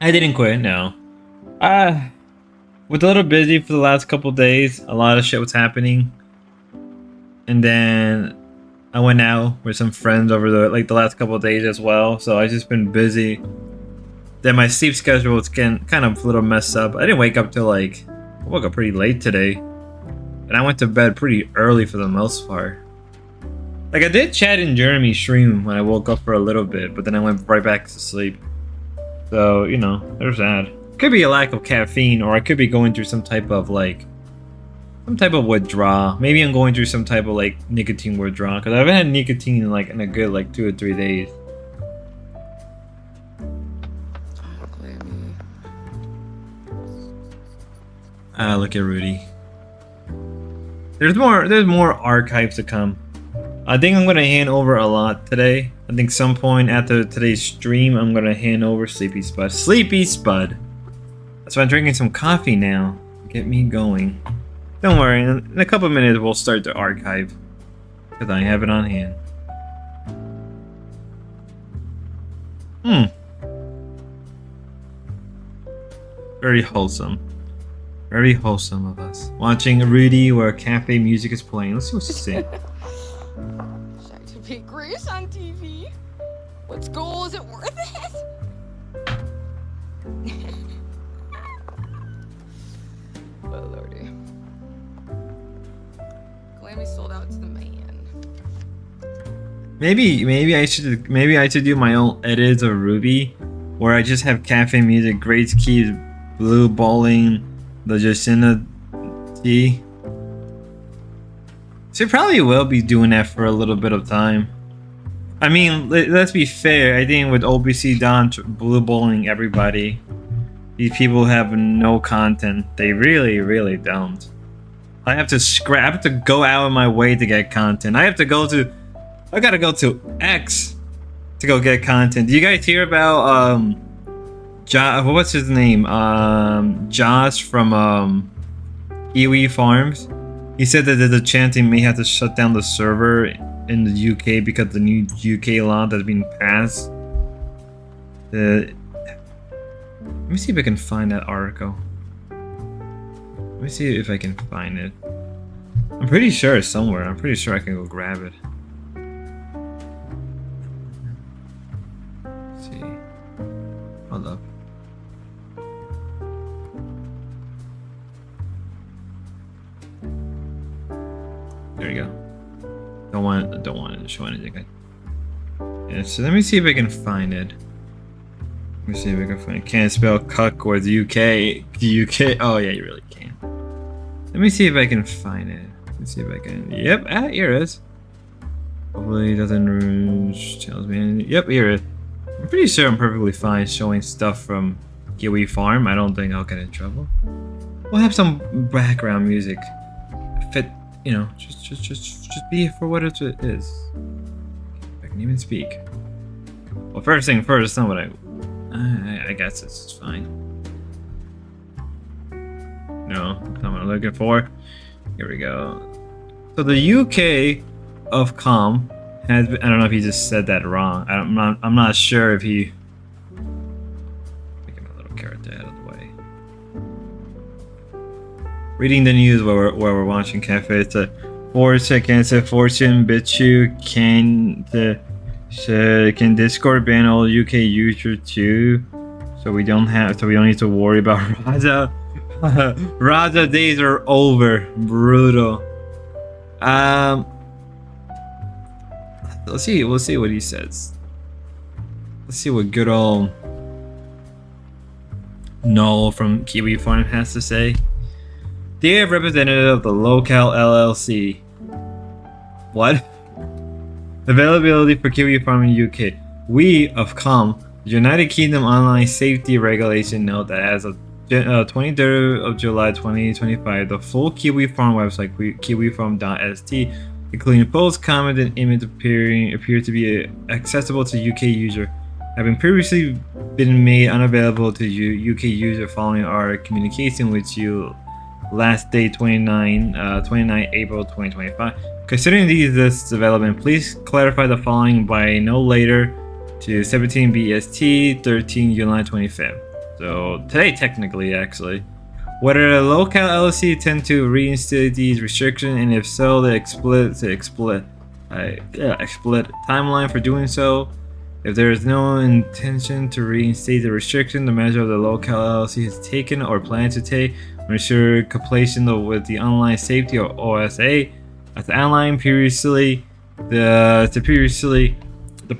I didn't quit, no. Was a little busy for the last couple days. A lot of shit was happening. And then I went out with some friends over the last couple of days as well. So I just been busy. Then my sleep schedule was getting kind of a little messed up. I didn't wake up till I woke up pretty late today. And I went to bed pretty early for the most part. Like I did Chad and Jeremy stream when I woke up for a little bit, but then I went right back to sleep. So, you know, there's that. Could be a lack of caffeine, or I could be going through some type of withdrawal. Maybe I'm going through some type of nicotine withdrawal, because I haven't had nicotine in a good 2 or 3 days. Look at Rudy. There's more archives to come. I think I'm gonna hand over a lot today. I think some point after today's stream, I'm gonna hand over Sleepy Spud. Sleepy Spud. That's why I'm drinking some coffee now. Get me going. Don't worry, in a couple minutes we'll start the archive, because I have it on hand. Very wholesome. Very wholesome of us. Watching Rudy where cafe music is playing. Let's see what she says. Should to be Grace on TV? What's goal? Is it worth it? Oh lordy. Glammy sold out to the man. Maybe I should do my own edits of Ruby, where I just have cafe music, Grace Keys, Blue Bowling, the Jacinda T. So probably will be doing that for a little bit of time. I mean, let's be fair. I think with OBC Don Blue Bowling everybody, these people have no content. They really don't. I have to go out of my way to get content. I gotta go to X to go get content. Do you guys hear about what's his name? Josh from Kiwi Farms. He said that there's a chance he may have to shut down the server in the UK because the new UK law that's been passed. Let me see if I can find that article. Let me see if I can find it. I'm pretty sure it's somewhere. I'm pretty sure I can go grab it. Let's see. Hold up. There you go. Don't want it to show anything. Yeah, so let me see if I can find it. Let me see if I can find it. Can't spell cuck with UK. UK. Oh yeah, you really can. Let me see if I can find it. Let's see if I can. Yep, here it is. Hopefully it doesn't tells me anything. Yep, here it is. I'm pretty sure I'm perfectly fine showing stuff from Kiwi Farm. I don't think I'll get in trouble. We'll have some background music. Fit, you know, just be it for what it is. I can even speak. Well, first thing first, not what I guess it's fine. No, that's not what I'm looking for. Here we go. So the UK of Com has been, I don't know if he just said that wrong. I'm not sure if he. Making my little character out of the way. Reading the news while we're watching cafe. It's a Fortune Bichu can Discord ban all UK users too, so we don't need to worry about Raja. Raja days are over. Brutal. We'll see what he says. Let's see what good old Noel from Kiwi Farm has to say. Dear representative of the Locale LLC. What? Availability for Kiwi Farm in UK. We of COM, the United Kingdom Online Safety Regulation, note that as of 23rd of July 2025, the full Kiwi Farm website, kiwifarm.st, including posts, comments, and images appear to be accessible to UK user, having previously been made unavailable to UK user following our communication with you last day 29 April 2025. Considering these lists development, please clarify the following by no later to 17 BST 13 July 25th. So today, technically, actually. Whether the local LLC tend to reinstate these restrictions, and if so, the explicit timeline for doing so. If there is no intention to reinstate the restriction, the measure the local LLC has taken or plans to take will ensure completion with the online safety or OSA. As outlined previously, the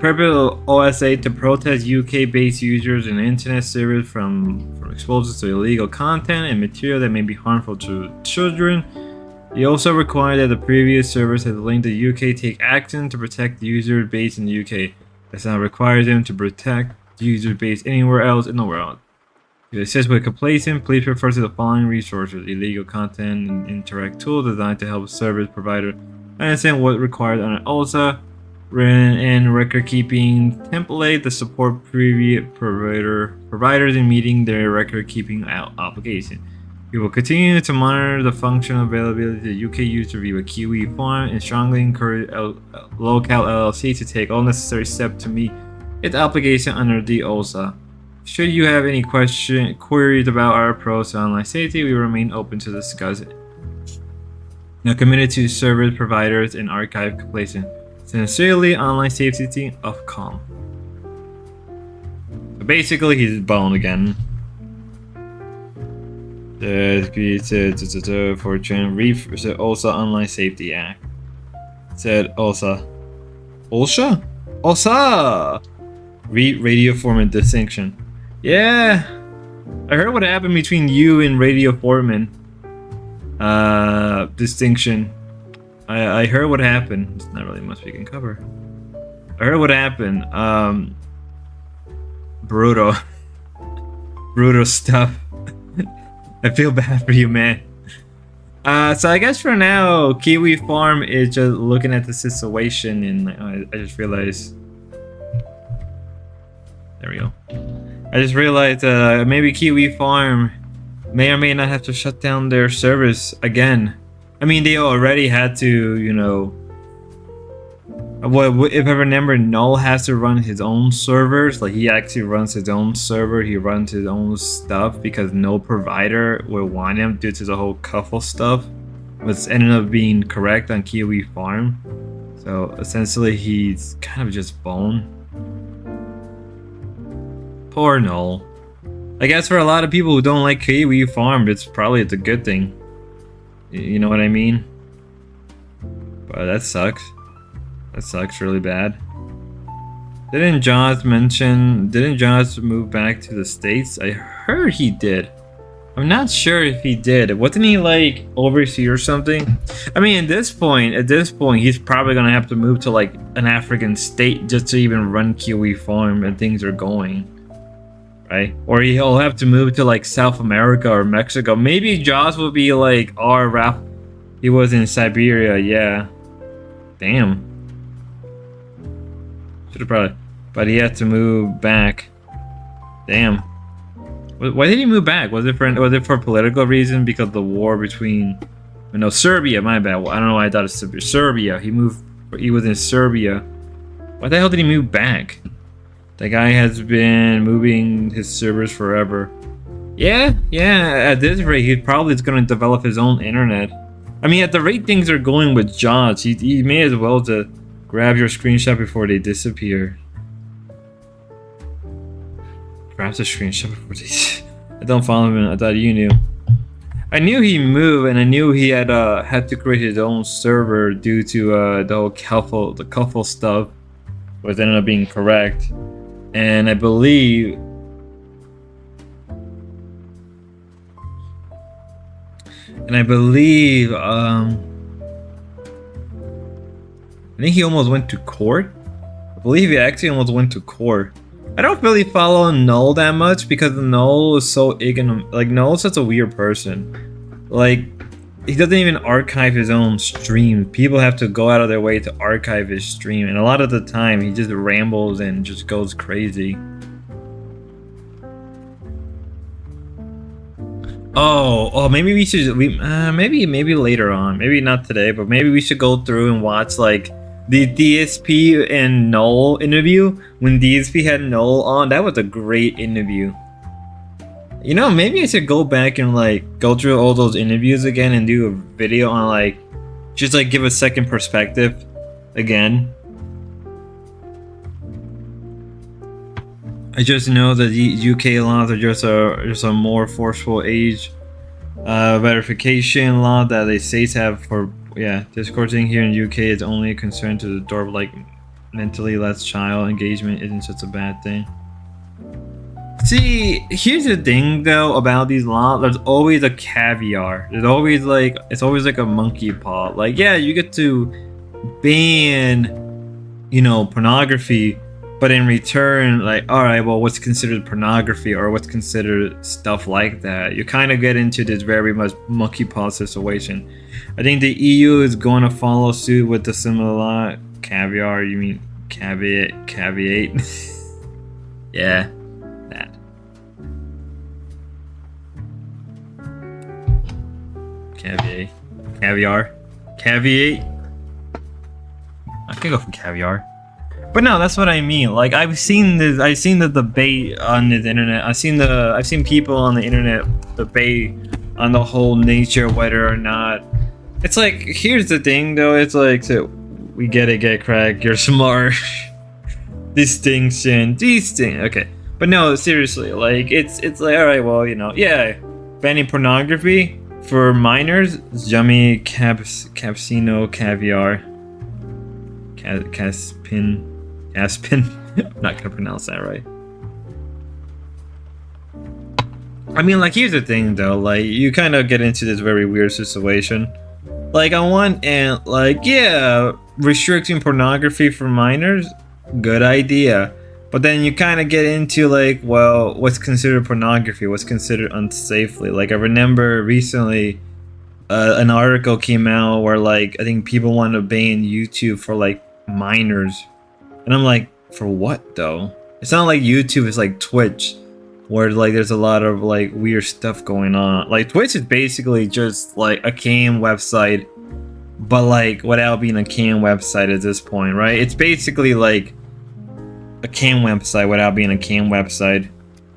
purpose of OSA to protest UK-based users and internet servers from exposure to illegal content and material that may be harmful to children. It also required that the previous service has linked the UK take action to protect the user base in the UK. This now requires them to protect the user base anywhere else in the world. To assist with completion, please refer to the following resources: illegal content and interact tool designed to help service provider understand what required under OSA, written and record keeping template to support previous providers in meeting their record keeping obligation. We will continue to monitor the functional availability of UK user via Kiwi Farm and strongly encourage local LLC to take all necessary steps to meet its obligation under the OSA. Should you have any queries about our approach to online safety, we remain open to discuss it. Now committed to service providers and archive completion. Sincerely, online safety team of COM. So basically, he's boned again. Fortune said OSA Online Safety Act. Said OSA. OSHA? OSA! Radio Foreman distinction. Yeah, I heard what happened between you and Radio Foreman. Distinction. I heard what happened. It's not really much we can cover. I heard what happened. Brutal. Brutal stuff. I feel bad for you, man. So I guess for now, Kiwi Farm is just looking at the situation, and I just realized. There we go. I just realized maybe Kiwi Farm may or may not have to shut down their service again. I mean, they already had to, you know. If I remember, Null has to run his own servers. Like, he actually runs his own server. He runs his own stuff because no provider will want him due to the whole Cuffle stuff, which ended up being correct on Kiwi Farm. So essentially, he's kind of just boned. Poor Null. I guess for a lot of people who don't like Kiwi Farm, it's probably a good thing. You know what I mean? But that sucks. That sucks really bad. Didn't Josh move back to the States? I heard he did. I'm not sure if he did. Wasn't he like overseas or something? I mean, at this point, he's probably gonna have to move to like an African state just to even run Kiwi Farm and things are going. Right? Or he'll have to move to like South America or Mexico. Maybe Josh will be like, oh, Ralph, he was in Siberia, yeah. Damn. Should've probably, but he had to move back. Damn. Why did he move back? Was it for political reason? Because the war between, no, Serbia. My bad. I don't know why I thought it was Serbia. He was in Serbia. Why the hell did he move back? That guy has been moving his servers forever. Yeah. At this rate, he probably is going to develop his own internet. I mean, at the rate things are going with Josh, he may as well to grab your screenshot before they disappear. Grab the screenshot before they. I don't follow him. I thought you knew. I knew he moved, and I knew he had to create his own server due to the whole Cuffle stuff, which ended up being correct. And I believe I think he almost went to court. I believe he actually almost went to court. I don't really follow Null that much because Null is so ignorant. Like, Null is such a weird person. Like, he doesn't even archive his own stream. People have to go out of their way to archive his stream, and a lot of the time he just rambles and just goes crazy. Oh, maybe we should. Maybe later on. Maybe not today, but maybe we should go through and watch like the DSP and Null interview. When DSP had Null on, that was a great interview. You know, maybe I should go back and like go through all those interviews again and do a video on like just like give a second perspective again. I just know that the UK laws are just a more forceful age verification law that the states have for discoursing here in UK is only a concern to the door, like mentally less child engagement isn't such a bad thing. See, here's the thing though about these laws, there's always a caveat. There's always like, it's always like a monkey paw. Like, yeah, you get to ban, you know, pornography, but in return, like, alright, well, what's considered pornography or what's considered stuff like that? You kind of get into this very much monkey paw situation. I think the EU is going to follow suit with the similar law. Caviar, you mean caveat? Yeah, that. Caviar. I could go for caviar. But no, that's what I mean. Like I've seen the debate on the internet. I've seen people on the internet debate on the whole nature whether or not. It's like, here's the thing though, it's like, so we get crack, you're smart. Distinction, these things. Okay. But no, seriously, like it's like, alright, well, you know, yeah, banning pornography for minors, yummy KosherCopesino caviar. Caspin. I'm not gonna pronounce that right. I mean, like, here's the thing though, like, you kind of get into this very weird situation. Like, on one end, like, yeah, restricting pornography for minors, good idea. But then you kind of get into, like, well, what's considered pornography? What's considered unsafely? Like, I remember recently an article came out where, like, I think people want to ban YouTube for, like, minors. And I'm like, for what, though? It's not like YouTube is like Twitch, where, like, there's a lot of, like, weird stuff going on. Like, Twitch is basically just, like, a cam website, but, like, without being a cam website at this point, right? It's basically, like, a cam website without being a cam website,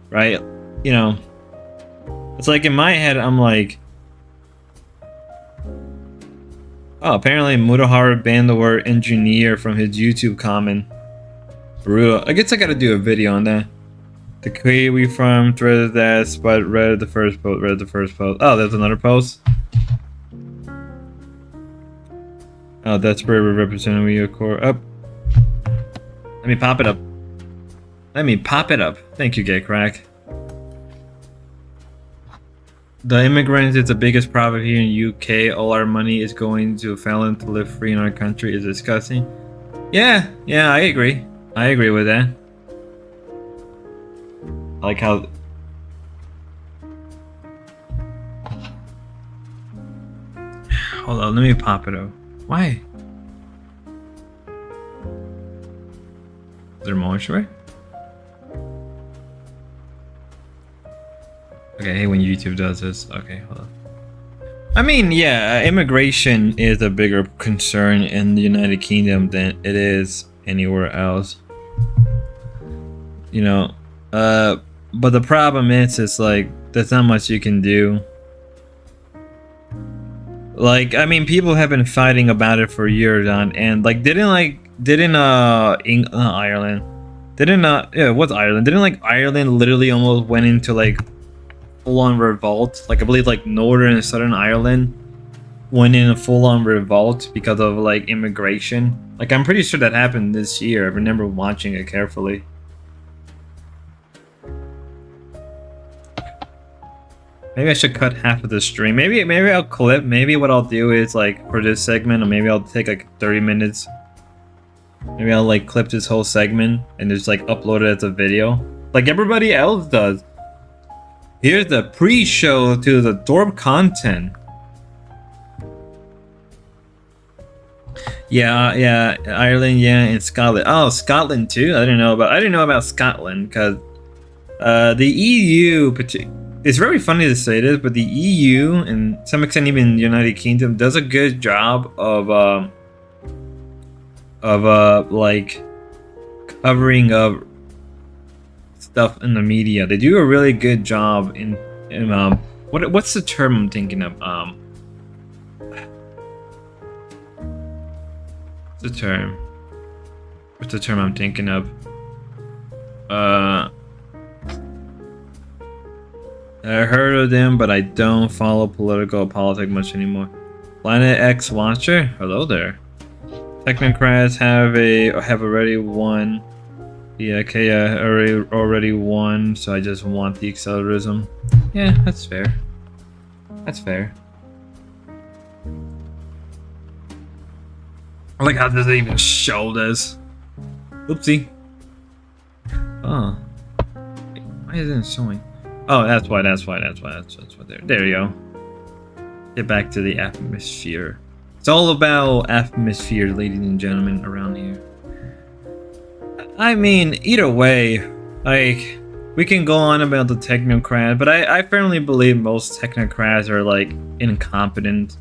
right? You know, it's like, in my head, I'm like, oh, apparently Mudahara banned the word engineer from his YouTube comment. Brutal. I guess I gotta do a video on that. The Kiwi farm threaded that, but read the first post. Oh, there's another post. Oh, that's where we're representing your core. Up. Let me pop it up. Thank you, Gay Crack. The immigrants is the biggest problem here in UK. All our money is going to a felon to live free in our country is disgusting. Yeah, I agree. I agree with that. I like how... Hold on, let me pop it up. Why? Is there moisture? Okay, I hate when YouTube does this. Okay, hold on. I mean, yeah, immigration is a bigger concern in the United Kingdom than it is anywhere else. You know, but the problem is like, there's not much you can do. Like, I mean, people have been fighting about it for years on, and like, didn't Ireland? What's Ireland? Didn't like Ireland literally almost went into like full-on revolt? Like, I believe like Northern and Southern Ireland went in a full-on revolt because of like immigration. Like, I'm pretty sure that happened this year. I remember watching it carefully. Maybe I should cut half of the stream. Maybe I'll clip. Maybe what I'll do is, like, for this segment, or maybe I'll take like 30 minutes. Maybe I'll like clip this whole segment and just like upload it as a video, like everybody else does. Here's the pre-show to the dorm content. Yeah, Ireland, yeah, and Scotland. Oh, Scotland too. I didn't know about Scotland, because the EU. It's very funny to say this, but the EU and to some extent even the United Kingdom does a good job of like covering up stuff in the media. They do a really good job in what's the term I'm thinking of? What's the term I'm thinking of? I heard of them, but I don't follow politics much anymore. Planet X Watcher, hello there. Technocrats have already won. Yeah, okay, already won. So I just want the accelerism. Yeah, that's fair. That's fair. Like, how does it even show this? Oopsie. Oh. Why isn't it showing? Oh, that's why. That's why. There you go. Get back to the atmosphere. It's all about atmosphere, ladies and gentlemen, around here. I mean, either way, like, we can go on about the technocrat, but I firmly believe most technocrats are, like, incompetent.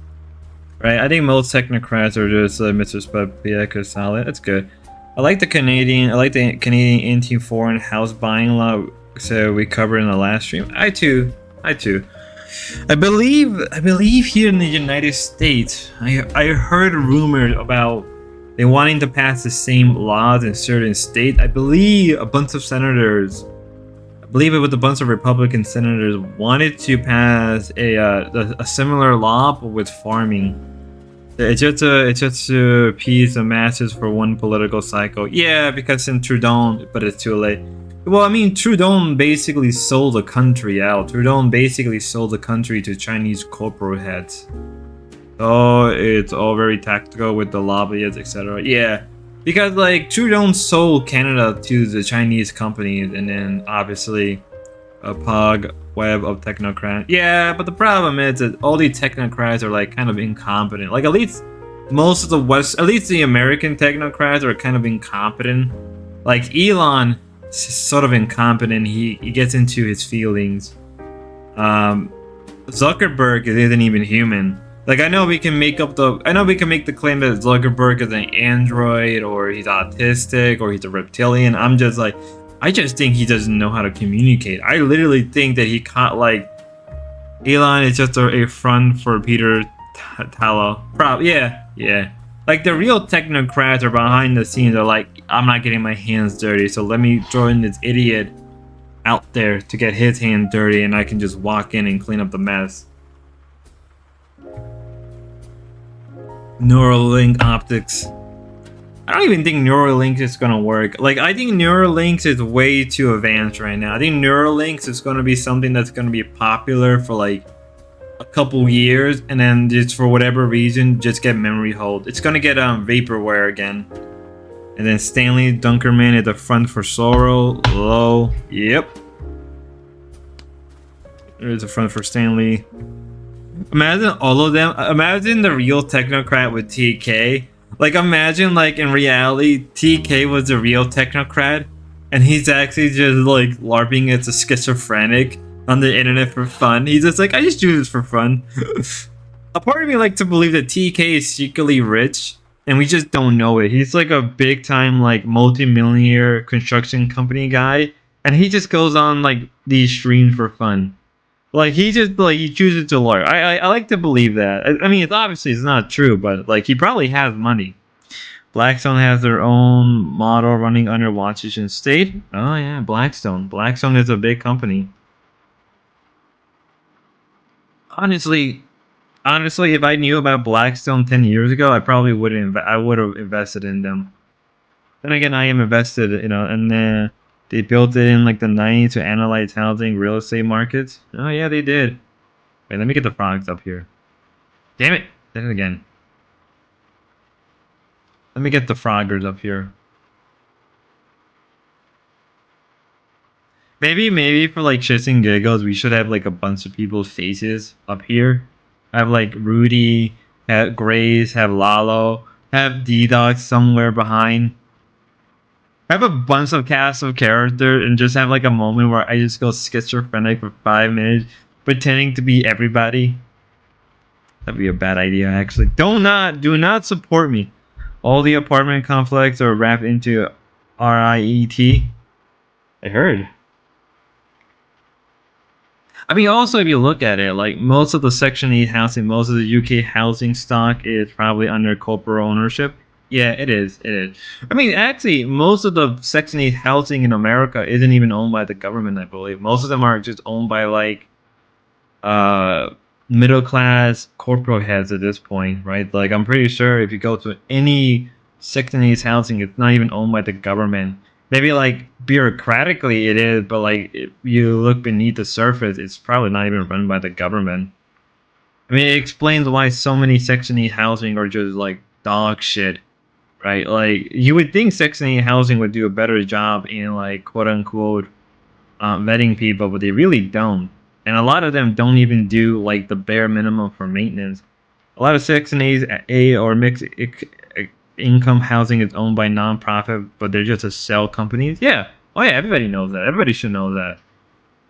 Right? I think most technocrats are just Mr. Spudpiak solid. That's good. I like the Canadian anti-foreign house buying law, so we covered in the last stream. I too. I believe here in the United States, I heard rumors about they wanting to pass the same laws in certain states. I believe a bunch of senators, I believe it was a bunch of Republican senators, wanted to pass a similar law but with farming. It's just to appease the masses for one political cycle. Yeah, because in Trudeau, but it's too late. Well, I mean, Trudeau basically sold the country out. Trudeau basically sold the country to Chinese corporate heads. So it's all very tactical with the lobbyists, etc. Yeah, because like Trudeau sold Canada to the Chinese companies, and then obviously a pug web of technocrats. Yeah, but the problem is that all these technocrats are like kind of incompetent. Like at least most of at least the American technocrats are kind of incompetent. Like Elon is sort of incompetent. He gets into his feelings. Zuckerberg isn't even human. Like I know we can make the claim that Zuckerberg is an android or he's autistic or he's a reptilian. I just think he doesn't know how to communicate. I literally think that he caught like Elon is just a front for Peter Tallow. Yeah. Like the real technocrats are behind the scenes. Are like, I'm not getting my hands dirty, so let me join this idiot out there to get his hand dirty, and I can just walk in and clean up the mess. Neuralink optics. I don't even think Neuralink is gonna work. Like, I think Neuralink is way too advanced right now. I think Neuralink is gonna be something that's gonna be popular for like a couple years, and then just for whatever reason, just get memory hold. It's gonna get vaporware again. And then Stanley Dunkerman at the front for Sorrow. Low. Yep. There's a front for Stanley. Imagine all of them. Imagine the real technocrat with TK. Like, imagine, like, in reality, TK was the real technocrat, and he's actually just, like, LARPing as a schizophrenic on the internet for fun. He's just like, I just do this for fun. A part of me like to believe that TK is secretly rich, and we just don't know it. He's, like, a big-time, like, multi-millionaire construction company guy, and he just goes on, like, these streams for fun. Like, he just, like, he chooses to LARP. I like to believe that. I mean, it's not true, but, like, he probably has money. Blackstone has their own model running under Washington State. Oh, yeah, Blackstone. Blackstone is a big company. Honestly, if I knew about Blackstone 10 years ago, I probably wouldn't. I would have invested in them. Then again, I am invested, and they built it in like the 90s to analyze housing, real estate markets. Oh yeah, they did. Wait, let me get the products up here. Damn it! Did it again. Let me get the froggers up here. Maybe for like shits and giggles, we should have like a bunch of people's faces up here. Have like Rudy, have Grace, have Lalo, have D-Dog somewhere behind. Have a bunch of cast of characters and just have like a moment where I just go schizophrenic for 5 minutes, pretending to be everybody. That'd be a bad idea, actually. Do not support me. All the apartment complex are wrapped into RIET. I heard. I mean, also if you look at it, like most of the Section 8 housing, most of the UK housing stock is probably under corporate ownership. Yeah, it is. It is. I mean, actually, most of the Section 8 housing in America isn't even owned by the government. I believe most of them are just owned by like uh middle class corporate heads at this point, right? Like I'm pretty sure if you go to any Section 8 housing, it's not even owned by the government. Maybe like bureaucratically it is, but like if you look beneath the surface, it's probably not even run by the government. I mean, it explains why so many Section 8 housing are just like dog shit, right? Like you would think Section 8 housing would do a better job in like quote unquote vetting people, but they really don't. And a lot of them don't even do like the bare minimum for maintenance. A lot of Section A or mixed income housing is owned by nonprofit, but they're just a sell companies. Yeah. Oh yeah, everybody knows that. Everybody should know that.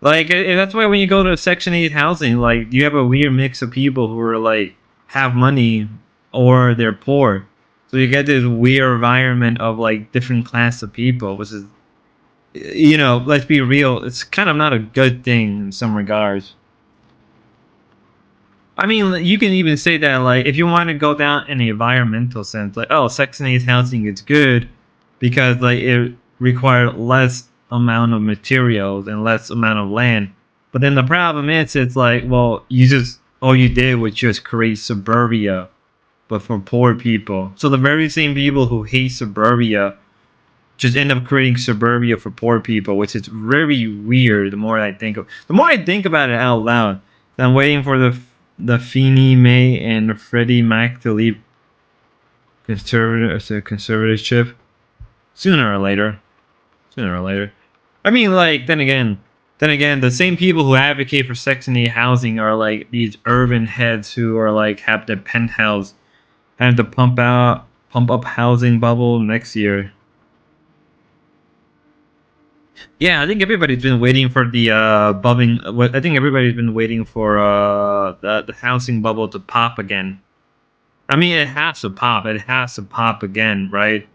Like that's why when you go to Section 8 housing, like you have a weird mix of people who are like have money or they're poor. So you get this weird environment of like different class of people, which is let's be real, it's kind of not a good thing in some regards. I mean, you can even say that, like, if you want to go down in the environmental sense, like, oh, Section 8 housing is good because, like, it required less amount of materials and less amount of land. But then the problem is, it's like, well, all you did was just create suburbia, but for poor people. So the very same people who hate suburbia just end up creating suburbia for poor people, which is very weird. The more I think about it out loud, I'm waiting for the Feenie May and Freddie Mac to leave conservatorship sooner or later. Sooner or later. I mean, like then again, the same people who advocate for Section 8 housing are like these urban heads who are like have the penthouse, have to pump up housing bubble next year. Yeah, I think everybody's been waiting for the bubbling. I think everybody's been waiting for the housing bubble to pop again. I mean, it has to pop. It has to pop again, right?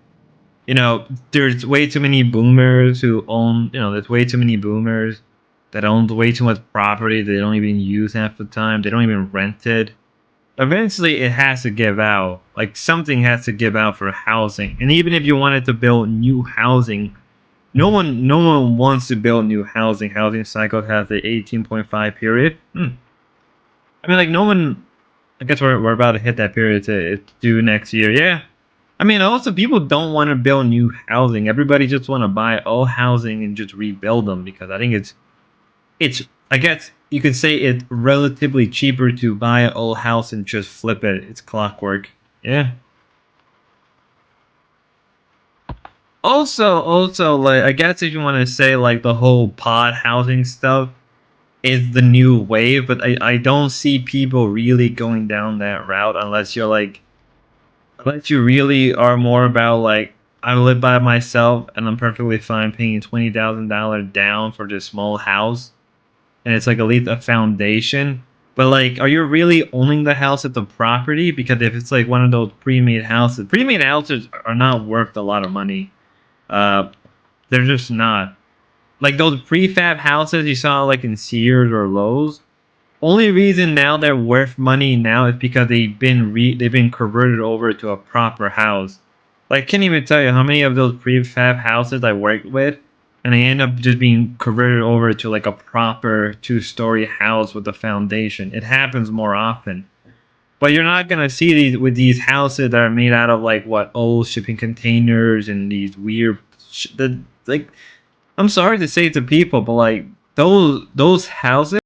There's way too many boomers who own. There's way too many boomers that own way too much property they don't even use half the time. They don't even rent it. Eventually, it has to give out. Like something has to give out for housing. And even if you wanted to build new housing, no one wants to build new housing. Housing cycle has the 18.5 period. I mean, like no one. I guess we're about to hit that period to do next year. Yeah. I mean, also people don't want to build new housing. Everybody just want to buy old housing and just rebuild them because I think it's. I guess you could say it's relatively cheaper to buy an old house and just flip it. It's clockwork. Yeah. Also, like I guess if you want to say like the whole pod housing stuff is the new wave, but I don't see people really going down that route unless you really are more about like I live by myself and I'm perfectly fine paying $20,000 down for this small house and it's like at least a foundation. But like, are you really owning the house at the property? Because if it's like one of those pre-made houses are not worth a lot of money. Uh, they're just not. Like those prefab houses you saw like in Sears or Lowe's. Only reason now they're worth money now is because they've been converted over to a proper house. Like I can't even tell you how many of those prefab houses I worked with, and they end up just being converted over to like a proper two-story house with a foundation. It happens more often. But you're not gonna see these with these houses that are made out of like what old shipping containers and these weird, like I'm sorry to say to people, but like those houses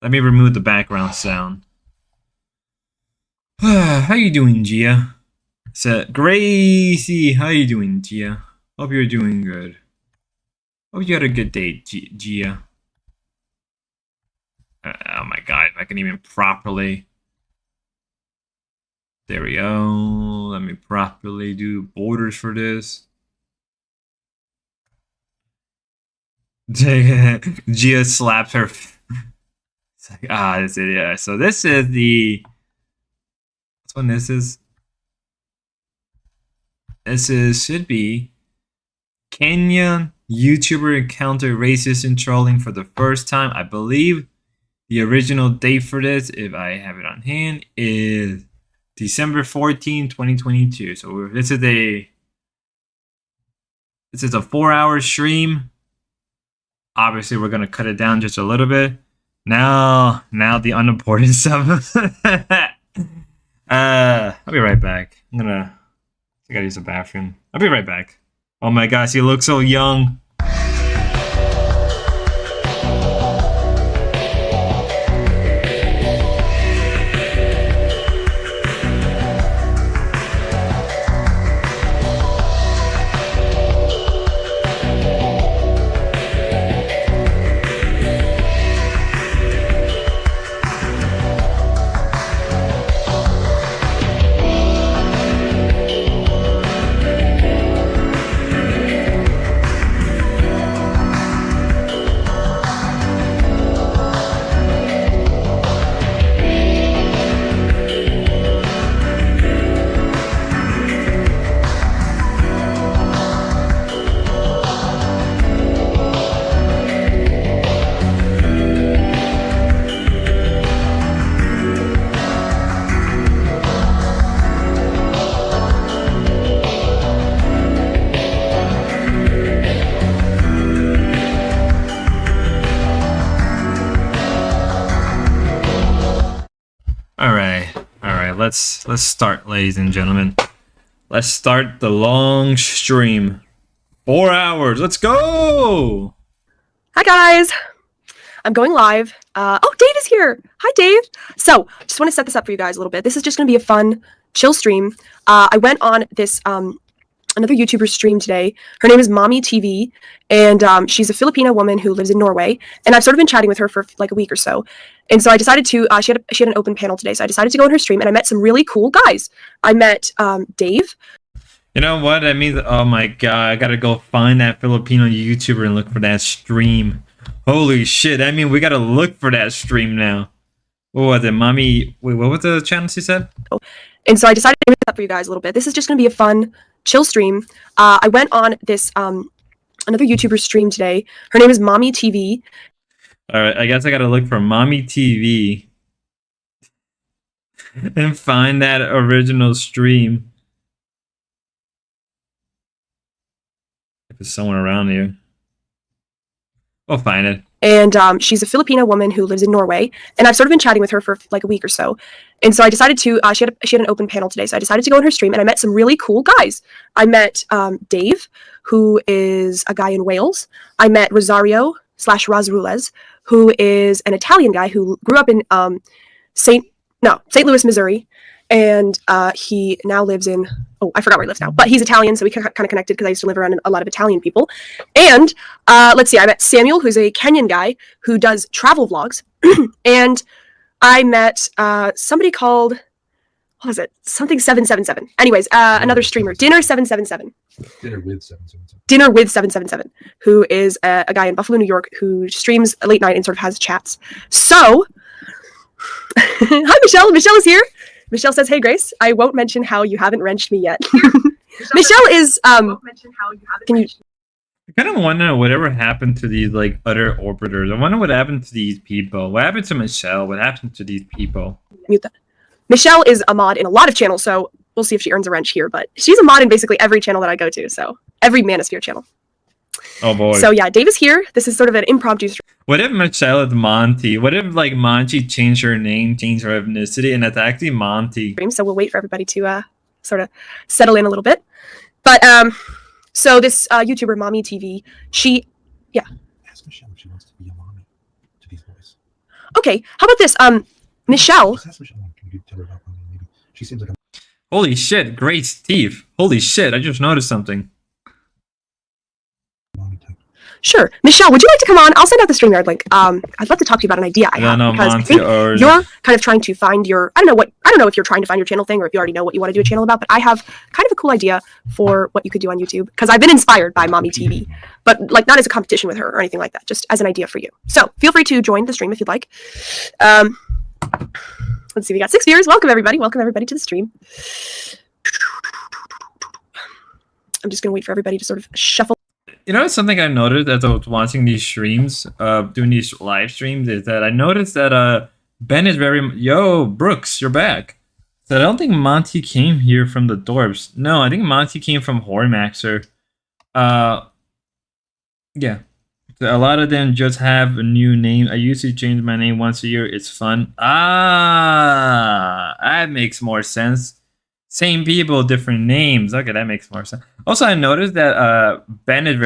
Let me remove the background sound. How you doing, Gia? Gracie, how you doing, Gia? Hope you're doing good. Hope you had a good day, Gia. Oh my god, if I can even properly. There we go. Let me properly do borders for this. Gia slaps her. It's like, that's it, yeah. So this is the. What's one this is? Should be Kenyan YouTuber encounter racist and trolling for the first time. I believe the original date for this, if I have it on hand, is December 14, 2022. So this is a 4-hour stream. Obviously, we're gonna cut it down just a little bit. Now the unimportant stuff. I'll be right back. I gotta use the bathroom. I'll be right back. Oh my gosh, you look so young. Let's start, ladies and gentlemen. Let's start the long stream. 4 hours. Let's go. Hi guys. I'm going live. Oh, Dave is here. Hi, Dave. So, just want to set this up for you guys a little bit. This is just going to be a fun, chill stream. I went on this another YouTuber stream today. Her name is Mommy TV, and she's a Filipino woman who lives in Norway. And I've sort of been chatting with her for like a week or so. And so I decided to. She had an open panel today, so I decided to go on her stream, and I met some really cool guys. I met Dave. You know what? I mean, oh my god, I gotta go find that Filipino YouTuber and look for that stream. Holy shit! I mean, we gotta look for that stream now. What was it, Mommy? Wait, what was the channel she said? And so I decided to do that for you guys a little bit. This is just going to be a fun, chill stream. I went on this another YouTuber stream today. Her name is Mommy TV. All right, I guess I gotta look for Mommy TV and find that original stream. If it's somewhere around here, we'll find it. And she's a Filipino woman who lives in Norway. And I've sort of been chatting with her for like a week or so. And so I decided to. She had an open panel today, so I decided to go on her stream, and I met some really cool guys. I met Dave, who is a guy in Wales. I met Rosario / Raz Rules, who is an Italian guy who grew up in St. Louis, Missouri, and he now lives in, I forgot where he lives now, but he's Italian, so we kind of connected because I used to live around a lot of Italian people. And let's see, I met Samuel, who's a Kenyan guy who does travel vlogs, and I met somebody called, what was it? Something 777. Anyways, another streamer, Dinner 777. Dinner with 777. Dinner with 777, who is a guy in Buffalo, New York, who streams late night and sort of has chats. So, hi, Michelle. Michelle is here. Michelle says, "Hey, Grace, I won't mention how you haven't wrenched me yet." Michelle is, can you... I kind of wonder whatever happened to these like other orbiters. I wonder what happened to these people. What happened to Michelle? What happened to these people? Mute that. Michelle is a mod in a lot of channels, so we'll see if she earns a wrench here. But she's a mod in basically every channel that I go to, so every Manosphere channel. Oh boy. So yeah, Dave is here. This is sort of an impromptu stream. What if Michelle is Monty? What if like Monty changed her name, changed her ethnicity, and it's actually Monty? So we'll wait for everybody to sort of settle in a little bit. But so this YouTuber Mommy TV, she, yeah. Ask Michelle if she wants to be a mommy to these boys. Okay, how about this? Michelle. Just ask Michelle. Can you tell her about something? Maybe she seems like a Holy shit, great Steve. Holy shit, I just noticed something. mommy type. Sure. Michelle, would you like to come on? I'll send out the StreamYard link. I'd love to talk to you about an idea I have, know, because I Monty, think or you're kind of trying to find your, I don't know if you're trying to find your channel thing or if you already know what you want to do a channel about, but I have kind of a cool idea for what you could do on YouTube, because I've been inspired by Mommy TV, but like not as a competition with her or anything like that, just as an idea for you. So feel free to join the stream if you'd like. Let's see, we got 6 viewers. Welcome everybody to the stream. I'm just gonna wait for everybody to sort of shuffle. You know, something I noticed as I was watching these streams, doing these live streams, is that I noticed that Ben is very... Yo, Brooks, you're back. So I don't think Monty came here from the Dorps. No, I think Monty came from Hormaxer. Yeah. So a lot of them just have a new name. I used to change my name once a year. It's fun. Ah, that makes more sense. Same people, different names. Okay, that makes more sense. Also, I noticed that Ben is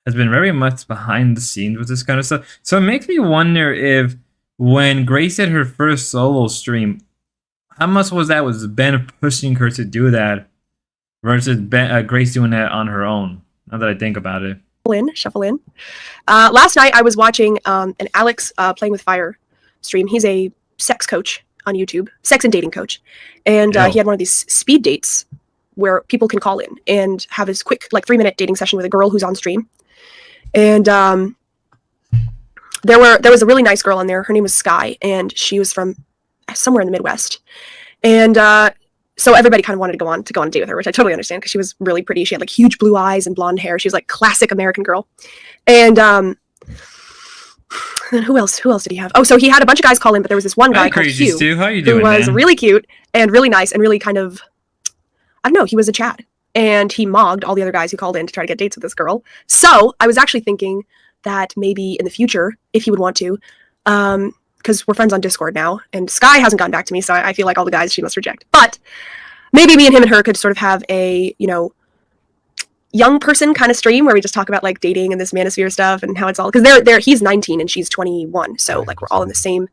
has been very much behind the scenes with this kind of stuff. So it makes me wonder if when Grace did her first solo stream, how much was Ben pushing her to do that versus Grace doing that on her own? Now that I think about it. Shuffle in. Last night I was watching an Alex Playing with Fire stream. He's a sex coach on YouTube, sex and dating coach. And he had one of these speed dates where people can call in and have his quick, like 3-minute dating session with a girl who's on stream. And there was a really nice girl on there. Her name was Sky, and she was from somewhere in the Midwest. And so everybody kind of wanted to go on a date with her, which I totally understand because she was really pretty. She had like huge blue eyes and blonde hair. She was like classic American girl. And who else did he have? Oh, so he had a bunch of guys call in, but there was this one guy called Hugh, Stu. How you doing, who was man? really cute and really nice and really kind of, I don't know, he was a Chad. And he mogged all the other guys who called in to try to get dates with this girl. So I was actually thinking that maybe in the future, if he would want to, because we're friends on Discord now, and Sky hasn't gotten back to me, so I feel like all the guys she must reject. But maybe me and him and her could sort of have a, young person kind of stream where we just talk about like dating and this manosphere stuff and how it's all, because he's 19 and she's 21, so like we're all in the same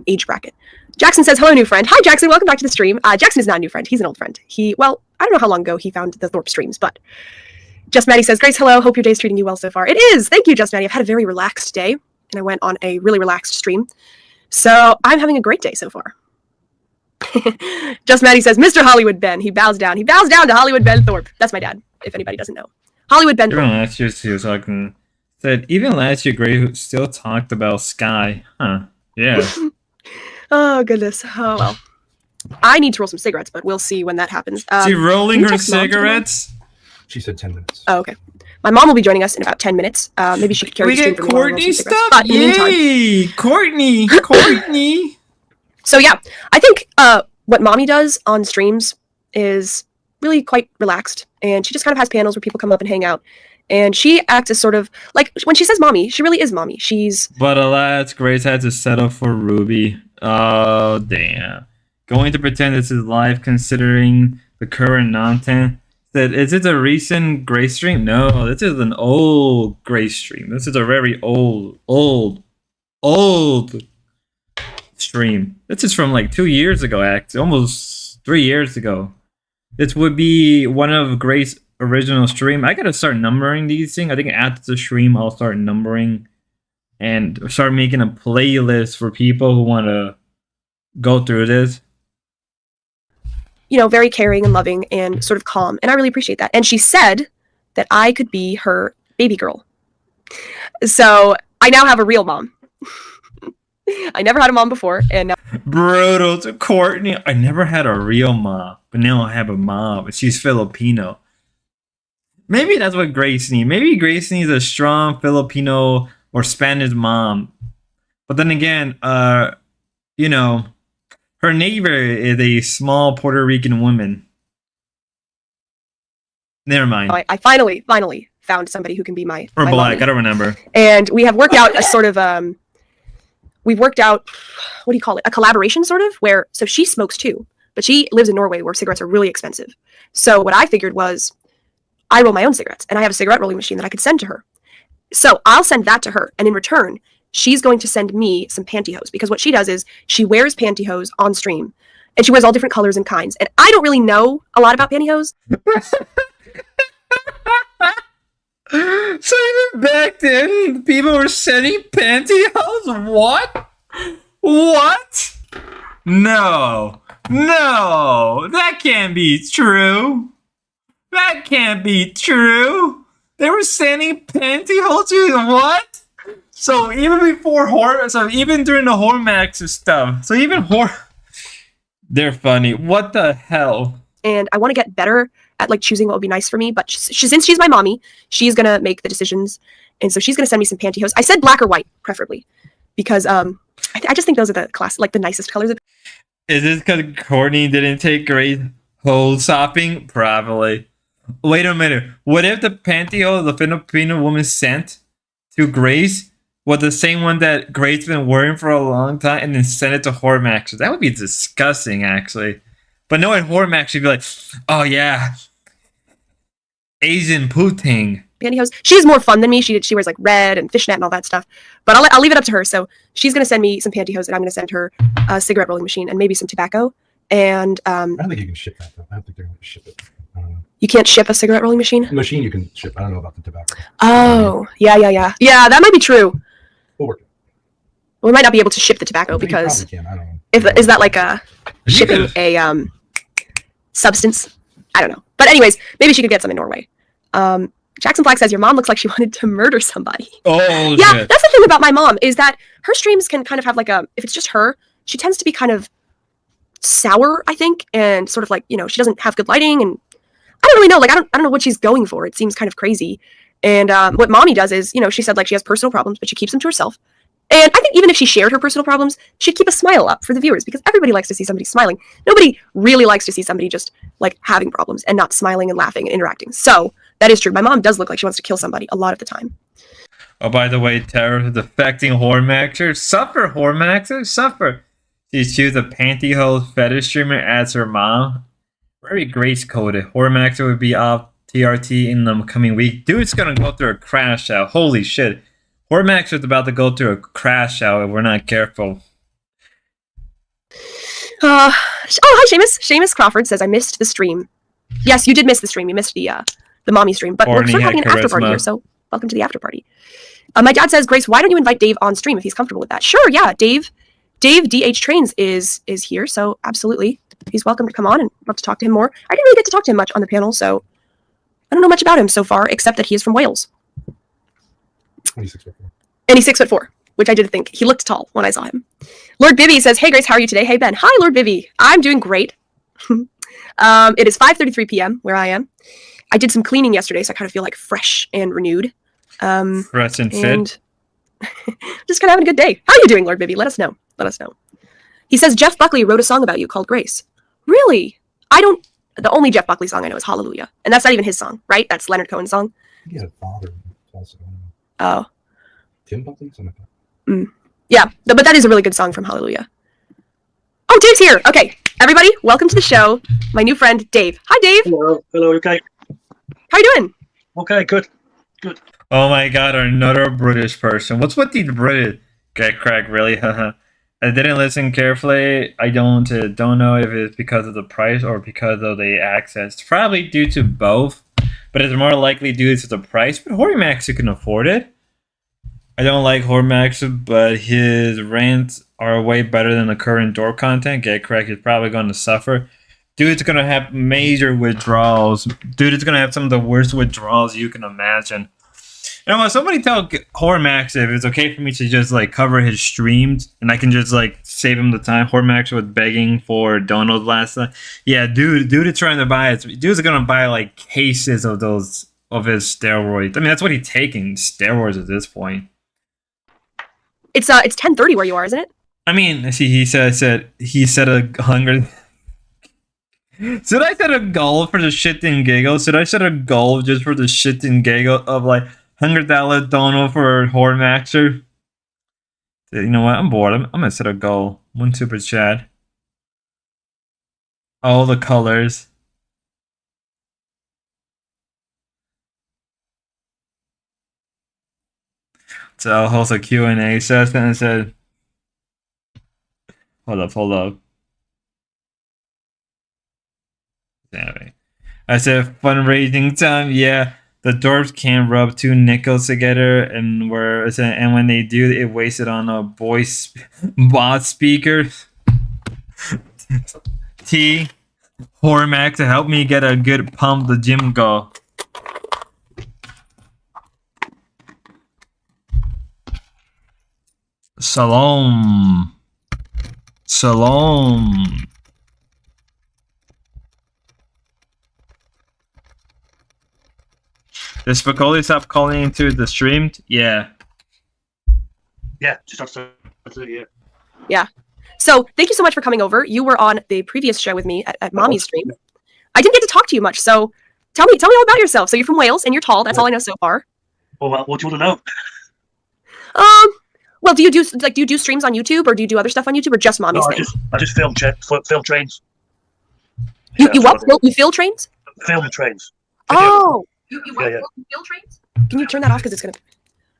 age bracket. Jackson says, hello, new friend. Hi, Jackson. Welcome back to the stream. Jackson is not a new friend. He's an old friend. I don't know how long ago he found the Thorpe streams, but Just Maddie says, Grace, hello. Hope your day's treating you well so far. It is. Thank you, Just Maddie. I've had a very relaxed day, and I went on a really relaxed stream. So I'm having a great day so far. Just Maddie says, Mr. Hollywood Ben. He bows down. He bows down to Hollywood Ben Thorpe. That's my dad, if anybody doesn't know. Hollywood Ben Thorpe. Even last year, too, talking... Said, even last year, Grace still talked about Sky. Huh. Yeah. Oh, goodness. Oh, well. I need to roll some cigarettes, but we'll see when that happens. She rolling her cigarettes? She said 10 minutes. Oh, okay. My mom will be joining us in about 10 minutes. Maybe she could carry We the stream get for me while I roll Courtney some cigarettes. stuff? But in the meantime, Yay! Courtney! so yeah, I think what mommy does on streams is really quite relaxed, and she just kind of has panels where people come up and hang out, and she acts as sort of like, when she says mommy, she really is mommy. But alas, Grace had to settle for Ruby. Oh, damn. Going to pretend this is live considering the current content. Said, is it a recent Grace stream? No, this is an old Grace stream. This is a very old stream. This is from like 2 years ago, actually. Almost 3 years ago. This would be one of Grace's original stream. I gotta start numbering these things. I think after the stream, I'll start numbering and start making a playlist for people who want to go through this. Very caring and loving and sort of calm, and I really appreciate that. And she said that I could be her baby girl. So I now have a real mom. I never had a mom before, and now Brutal to Courtney. I never had a real mom, but now I have a mom, and she's Filipino. Maybe that's what Grace needs. Maybe Grace needs a strong Filipino or Spanish mom. But then again, her neighbor is a small Puerto Rican woman. Never mind. I finally found somebody who can be my Or my black, mommy. I don't remember. And we have worked out a sort of we've worked out, what do you call it, a collaboration sort of, where, so she smokes too, but she lives in Norway where cigarettes are really expensive. So what I figured was, I roll my own cigarettes, and I have a cigarette rolling machine that I could send to her. So I'll send that to her, and in return, she's going to send me some pantyhose, because what she does is she wears pantyhose on stream, and she wears all different colors and kinds. And I don't really know a lot about pantyhose. So even back then, people were sending pantyhose? What? What? No. No. That can't be true. That can't be true. They were sending pantyhose? What? So even before even during the Hormax stuff. So even they're funny. What the hell? And I want to get better at like choosing what would be nice for me. But since she's my mommy, she's gonna make the decisions, and so she's gonna send me some pantyhose. I said black or white, preferably, because I just think those are the nicest colors. Is this because Courtney didn't take great hole shopping? Probably. Wait a minute. What if the pantyhose the Filipino woman sent to Grace was the same one that Grace been wearing for a long time, and then sent it to Hormax? That would be disgusting, actually. But knowing Hormax, she'd be like, "Oh yeah, Asian Puting." Pantyhose. She's more fun than me. She wears like red and fishnet and all that stuff. But I'll leave it up to her. So she's gonna send me some pantyhose, and I'm gonna send her a cigarette rolling machine and maybe some tobacco. And I don't think you can ship that though. I don't think they're going to ship it. I don't know. You can't ship a cigarette rolling machine? The machine you can ship. I don't know about the tobacco. Oh, yeah. Yeah, that might be true. We'll work it. We might not be able to ship the tobacco You because probably can. I don't know. is that like a shipping a substance? I don't know. But anyways, maybe she could get some in Norway. Jackson Black says your mom looks like she wanted to murder somebody. Oh, yeah, shit. that's the thing about my mom is that her streams can kind of have like if it's just her, she tends to be kind of sour, I think, and sort of like, she doesn't have good lighting, and I don't really know, like I don't know what she's going for. It seems kind of crazy. And what mommy does is, she said like she has personal problems, but she keeps them to herself. And I think even if she shared her personal problems, she'd keep a smile up for the viewers, because everybody likes to see somebody smiling. Nobody really likes to see somebody just like having problems and not smiling and laughing and interacting. So that is true. My mom does look like she wants to kill somebody a lot of the time. Oh, by the way, Tara, defecting Hormaxer. Suffer, Hormaxer, suffer. She chooses a pantyhose fetish streamer as her mom. Very grace coded. Hormaxer would be off TRT in the coming week. Dude's gonna go through a crash out. Holy shit. Hormaxer is about to go through a crash out if we're not careful. Oh, hi, Seamus. Seamus Crawford says, I missed the stream. Yes, you did miss the stream. You missed the mommy stream. But we're sort of having an after party here, so welcome to the after party. My dad says, Grace, why don't you invite Dave on stream if he's comfortable with that? Sure, yeah. Dave DH Trains is here, so absolutely. He's welcome to come on, and love to talk to him more. I didn't really get to talk to him much on the panel, so I don't know much about him so far, except that he is from Wales. And he's 6'4". And he's 6'4", which I did think. He looked tall when I saw him. Lord Bibby says, hey Grace, how are you today? Hey Ben. Hi, Lord Bibby. I'm doing great. It is 5:33 p.m. where I am. I did some cleaning yesterday, so I kind of feel like fresh and renewed. Fresh and fit. Just kind of having a good day. How are you doing, Lord Bibby? Let us know. He says, Jeff Buckley wrote a song about you called Grace. Really? The only Jeff Buckley song I know is Hallelujah. And that's not even his song, right? That's Leonard Cohen's song. I think he had a father also. Oh. Tim Buckley? Something like that. Yeah, but that is a really good song from Hallelujah. Oh, Dave's here. Okay, everybody, welcome to the show. My new friend, Dave. Hi, Dave. Hello, okay. How you doing? Okay, good. Oh my god, another British person. What's with these British? Okay, Craig, really? I didn't listen carefully. I don't know if it's because of the price or because of the access. It's probably due to both, but it's more likely due to the price. But Hormax, you can afford it. I don't like Hormax, but his rants are way better than the current door content. Get correct, he's probably going to suffer. Dude's going to have major withdrawals. Dude is going to have some of the worst withdrawals you can imagine. You know what? Somebody tell Hormax if it's okay for me to just like cover his streams and I can just like save him the time. Hormax was begging for donuts last night. Yeah, dude is trying to buy it. Dude's going to buy like cases of his steroids. I mean, that's what he's taking, steroids at this point. It's 10:30 where you are, isn't it? I mean, see, he said a hunger. Should I set a goal for the shit and giggle? Should I set a goal just for the shit and giggle of like $100 dono for Hormaxer? You know what? I'm bored. I'm gonna set a goal. One super chat. All the colors. So I'll host a Q&A session and said, hold up. Damn. I said fundraising time. Yeah, the dwarves can't rub two nickels together, and when they do, it wasted on a voice bot speaker. T. Hormac to help me get a good pump the gym go. Shalom. Did Spicoli stop calling into the stream? Yeah. Yeah, just after yeah. Yeah. So thank you so much for coming over. You were on the previous show with me at Mommy's stream. I didn't get to talk to you much, so tell me all about yourself. So you're from Wales and you're tall. That's all I know so far. Well, what do you want to know? Well, do you do streams on YouTube, or do you do other stuff on YouTube, or just Mommy's thing? I just film trains. You what? You film trains? Film trains. Oh. You Yeah. film trains? Can you turn that off because it's gonna?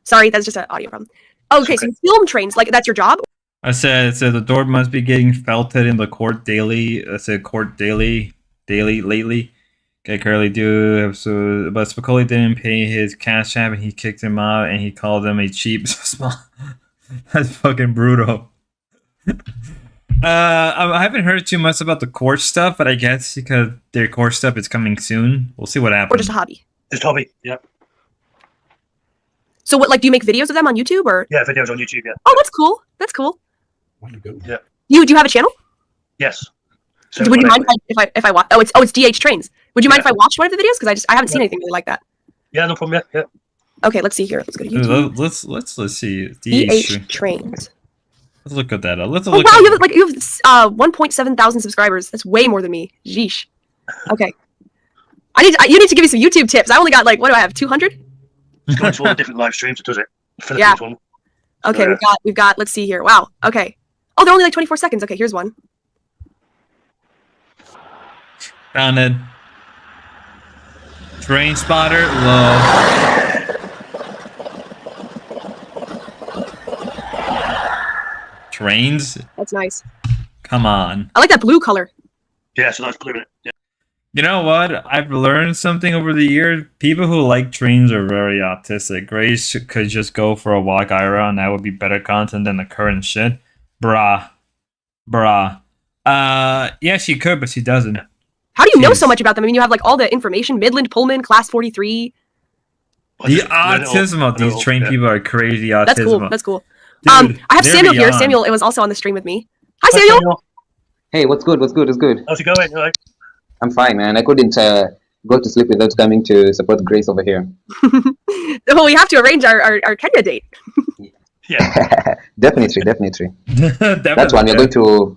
Sorry, that's just an audio problem. Okay, so you film trains, like that's your job. I said the dwarf must be getting felted in the court daily. I said court daily lately. I currently do, so, but Spicoli didn't pay his cash app and he kicked him out and he called him a cheap small. That's fucking brutal. I haven't heard too much about the court stuff, but I guess because their court stuff is coming soon, we'll see what happens. Or just a hobby. Just hobby, yeah. So what, like, do you make videos of them on YouTube, or? Yeah, videos on YouTube, yeah. Oh, that's cool. That's cool. Yeah. You do you have a channel? Yes. So Would you mind if I watch? Oh, it's DH Trains. Would you mind if I watched one of the videos? Because I haven't seen anything really like that. Yeah, no problem. Yeah. Okay, let's see here. Let's go to YouTube. Let's see. DH Trains. Let's look at that. Let's Oh look. wow, you have 1.7 thousand subscribers. That's way more than me. Jeesh. Okay. You need to give me some YouTube tips. I only got like, what do I have? 200? It's going to all the different live streams. It does it. Yeah. One. Okay, we've got. Let's see here. Wow. Okay. Oh, they're only like 24 seconds. Okay, here's one. Found it. Train spotter low. Trains? That's nice. Come on. I like that blue color. Yeah, so that's blue in it. Yeah. You know what? I've learned something over the years. People who like trains are very autistic. Grace could just go for a walk IRL and that would be better content than the current shit. Bruh. Yeah, she could, but she doesn't. How do you know so much about them? I mean, you have like all the information. Midland, Pullman, Class 43. The autism of these train people are crazy autism. That's cool. Dude, I have Samuel here. beyond. Samuel, it was also on the stream with me. Hi, Samuel. Hey, what's good? It's good. How's it going? All right. I'm fine, man. I couldn't go to sleep without coming to support Grace over here. Well, we have to arrange our Kenya date. Yeah. Definitely. That's one. We're going to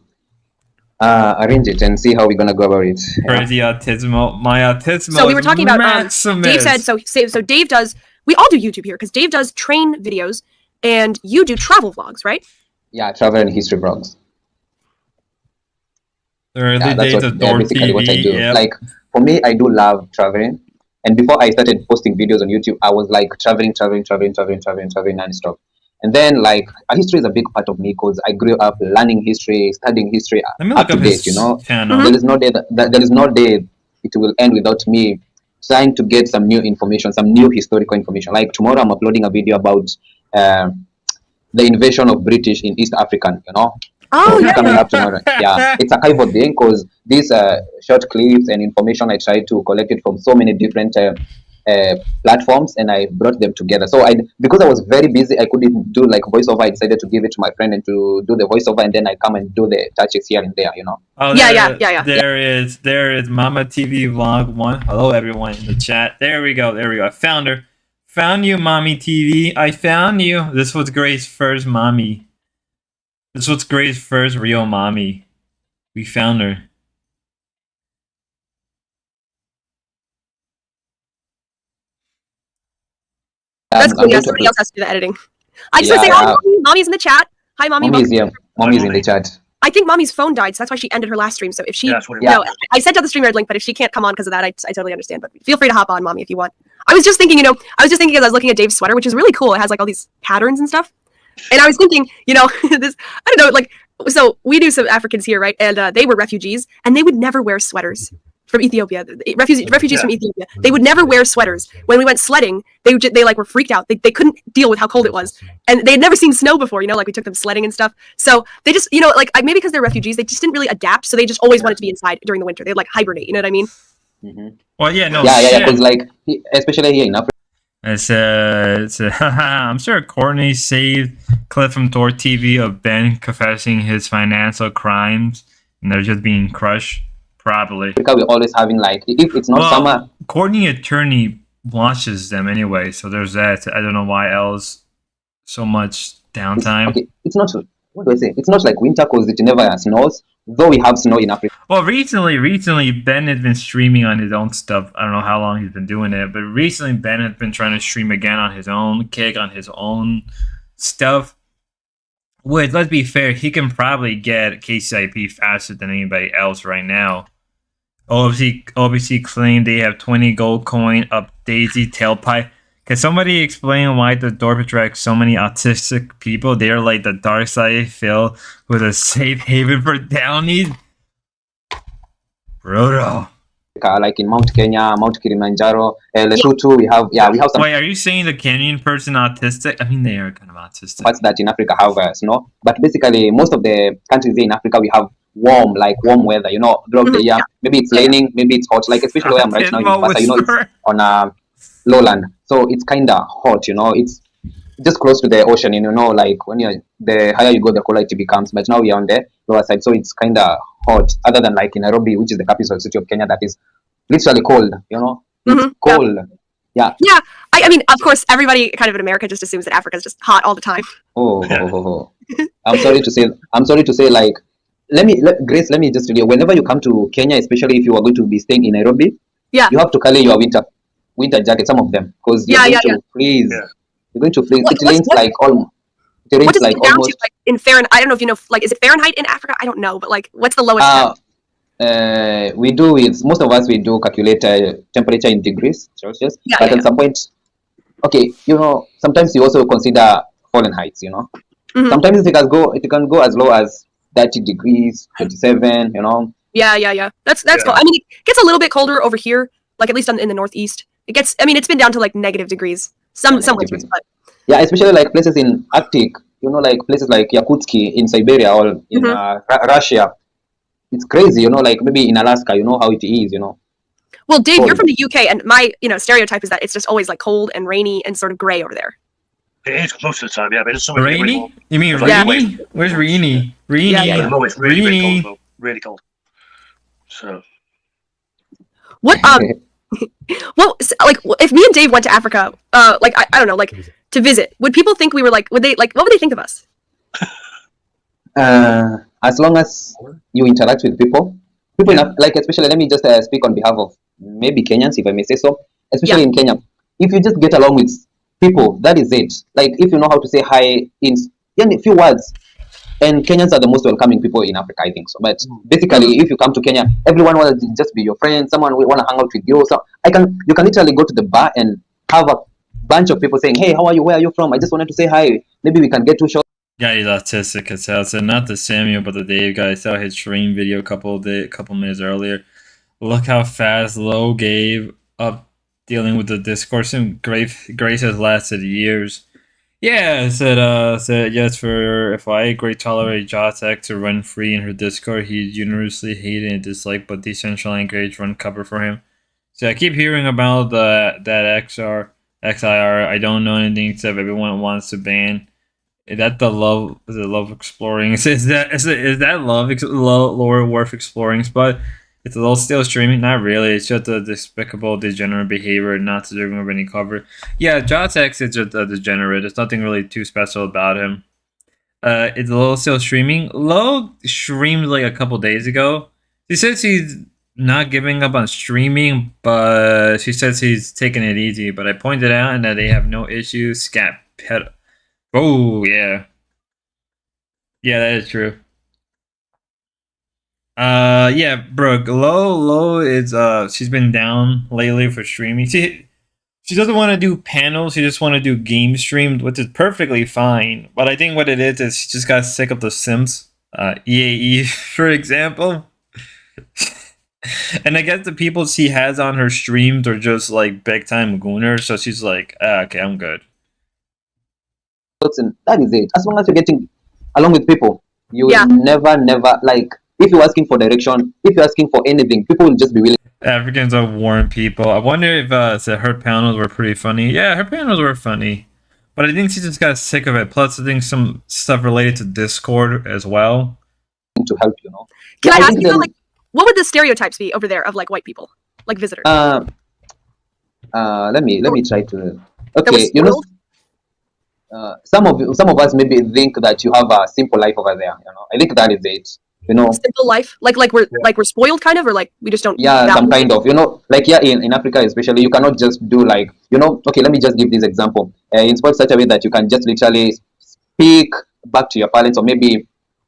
arrange it and see how we're gonna go about it. Crazy autismo. My autismo. So we were talking about Maximus. Dave said so Dave does. We all do YouTube here because Dave does train videos and you do travel vlogs, right? Yeah, travel and history vlogs. Early days of basically what I do. Yep. Like for me, I do love traveling. And before I started posting videos on YouTube, I was like traveling non-stop. And then like history is a big part of me because I grew up learning history, studying history up to date. You know, there is no day it will end without me trying to get some new information, some new historical information. Like tomorrow, I'm uploading a video about the invasion of British in East Africa. You know. Oh, so yeah. Coming up tomorrow. Yeah, it's a archival thing because these short clips and information I try to collect it from so many different platforms, and I brought them together. So because I was very busy, I couldn't do like voiceover. I decided to give it to my friend and to do the voiceover, and then I come and do the touches here and there. You know. Oh, Yeah. There is Mama TV Vlog 1. Hello, everyone in the chat. There we go. I found her. Found you, Mommy TV. I found you. This was Grace's first mommy. This was Grace's first real mommy. We found her. That's cool. Yeah, somebody else has to do the editing. I just want to say hi, Mommy. Mommy's in the chat. Hi, Mommy. Mommy's in the chat. I think Mommy's phone died, so that's why she ended her last stream. So if she, Yeah, that's what it no, I sent out the StreamYard link, but if she can't come on because of that, I totally understand. But feel free to hop on, Mommy, if you want. I was just thinking, as I was looking at Dave's sweater, which is really cool. It has like all these patterns and stuff. And I was thinking, this, I don't know, like, so we knew some Africans here, right? And they were refugees, and they would never wear sweaters from Ethiopia. Refugees from Ethiopia, they would never wear sweaters. When we went sledding, they like were freaked out. They couldn't deal with how cold it was, and they had never seen snow before. Like we took them sledding and stuff. So they just, like maybe because they're refugees, they just didn't really adapt. So they just always wanted to be inside during the winter. They'd like hibernate. You know what I mean? Mm-hmm. Well, yeah, no, Yeah, shit. because like especially here in Africa. I'm sure Courtney saved clip from Tor TV of Ben confessing his financial crimes, and they're just being crushed. Probably. We're always having like, if it's not summer. Courtney attorney watches them anyway, so there's that. I don't know why else so much downtime. Okay, it's not. What do I say? It's not like winter because it never snows. Though we have snow in Africa. Well, recently Ben had been streaming on his own stuff. I don't know how long he's been doing it, but recently Ben had been trying to stream again on his own kick, on his own stuff. Which, let's be fair, he can probably get KCIP faster than anybody else right now. OBC claimed they have 20 gold coin up Daisy tailpipe. Can somebody explain why the door attracts so many autistic people? They are like the dark side filled with a safe haven for downies. Brutal. Like in Mount Kenya, Mount Kilimanjaro, Lesotho, we have some. Wait, are you saying the Kenyan person autistic? I mean, they are kind of autistic. Parts that in Africa have snow, but basically most of the countries here in Africa we have warm weather. Throughout the year. Maybe it's raining, maybe it's hot. Like especially where I'm right now in Mombasa, it's on lowland, so it's kind of hot. It's just close to the ocean. Like when the higher you go, the colder it becomes. But now we are on the lower side, so it's kind of hot. Other than like in Nairobi, which is the capital city of Kenya, that is literally cold. It's cold. Yeah. Yeah. I mean, of course, everybody kind of in America just assumes that Africa is just hot all the time. Oh. I'm sorry to say. Like, Grace, let me just tell you. Whenever you come to Kenya, especially if you are going to be staying in Nairobi, you have to carry your winter jacket. Some of them, because you're going to freeze. Yeah. You're going to freeze. It rains like almost. What does it get down to, like, in Fahrenheit? I don't know if you know. Like, is it Fahrenheit in Africa? I don't know, but like, what's the lowest? We do it. Most of us we do calculate temperature in degrees Celsius. But at some point, okay, sometimes you also consider Fahrenheit. Sometimes it can go as low as 30 degrees, 27. Yeah. That's cool. I mean, it gets a little bit colder over here, like at least in the northeast. It gets. I mean, it's been down to like negative degrees. Some winters, but yeah, especially like places in Arctic. Like places like Yakutsk in Siberia or in Russia. It's crazy, like maybe in Alaska, how it is, Well, Dave, cold. You're from the UK, and my, stereotype is that it's just always like cold and rainy and sort of grey over there. It is most of the time, yeah, but it's so rainy. You mean rainy? Where's rainy? Rainy. Yeah. No, it's really cold, really cold. So. What? Well, like, if me and Dave went to Africa, like I don't know, like to visit, would people think we were like? Would they like? What would they think of us? As long as you interact with people enough, like especially, let me just speak on behalf of maybe Kenyans, if I may say so. Especially in Kenya, if you just get along with people, that is it. Like if you know how to say hi in a few words, and Kenyans are the most welcoming people in Africa, I think so. But basically, if you come to Kenya, everyone wants to just be your friend. Someone will want to hang out with you. So you can literally go to the bar and have a bunch of people saying, "Hey, how are you? Where are you from? I just wanted to say hi. Maybe we can get 2 shots." Yeah, he's autistic as hell. So not the Samuel, but the Dave guy. I saw his stream video a couple minutes earlier. Look how fast Low gave up dealing with the discourse, and Grace has lasted years. Yeah, said yes for if I great tolerate Jotek to run free in her Discord. He universally hated and disliked, but decentralized engage run cover for him. So I keep hearing about that XIR. I don't know anything except everyone wants to ban. Is that the love? Is it love exploring? Is that lore worth exploring? But it's a little still streaming. Not really. It's just a despicable, degenerate behavior, not to remove any cover. Yeah, Jotex is just a degenerate. There's nothing really too special about him. It's a little still streaming. Low streamed like a couple days ago. He says he's not giving up on streaming, but she says he's taking it easy. But I pointed out and that they have no issues. Scat pet. Oh, yeah. Yeah, that is true. Yeah, Brooke, Low is, she's been down lately for streaming. She doesn't want to do panels. She just want to do game streamed, which is perfectly fine. But I think what it is she just got sick of the Sims, EAE, for example. And I guess the people she has on her streams are just like big time gooners. So she's like, okay, I'm good. And that is it. As long as you're getting along with people, you will Yeah. never like. If you're asking for direction, if you're asking for anything, people will just be willing. Africans are warm people. I wonder if so her panels were pretty funny. Yeah, her panels were funny. But I think she just got sick of it. Plus, I think some stuff related to Discord as well. To help, you know. Can Yeah, I ask think you, that- like, what would the stereotypes be over there of like white people, like visitors? Let me try to. That Okay, was you know, spoiled? some of us maybe think that you have a simple life over there. You know, I think that is it. You know, Simple life, like we're spoiled, kind of, or like we just don't. yeah, value some it? kind of, you know, like here in Africa especially, you cannot just do like, you know, okay, let me just give this example. In sport such a way that you can just literally speak back to your parents, or maybe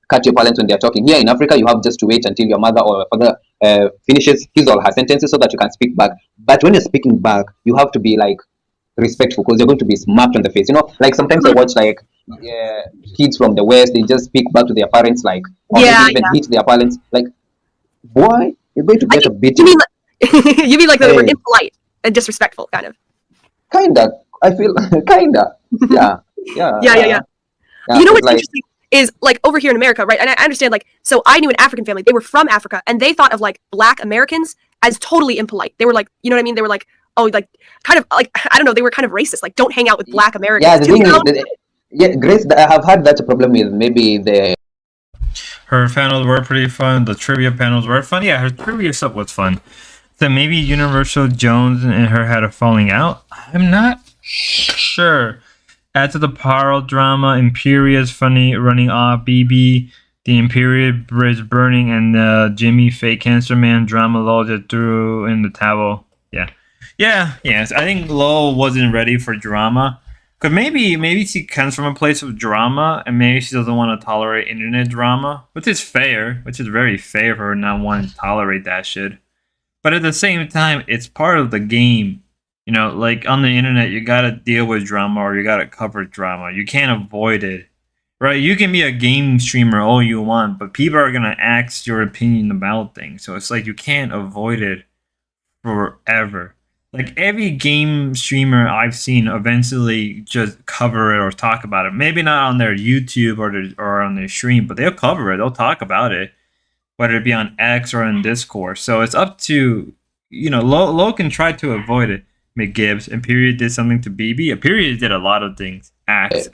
cut your parents when they're talking. Here in Africa, you have just to wait until your mother or your father finishes his or her sentences so that you can speak back. But when you're speaking back, you have to be like respectful, because you're going to be smacked on the face. You know, like sometimes I watch like kids from the West, they just speak back to their parents, like, or Yeah, maybe even hit their parents. Like, boy, you're going to I get a think, beating. you mean like that we're Hey. impolite and disrespectful, kind of. Kinda, I feel kinda. Yeah, yeah, Yeah. yeah. You know 'Cause, what's like, interesting is like over here in America, right? And I understand, like, so I knew an African family. They were from Africa, and they thought of like Black Americans as totally impolite. They were like, you know what I mean? They were like, oh, like kind of like I don't know. They were kind of racist. Like, don't hang out with Black Americans. yeah, the too, thing you know? is, yeah, Grace, I have had that problem with maybe the Her panels were pretty fun. The trivia panels were fun. Yeah, her trivia stuff was fun. So maybe Universal Jones and her had a falling out. I'm not sure. Add to the Paro drama, Imperia's funny running off, BB, the Imperial Bridge burning, and Jimmy fake cancer man drama. Lol just threw in the towel. Yes. I think Lowell wasn't ready for drama. Cause maybe she comes from a place of drama, and maybe she doesn't want to tolerate internet drama, which is fair, which is very fair for her not wanting to tolerate that shit. But at the same time, it's part of the game. You know, like on the internet, you gotta deal with drama or you gotta cover drama. You can't avoid it, right? You can be a game streamer all you want, but people are gonna ask your opinion about things. So it's like you can't avoid it forever. Like every game streamer I've seen eventually just cover it or talk about it. Maybe not on their YouTube or on their stream, but they'll cover it. They'll talk about it, whether it be on X or in Discord. So it's up to, you know, Lo can try to avoid it. McGibbs, Imperial did something to BB. Imperial did a lot of things. Axe.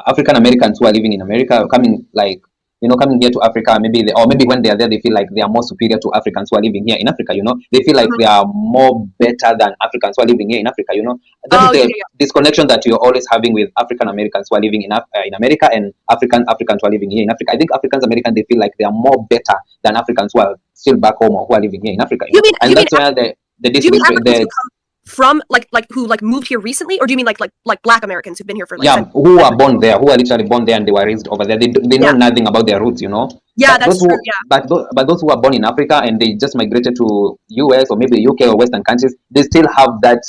African Americans who are living in America coming, like, you know, coming here to Africa, or maybe when they are there, they feel like they are more superior to Africans who are living here in Africa. You know, they feel like they are more better than Africans who are living here in Africa. You know, that is the disconnection that you're always having with African Americans who are living in America, and Africans who are living here in Africa. I think Africans Americans, they feel like they are more better than Africans who are still back home or who are living here in Africa. And that's where the do you mean Africans who come from like who like moved here recently, or do you mean like Black Americans who've been here for like who are born there, who are literally born there and they were raised over there? They know nothing about their roots, you know. Yeah, but that's true. But those who are born in Africa and they just migrated to US or maybe UK or Western countries, they still have that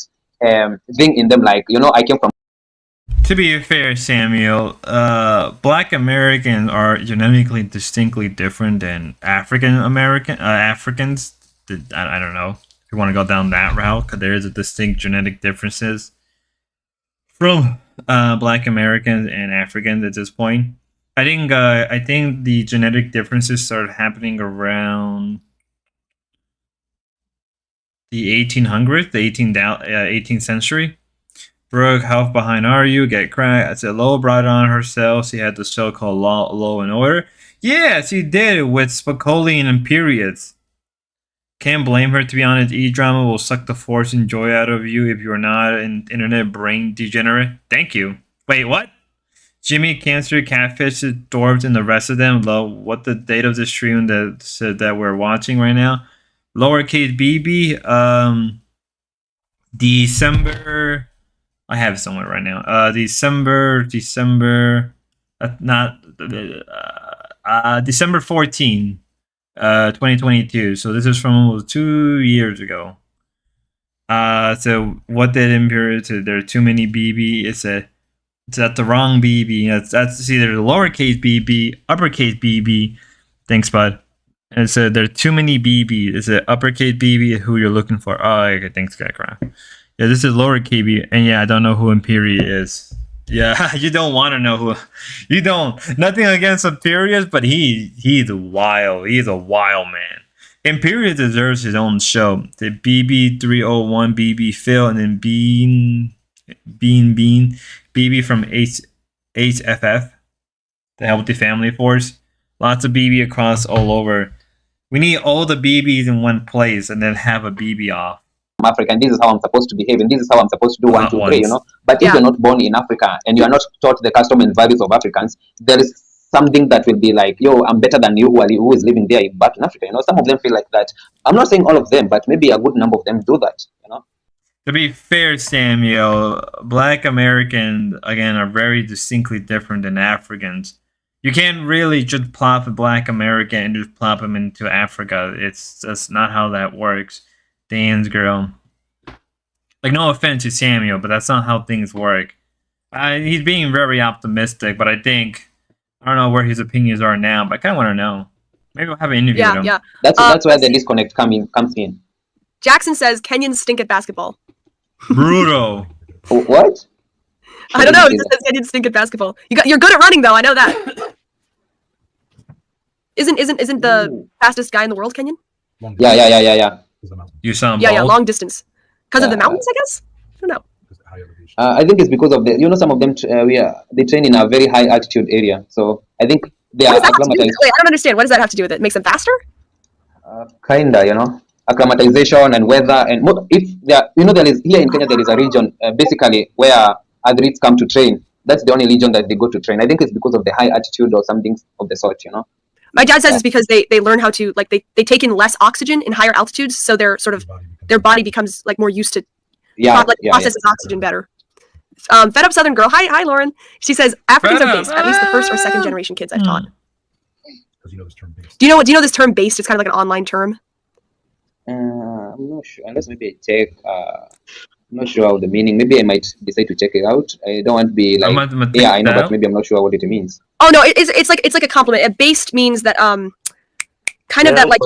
thing in them. Like, you know, I came from. To be fair, Samuel, Black Americans are genetically distinctly different than Africans. I don't know if you want to go down that route, because there is a distinct genetic differences from Black Americans and Africans at this point. I think the genetic differences started happening around the 1800s, the 18th century. Brooke, how behind are you? Get cracked. I said Lola brought it on herself. She had the show called Law and Order. Yeah, she did it with Spicoli and Imperius. Can't blame her, to be honest. E-drama will suck the force and joy out of you if you're not an internet brain degenerate. Thank you. Wait, what? Jimmy, Cancer, Catfish, Dwarves, and the rest of them. What the date of the stream that said that we're watching right now? Lowercase BB. December. I have it somewhere right now. December 14, 2022. So this is from almost 2 years ago. So what did Imperial say? There are too many BB. It's the wrong BB. That's either the lowercase BB, uppercase BB. Thanks, bud. And so there are too many BB. Is it uppercase BB who you're looking for? Oh, okay. Thanks, Gakra. Yeah, this is lowercase BB, and yeah, I don't know who Imperial is. Yeah, you don't want to know who. You don't. Nothing against Imperius, but he's wild. He's a wild man. Imperial deserves his own show. The BB301, BB Phil, and then Bean, BB from HFF, the Healthy Family Force. Lots of BB across all over. We need all the BBs in one place and then have a BB off. I'm African, this is how I'm supposed to behave, and this is how I'm supposed to do Not 1, 2, 3, once. But if you're not born in Africa and you are not taught the custom and values of Africans, there is something that will be like, yo, I'm better than you who is living there back in Africa. Some of them feel like that. I'm not saying all of them, but maybe a good number of them do that. To be fair, Samuel, Black Americans, again, are very distinctly different than Africans. You can't really just plop a Black American and just plop him into Africa. That's not how that works. Dan's girl. Like, no offense to Samuel, but that's not how things work. He's being very optimistic, but I don't know where his opinions are now, but I kind of want to know. Maybe we'll have an interview with him. Yeah. That's where the disconnect comes in. Jackson says Kenyans stink at basketball. Brutal. What? I don't know. It just says Kenyans stink at basketball. You're good at running though. I know that. Isn't the fastest guy in the world Kenyan? Yeah. You sound Yeah, bald. long distance. Because of the mountains, I guess. I don't know. I think it's because of some of them they train in a very high altitude area, so I think they What are does that have to do with acclimatized. it? Wait, I don't understand. What does that have to do with it? Makes them faster? Kinda, acclimatization and weather, and if there, there is here in Kenya there is a region basically where athletes come to train. That's the only region that they go to train. I think it's because of the high altitude or something of the sort. My dad says it's because they learn how to they take in less oxygen in higher altitudes, so their body becomes like more used to processes oxygen better. Fed up Southern girl. Hi Lauren. She says Africans are based, at least the first or second generation kids I've taught. Because you know this term based. Do you know this term based? It's kind of like an online term. I'm not sure. Unless maybe I check. I'm not sure of the meaning. Maybe I might decide to check it out. I don't want to be like, I know, but maybe I'm not sure what it means. Oh no, it's like a compliment. Based means that kind of that like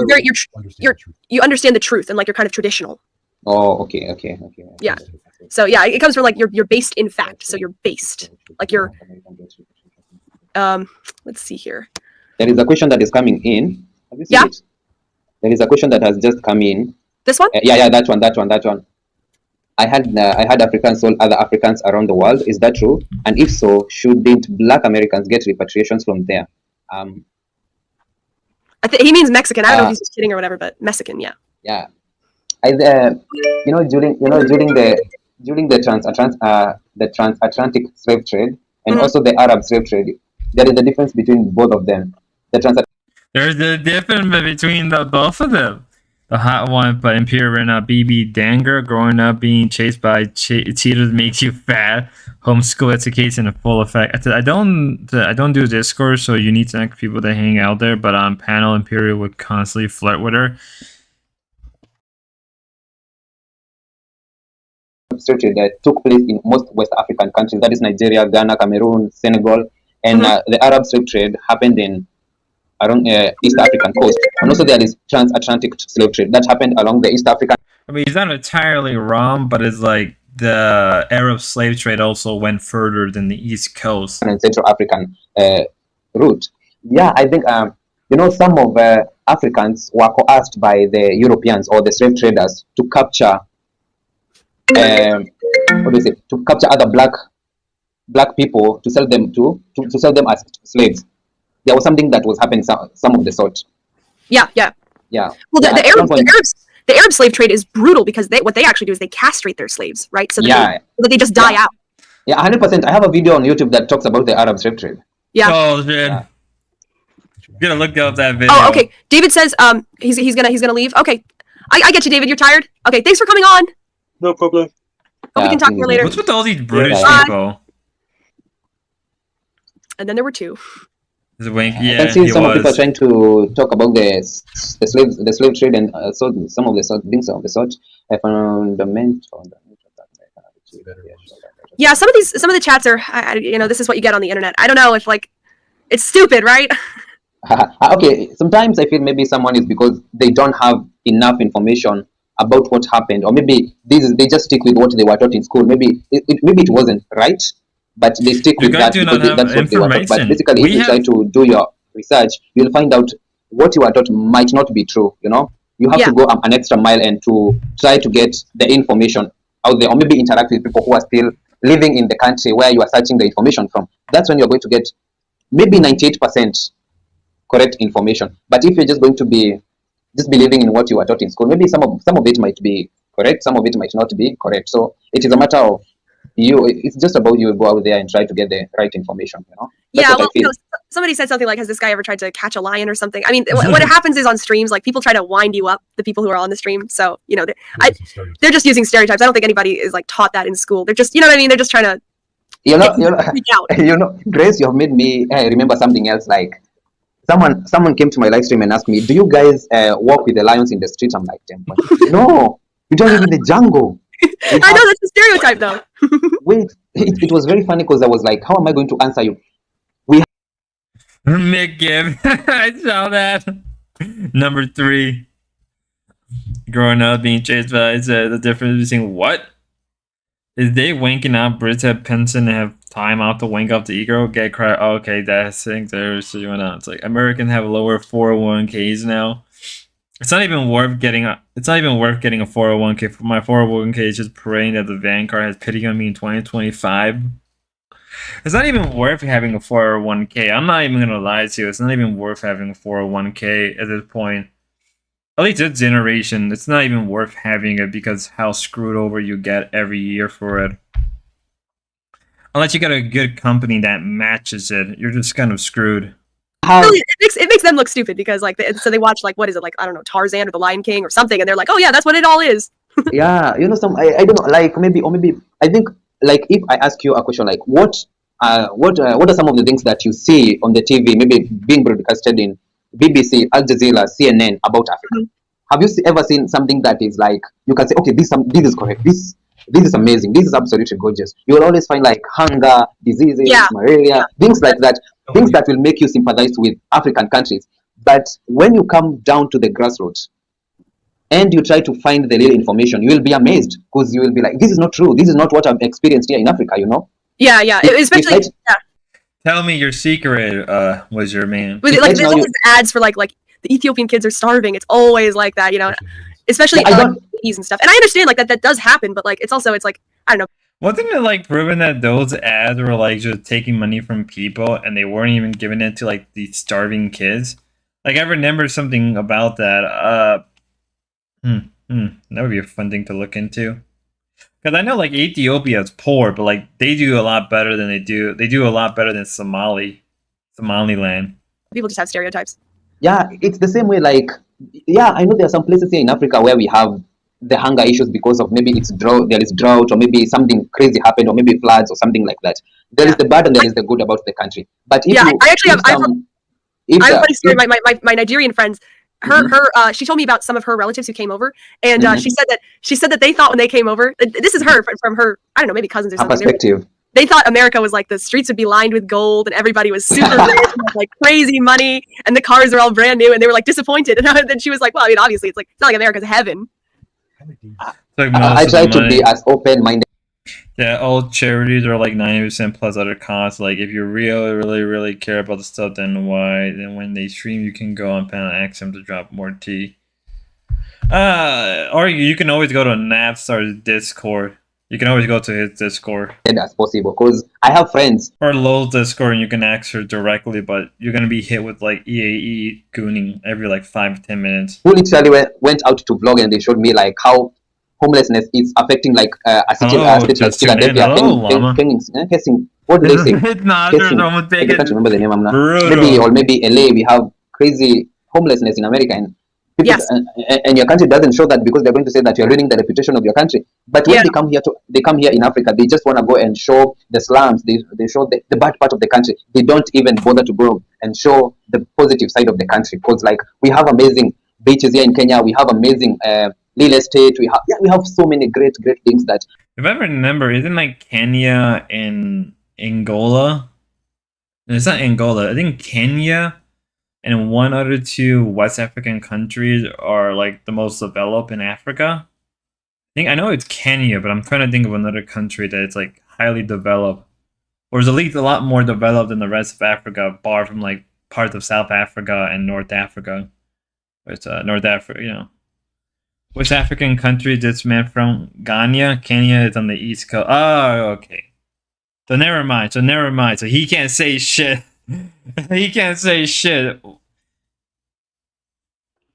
you understand the truth and like you're kind of traditional. Oh, okay. Yeah. So yeah, it comes from like you're based in fact. So you're based like you're. Let's see here. There is a question that is coming in. Have you seen it? There is a question that has just come in. This one? Yeah, that one. I had Africans told other Africans around the world. Is that true? And if so, shouldn't Black Americans get repatriations from there? He means Mexican. I don't know if he's just kidding or whatever, but Mexican, yeah. Yeah. During the transatlantic slave trade and also the Arab slave trade, there is a difference between both of them. There's a difference between both of them. The hot one, but Imperial right now, BB Danger, growing up being chased by cheetahs makes you fat. Homeschool education in full effect. I don't do Discord, so you need to ask people that hang out there. But on panel, Imperial would constantly flirt with her. That took place in most West African countries, that is Nigeria, Ghana, Cameroon, Senegal, and the Arab slave trade happened in around East African coast, and also there is transatlantic slave trade that happened along the East African. I mean, he's not entirely wrong, but it's like the Arab slave trade also went further than the East Coast and Central African route. Yeah, I think some of Africans were coerced by the Europeans or the slave traders to capture. To capture other black people to sell them to sell them as slaves. There was something that was happening some of the sort. Yeah. Well, the Arab slave trade is brutal because what they actually do is they castrate their slaves, right? So that they just die out. Yeah, 100%. I have a video on YouTube that talks about the Arab slave trade. Yeah. Oh shit. Yeah. You gotta look up that video. Oh, okay. David says he's gonna leave. Okay. I get you, David. You're tired. Okay, thanks for coming on. No problem. Hope we can talk more later. What's with all these British people? And then there were two. I Yeah, can see he some of people was. trying to talk about the slave trade and so some of the things of the sort. Fundamental. Yeah, some of the chats are, this is what you get on the internet. I don't know if like it's stupid, right? Okay, sometimes I feel maybe someone is because they don't have enough information about what happened, or maybe they just stick with what they were taught in school. Maybe it wasn't right, but they stick You with guys that do not because have that's what they were taught. But information. basically, if We you try have. to do your research, you'll find out what you are taught might not be true. You have Yeah. to go an extra mile and to try to get the information out there, or maybe interact with people who are still living in the country where you are searching the information from. That's when you're going to get maybe 98% correct information. But if you're just going to be just believing in what you were taught in school, maybe some of it might be correct, some of it might not be correct. So it is a matter of you. It's just about you go out there and try to get the right information. That's Yeah, what I well, feel. somebody said something like, "Has this guy ever tried to catch a lion or something?" I mean, what happens is on streams, like people try to wind you up, the people who are on the stream. So they're just using stereotypes. I don't think anybody is like taught that in school. They're just, you know what I mean? They're just trying to You know, get you to freak out. Grace, you have made me remember something else. Like someone came to my live stream and asked me, "Do you guys walk with the lions in the street?" I'm like, no, we don't live in the jungle. I know that's a stereotype, though. Wait, it was very funny because I was like, how am I going to answer you? Mick Gibb. I saw that. Number 3. Growing up being chased by the difference between what? Is they wanking out Brits have pension and have time out to wank up the ego? Get cry. Oh, okay, that's thing there's going on. It's like Americans have lower 401ks now. It's not even worth getting a 401k. My 401k is just praying that the Vanguard has pity on me in 2025. It's not even worth having a 401k. I'm not even gonna lie to you. It's not even worth having a 401k at this point. At least this generation, it's not even worth having it because how screwed over you get every year for it. Unless you got a good company that matches it, you're just kind of screwed. Really, it makes them look stupid because like so they watch like, what is it, like, I don't know, Tarzan or The Lion King or something, and they're like, oh yeah, that's what it all is. Yeah, I don't know, like maybe I think, like, if I ask you a question like what are some of the things that you see on the TV, maybe being broadcasted in BBC, Al Jazeera, CNN about Africa? Have you ever seen something that is like you can say, okay, this is correct, this is amazing, this is absolutely gorgeous? You will always find like hunger, diseases, malaria, things like that, things that will make you sympathize with African countries. But when you come down to the grassroots and you try to find the real information, you will be amazed because you will be like, this is not true. This is not what I've experienced here in Africa, Yeah, especially, yeah. Tell me your secret, was your man. With like there's always ads for like the Ethiopian kids are starving. It's always like that, especially babies and stuff. And I understand like that does happen, but like it's like, I don't know. Wasn't it like proven that those ads were like just taking money from people and they weren't even giving it to like these starving kids? Like I remember something about that. That would be a fun thing to look into. Because I know like Ethiopia is poor, but like they do a lot better than they do a lot better than Somaliland. People just have stereotypes. Yeah, it's the same way. Like, yeah, I know there are some places here in Africa where we have the hunger issues because of maybe there is drought, or maybe something crazy happened, or maybe floods or something like that. There is the bad and there is the good about the country. But if I actually have a funny story. My Nigerian friends, she told me about some of her relatives who came over, and she said that they thought when they came over, this is her from her, I don't know, maybe cousins or something. Perspective. They thought America was like the streets would be lined with gold and everybody was super rich and had, like crazy money and the cars are all brand new, and they were like disappointed. And then she was like, well, I mean, obviously it's not like America's heaven. I try to be as open-minded. Yeah, all charities are like 90% plus other costs. Like if you really care about the stuff, then when they stream, you can go on panel and ask them to drop more tea. Or you can always go to Napstar's Discord. You can always go to his Discord. As possible, because I have friends. Or Lowell's Discord, and you can ask her directly, but you're going to be hit with like EAE gooning every like 5 to 10 minutes. Who literally went out to vlog and they showed me like how homelessness is affecting like a city like Philadelphia. What do they say? I can't remember the name. Maybe LA we have crazy homelessness in America, and people, Yes. and your country doesn't show that because they're going to say that you're ruining the reputation of your country. But when Yeah. they come here in Africa, they just want to go and show the slums. They show the bad part of the country. They don't even bother to go and show the positive side of the country. Because like we have amazing beaches here in Kenya, we have amazing real estate. We have so many great things that. If I remember, isn't like Kenya and Angola? No, it's not Angola. I think Kenya and one other two West African countries are like the most developed in Africa. I know it's Kenya, but I'm trying to think of another country that is like highly developed, or is at least a lot more developed than the rest of Africa, bar from like parts of South Africa and North Africa. It's North Africa, you know. Which African country this man from? Ghana? Kenya is on the east coast. Oh, okay. So never mind. So he can't say shit. He can't say shit.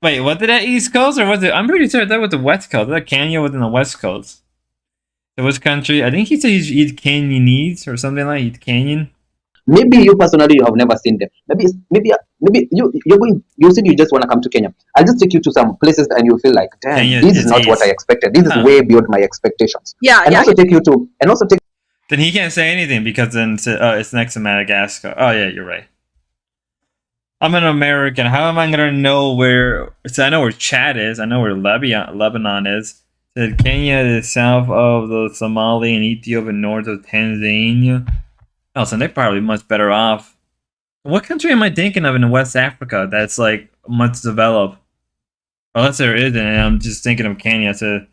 Wait, was it that East Coast or was it? I'm pretty sure that was the West Coast. That Kenya was in the West Coast. So which country? I think he said he's Kenyanese or something like he's Kenyan. Maybe you personally you have never seen them. Maybe you said you just want to come to Kenya. I'll just take you to some places and you feel like, damn, Kenya this is is not east. what I expected. This is way beyond my expectations. Yeah. And Yeah. also take you to Then he can't say anything because then it's next to Madagascar. Oh yeah, you're right. I'm an American. How am I gonna know where? So I know where Chad is. I know where Lebanon is. Said Kenya is south of the Somali and Ethiopia, north of Tanzania. Oh, so they're probably much better off. What country am I thinking of in West Africa that's like much developed? Unless there isn't, and I'm just thinking of Kenya. So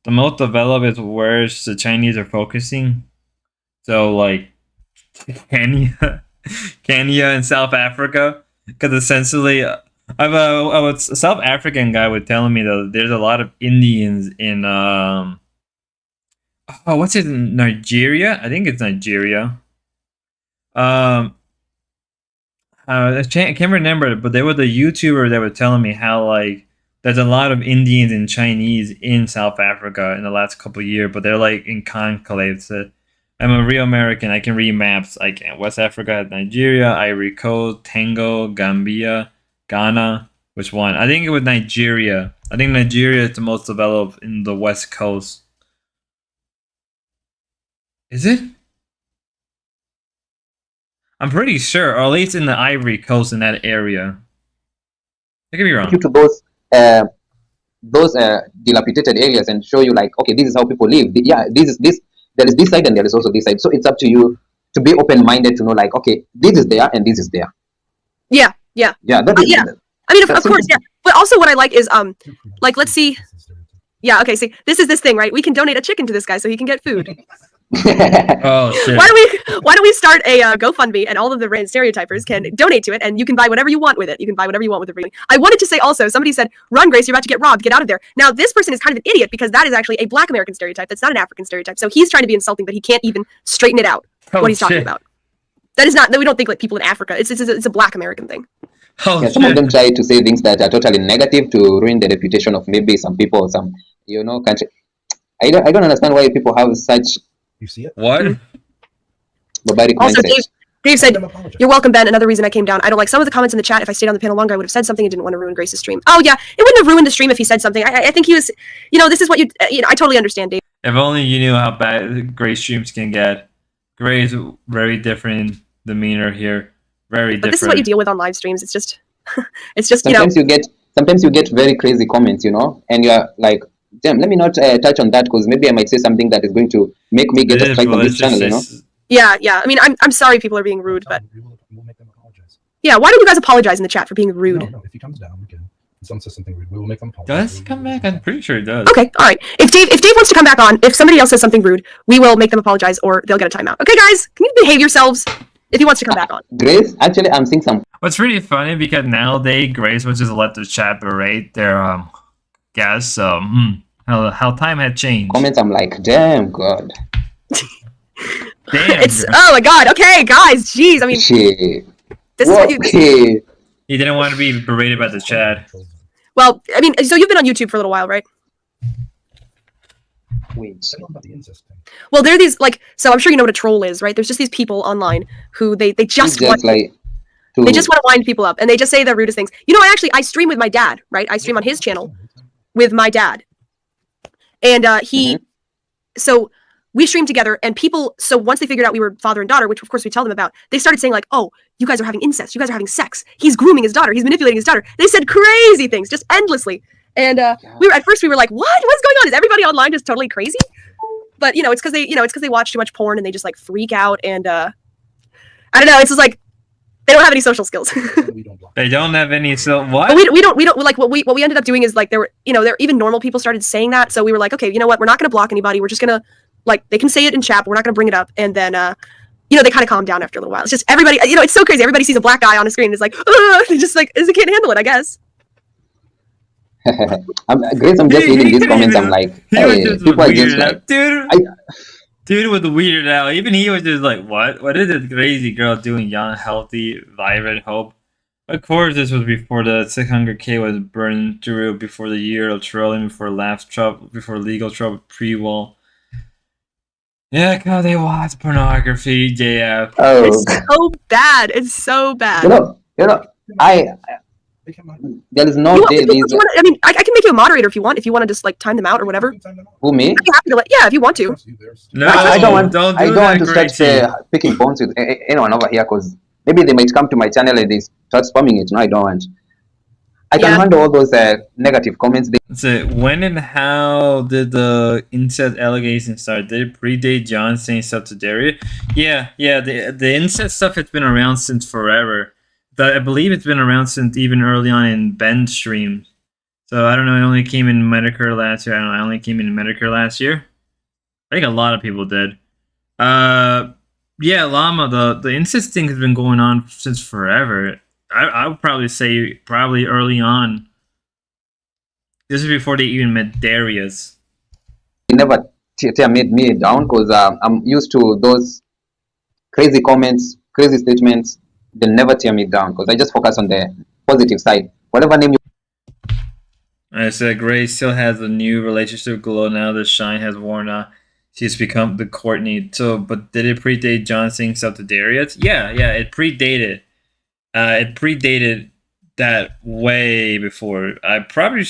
the most developed is where the Chinese are focusing. So like Kenya and South Africa. Because essentially, a South African guy was telling me though there's a lot of Indians in what's it, Nigeria? I think it's Nigeria. I can't remember, but there was a YouTuber that was telling me how like there's a lot of Indians and Chinese in South Africa in the last couple of years, but they're like in conclave. So I'm a real American. I can read maps. I can. West Africa has Nigeria, Ivory Coast, Tango, Gambia, Ghana. Which one? I think it was Nigeria. I think Nigeria is the most developed in the West Coast. Is it? I'm pretty sure, or at least in the Ivory Coast in that area. I could be wrong. you to those dilapidated areas and show you like, okay, this is how people live. This is this. There is this side and there is also this side. So it's up to you to be open-minded to know like, okay, this is there and this is there. Yeah. Yeah, that is. Yeah. I mean, of That's course, yeah. But also, what I like is like, let's see. Yeah. Okay. See, this is this thing, right? We can donate a chicken to this guy so he can get food. Oh shit! Why don't we start a GoFundMe and all of the random stereotypers can donate to it and you can buy whatever you want with it. You can buy whatever you want with it. I wanted to say also, somebody said, "Run, Grace! You're about to get robbed. Get out of there." Now, this person is kind of an idiot because that is actually a Black American stereotype. That's not an African stereotype. So he's trying to be insulting, but he can't even straighten it out. What he's talking about. That is not. That we don't think like people in Africa. It's a Black American thing. Oh, yeah, some of them try to say things that are totally negative to ruin the reputation of maybe some people or some country. I don't understand why people have such. You see it? What? Barbaric Also, mindset. Dave said, Them apologize. "You're welcome, Ben. Another reason I came down. I don't like some of the comments in the chat. If I stayed on the panel longer, I would have said something and didn't want to ruin Grace's stream." Oh yeah, it wouldn't have ruined the stream if he said something. I think he was, this is what I totally understand, Dave. If only you knew how bad Grace streams can get. Grace very different demeanor here. Very different. But this is what you deal with on live streams. It's just, Sometimes you get very crazy comments, and you're like, damn, let me not touch on that because maybe I might say something that is going to make me get a strike on this channel, Yeah. I mean, I'm sorry people are being rude, but We'll make them apologize. yeah, why don't you guys apologize in the chat for being rude? No, if he comes down, we can. If someone says something rude, we will make them apologize. Does he come back? I'm pretty sure it does. Okay, all right. If Dave wants to come back on, if somebody else says something rude, we will make them apologize or they'll get a timeout. Okay, guys, can you behave yourselves? If he wants to come back on. Grace, actually, I'm seeing some. What's really funny because nowadays Grace would just let the chat berate their guests. So how time had changed. Comments, I'm like, damn, God. Damn. Oh my God. Okay, guys. Jeez. I mean, Shit. this is what you. Okay. He didn't want to be berated by the chat. Well, I mean, so you've been on YouTube for a little while, right? Wait. I don't know about the incest thing. Well, there are these so I'm sure you know what a troll is, right? There's just these people online who they just Just want. like, They just want to wind people up, and they just say the rudest things. You know, I stream with my dad, right? I stream on his channel with my dad, and so we streamed together, and people. So once they figured out we were father and daughter, which of course we tell them about, they started saying like, "Oh, you guys are having incest. You guys are having sex. He's grooming his daughter. He's manipulating his daughter." They said crazy things just endlessly, and we were at first we were like, "What? What's going on? Is everybody online just totally crazy?" But it's because they watch too much porn and they just like freak out, and I don't know. It's just like they don't have any social skills. They don't have any. So what? But we don't like what we ended up doing is like there even normal people started saying that, so we were like, okay, you know what? We're not going to block anybody. We're just gonna like they can say it in chat, but we're not going to bring it up, and then they kind of calm down after a little while. It's just everybody, it's so crazy. Everybody sees a black guy on a screen and is like, they just like they can't handle it, I guess. Grace, I'm just reading these comments. I'm like, hey, people are just like, dude with the Weird Al. Even he was just like, what? What is this crazy girl doing? Young, healthy, vibrant hope. Of course, this was before the 600K was burned through, before the year of trolling, before laugh trouble, before legal trouble, pre-wall. Yeah, cause they watch pornography, JF. oh, It's so bad. It's so bad. you know, there is no day. I can make you a moderator if you want. If you want to just like time them out or whatever. Who, me? I'd be happy to if you want to. No, I don't want. Don't I do don't want to that, start Gracie. picking phones with anyone over here because maybe they might come to my channel and they start spamming it. No, I don't want. I can handle all those negative comments. So when and how did the incest allegations start? Did it predate John saying stuff to Daria? Yeah. The incest stuff has been around since forever. I believe it's been around since even early on in Ben's streams. So I don't know. It only came in Medicare last year. I only came in Medicare last year. I think a lot of people did. Yeah, Llama. The incest thing has been going on since forever. I would probably say early on. This is before they even met Darius. It never made me down because I'm used to those crazy comments, crazy statements. They'll never tear me down because I just focus on the positive side. Whatever name you. I said Grace still has a new relationship glow now that Shine has worn off. She's become the Courtney. So, but did it predate John saying stuff to Darius? Yeah, it predated. It predated that way before. I probably.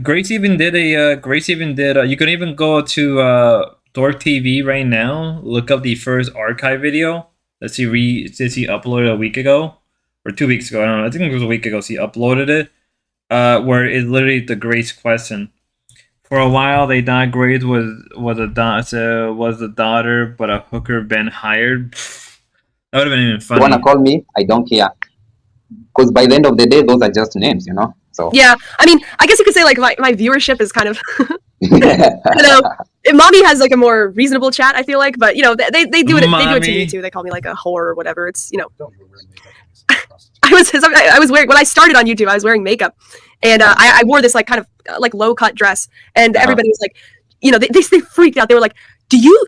Grace even did you can even go to Dork TV right now. Look up the first archive video that he uploaded a week ago or 2 weeks ago. I don't know. I think it was a week ago. So he uploaded it, where it's literally the Grace question. For a while, they thought Grace was the daughter, but a hooker Ben hired. That would have been even funny. You wanna call me? I don't care. Because by the end of the day, those are just names, So yeah, I mean, I guess you could say like my viewership is kind of, Mommy has like a more reasonable chat, I feel like, but they do it. They do it to me too. They call me like a whore or whatever. It's I was wearing when I started on YouTube. I was wearing makeup, and I wore this like kind of like low cut dress, and everybody was like, they freaked out. They were like, do you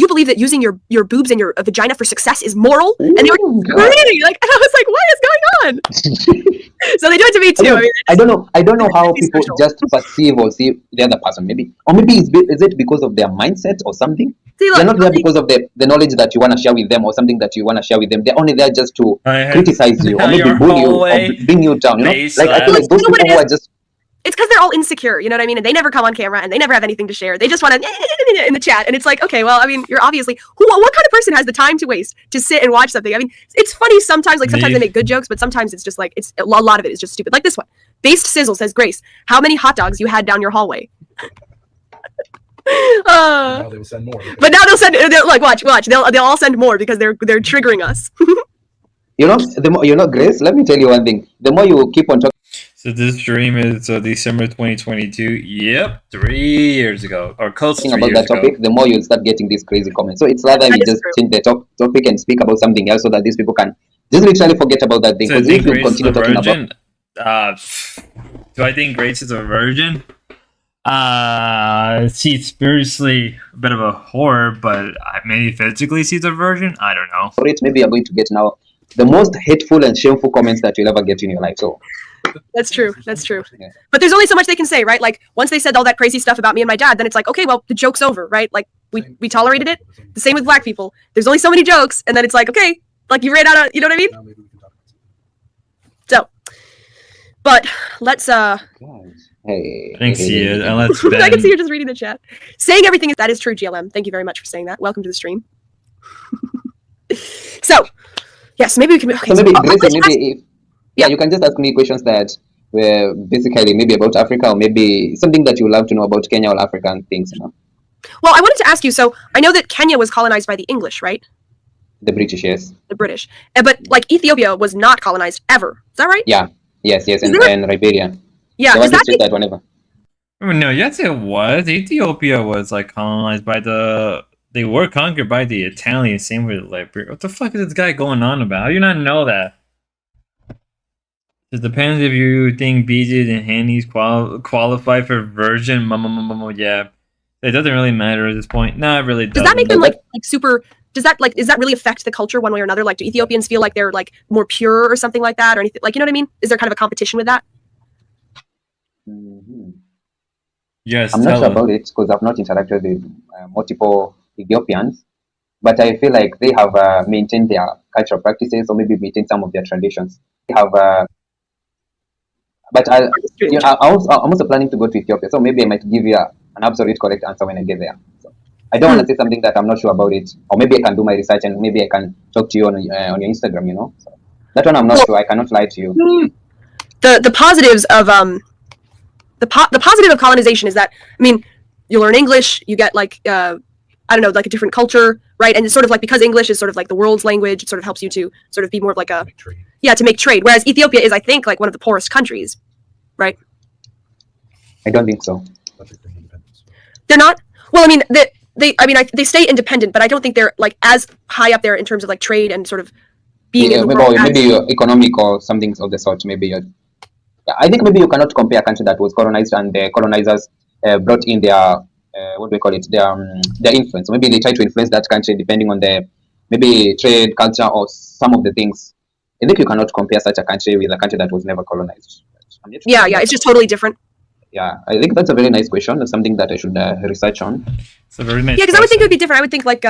believe that using your boobs and your vagina for success is moral? And they were screaming, and I was like, what is going on? So they do it to me too. I don't know how people just perceive or see the other person. Maybe is it because of their mindset or something? They're not there because of the knowledge that you want to share with them or something that you want to share with them. They're only there just to criticize you or maybe bully you or bring you down. Like I feel like those people who are just. It's because they're all insecure, you know what I mean? And they never come on camera and they never have anything to share. They just want to in the chat. And it's like, okay, well, I mean, you're obviously what kind of person has the time to waste to sit and watch something? I mean, it's funny sometimes, like sometimes they make good jokes, but sometimes it's just like a lot of it is just stupid. Like this one. Based Sizzle says, Grace, how many hot dogs you had down your hallway? Now they will send more. But now watch. They'll all send more because they're triggering us. Grace, let me tell you one thing. The more you keep on talking. So this stream is December 2022. Yep, 3 years ago, or close to 3 about years that topic, ago. The more you start getting these crazy comments. So it's rather we just change the topic and speak about something else so that these people can just literally forget about that thing. So Because if you continue talking about. Do I think Grace is a virgin? She's spiritually a bit of a whore, but maybe physically she's a virgin. I don't know. For it, maybe you're going to get now the most hateful and shameful comments that you'll ever get in your life. So. That's true. But there's only so much they can say, right? Like once they said all that crazy stuff about me and my dad, then it's like, okay, well, the joke's over, right? Like We tolerated it. The same with black people. There's only so many jokes, and then it's like, okay, like you ran out of, you know what I mean? Now maybe we can talk about something. So, but let's Hey. Thanks, Sia. And let's I can see you're just reading the chat. Saying everything that is true, GLM. Thank you very much for saying that. Welcome to the stream. So, yes, maybe we can. Okay, So maybe, Gracie, let's ask- maybe if, you can just ask me questions that were basically maybe about Africa or maybe something that you love to know about Kenya or African things, you know. well, I wanted to ask you. So I know that Kenya was colonized by the English, right? The British, yes. The British, but like Ethiopia was not colonized ever. Is that right? Yeah. Yes, and Liberia. Yeah. They Is want to that say that whenever. Oh, no, yes, it was. Ethiopia was like colonized by the. They were conquered by the Italians. Same with Liberia. What the fuck is this guy going on about? How do you not know that? It depends if you think BJ's and Handy's qualify for virgin. Yeah, it doesn't really matter at this point. No, it really doesn't. does that make them like super? Does that really affect the culture one way or another? Like, do Ethiopians feel like they're like more pure or something like that, or anything? Like, you know what I mean? Is there kind of a competition with that? Mhm. Yes, I'm not tell sure us. about it because I've not interacted with multiple Ethiopians, but I feel like they have maintained their cultural practices or maybe maintained some of their traditions. They have, but I'm also planning to go to Ethiopia, so maybe I might give you an absolute correct answer when I get there. So I don't want to say something that I'm not sure about it, or maybe I can do my research and maybe I can talk to you on your Instagram. You know, so that one I'm not sure. I cannot lie to you. The positives of the positive of colonization is that, I mean, you learn English, you get like I don't know, like a different culture, right? And it's sort of like, because English is sort of like the world's language, it sort of helps you to sort of be more of like a Make trade. to make trade. Whereas Ethiopia is, I think, like one of the poorest countries, right? I don't think so. But they claim independence. They're not. Well, I mean, they stay independent, but I don't think they're like as high up there in terms of like trade and sort of being in the world. Maybe you're economic or something of the sort. Maybe you're. Yeah, I think maybe you cannot compare a country that was colonized and the colonizers brought in their what do we call it? Their influence. Maybe they try to influence that country depending on the maybe trade, culture, or some of the things. I think you cannot compare such a country with a country that was never colonized. Yeah, it's just totally different. Yeah, I think that's a very nice question. That's something that I should research on. It's a very nice. Yeah, because I would think it would be different. I would think like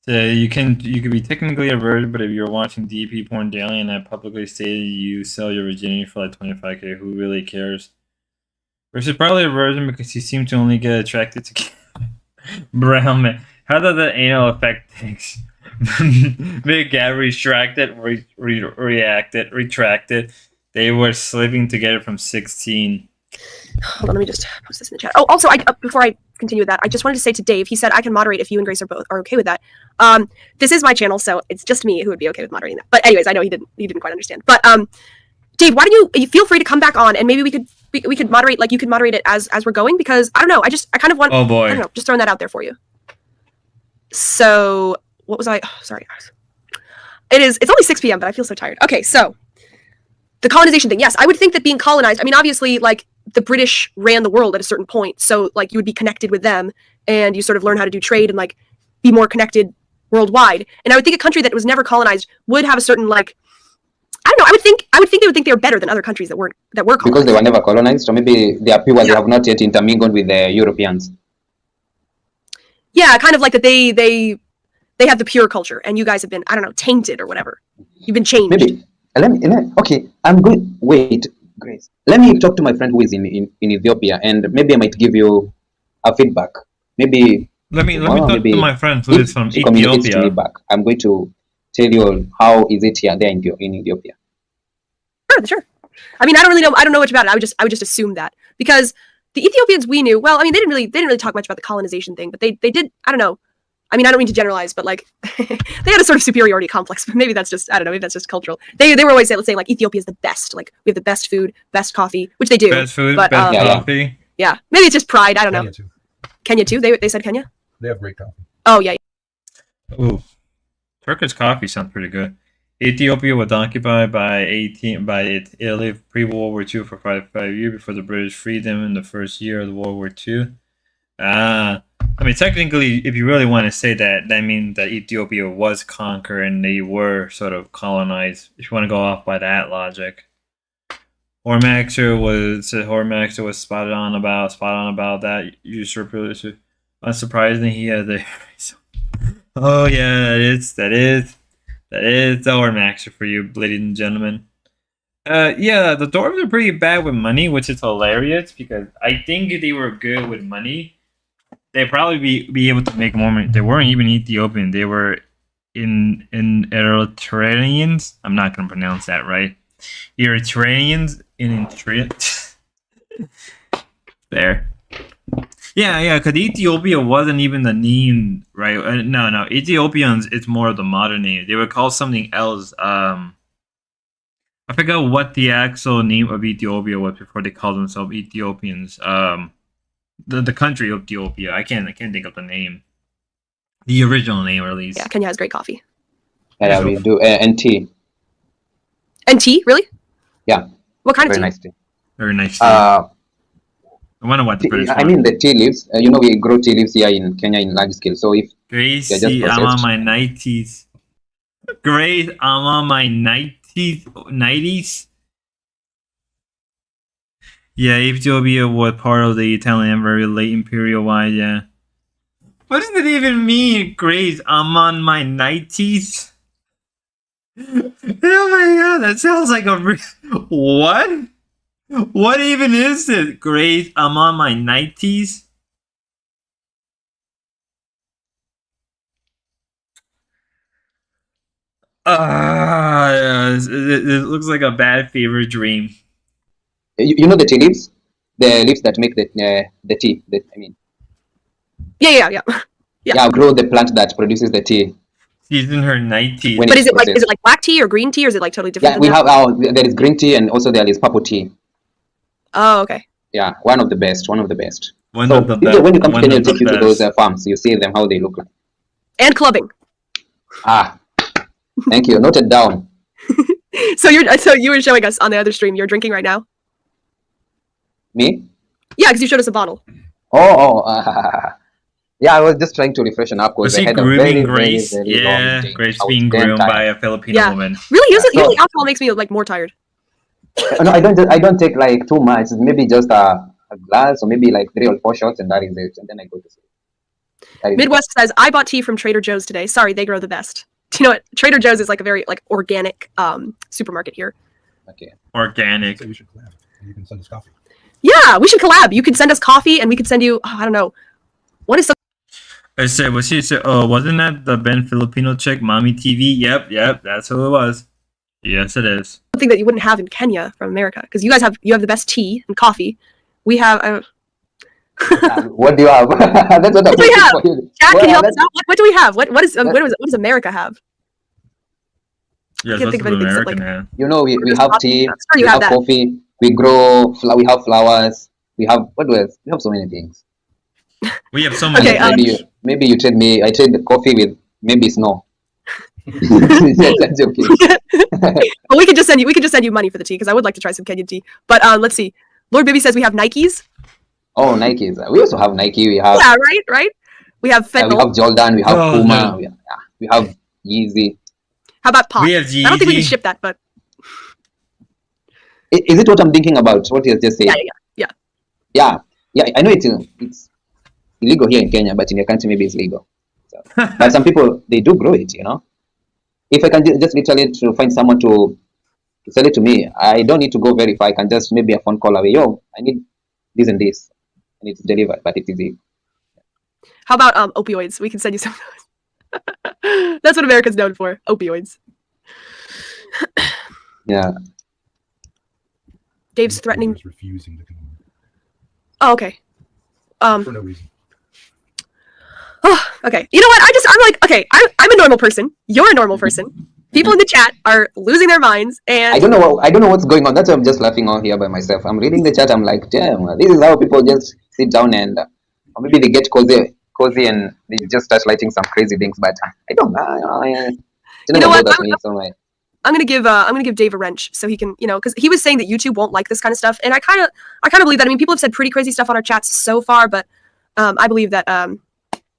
you could be technically a virgin, but if you're watching DP porn daily and I publicly stated you sell your virginity for like 25K, who really cares? Versus probably a virgin because you seem to only get attracted to brown men. How does the anal affect things? Big guy retracted, retracted. They were sleeping together from 16. Hold on, let me just post this in the chat. Oh, also, before I continue with that, I just wanted to say to Dave, he said I can moderate if you and Grace are okay with that. This is my channel, so it's just me who would be okay with moderating that. But anyways, I know he didn't quite understand. But Dave, why don't you feel free to come back on and maybe we could moderate, like you could moderate it as we're going, because I don't know, I kind of want. Oh boy. I don't know, just throwing that out there for you. So what was I? Oh, sorry. It's only 6 p.m., but I feel so tired. Okay, so the colonization thing. Yes, I would think that being colonized, I mean, obviously, like the British ran the world at a certain point, so like you would be connected with them and you sort of learn how to do trade and like be more connected worldwide. And I would think a country that was never colonized would have a certain like, I don't know, I would think they would think they were better than other countries that were colonized. Because they were never colonized, or maybe they are people they have not yet intermingled with the Europeans. Yeah, kind of like that they have the pure culture and you guys have been, I don't know, tainted or whatever. You've been changed. Maybe. Okay, I'm good. Wait, Grace. Let me talk to my friend who is in Ethiopia, and maybe I might give you a feedback. Maybe let me talk to my friend who is from she communicates to me Ethiopia. back. I'm going to tell you how is it here there in Ethiopia. Sure. I mean, I don't know much about it. I would just assume that, because the Ethiopians we knew, well, I mean, they didn't really talk much about the colonization thing, but they did, I don't know. I mean, I don't mean to generalize, but like they had a sort of superiority complex, but maybe that's just, I don't know, maybe that's just cultural. They were always saying like Ethiopia is the best, like we have the best food, best coffee, which they do. Best food, but, best yeah. coffee. Yeah, maybe it's just pride. I don't know. Kenya too. Kenya too. They said Kenya. They have great coffee. Oh yeah. Ooh, Turkish coffee sounds pretty good. Ethiopia was occupied by Italy pre-World War II for 5 years before the British freed them in the first year of the World War II. I mean, technically, if you really want to say that, that means that Ethiopia was conquered and they were sort of colonized. If you want to go off by that logic, Hormaxer was spotted on about that usurpation. Unsurprisingly, he had the. Oh yeah, that is our maxer for you, ladies and gentlemen. Yeah, the dwarves are pretty bad with money, which is hilarious because I think if they were good with money, they'd probably be able to make more money. They weren't even Ethiopian; they were in Eritreans. I'm not gonna pronounce that right. Eritreans in Eritrea. There. Yeah, because Ethiopia wasn't even the name, right? No, Ethiopians. It's more of the modern name. They were called something else. I forgot what the actual name of Ethiopia was before they called themselves Ethiopians. The country of Ethiopia. I can't think of the name. The original name, or at least. Yeah, Kenya has great coffee. Yeah, we do. And tea. And tea, really? Yeah. What kind Very of tea? nice tea. Very nice. I wonder what the British. I mean the tea leaves. We grow tea leaves here in Kenya in large scale. So if Gracie, I'm on my 90s. Grace, I'm on my 90s. Yeah, Ethiopia was part of the Italian Empire late imperial wide. Yeah. What does it even mean, Grace? I'm on my 90s. Oh my god, that sounds like a what? What even is it, Grace? I'm on my 90s. It looks like a bad fever dream. you know the tea leaves, the leaves that make the tea. Yeah. Yeah, grow the plant that produces the tea. She's in her 90s. When But it's is it processed. like black tea or green tea, or is it like totally different? Yeah, we have there is green tea and also there is purple tea. Oh, okay. Yeah, one of the best. One So of the best. when you come to Kenya, I'll take you to those farms. You see them how they look like. And clubbing. Ah, thank you. Noted down. So you were showing us on the other stream. You're drinking right now. Me? Yeah, because you showed us a bottle. Yeah, I was just trying to refreshen up Was because I she had a grooming very, Grace? very, very long Yeah, day. Grace I was being damn groomed by tired. a Filipino Yeah. woman. Really, Yeah, so- usually alcohol makes me like more tired. No, I don't take like too much. Maybe just a glass or maybe like 3 or 4 shots, and that is it. And then I go to sleep. That is Midwest says, I bought tea from Trader Joe's today. Sorry, they grow the best. Do you know what? Trader Joe's is like a very like organic supermarket here. it. Okay. Organic. So we should collab. You can send us coffee. Yeah, we should collab. You could send us coffee and we could send you, I don't know. What is I said, was she said, oh, wasn't that the Ben Filipino chick, Mommy TV? Yep, that's who it was. Yes, it is. something that you wouldn't have in Kenya from America? Because you have the best tea and coffee. We have What do you have? That's what I'm What do we looking have? for you. Chad, Well, can you help let's- us out? What do we have? What does America have? Yes, can't that's think what of anything American had. we have tea, I'm sure we you have have that. coffee, we grow, we have flowers, we have what else? We have so many things. We have so many. Okay, Maybe you trade me. I trade the coffee with maybe snow. That's joking. Well, we could just send you money for the tea because I would like to try some Kenyan tea. But let's see. Lord Baby says we have Nikes. Oh, Nikes. We also have Nike. We have Yeah, right. We have we fentanyl. have Jordan. We have Oh, Puma. no. We have Yeezy. How about pot? We have I don't think we can Yeezy. ship that, but Is it what I'm thinking about? What you just said? yeah. Yeah. I know it's illegal here in Kenya, but in your country maybe it's legal. So, but some people they do grow it. If I can just literally to find someone to sell it to me, I don't need to go very far. I can just maybe a phone call away. Yo, I need this and this, and it's delivered. But it's easy. How about opioids? We can send you some of those. That's what America's known for. Opioids. Yeah. Dave's threatening. Is refusing to come over Oh, okay. for no reason. Oh, okay. You know what? I'm like, okay, I'm a normal person. You're a normal person. People in the chat are losing their minds, I and don't know what's going on. That's why I'm just laughing on here by myself. I'm reading the chat. I'm like, damn, this is how people just sit down and or maybe they get cozy and they just start lighting some crazy things. But I don't know. You know what? I'm I'm gonna give Dave a wrench so he can, because he was saying that YouTube won't like this kind of stuff, and I kind of believe that. I mean, people have said pretty crazy stuff on our chats so far, but I believe that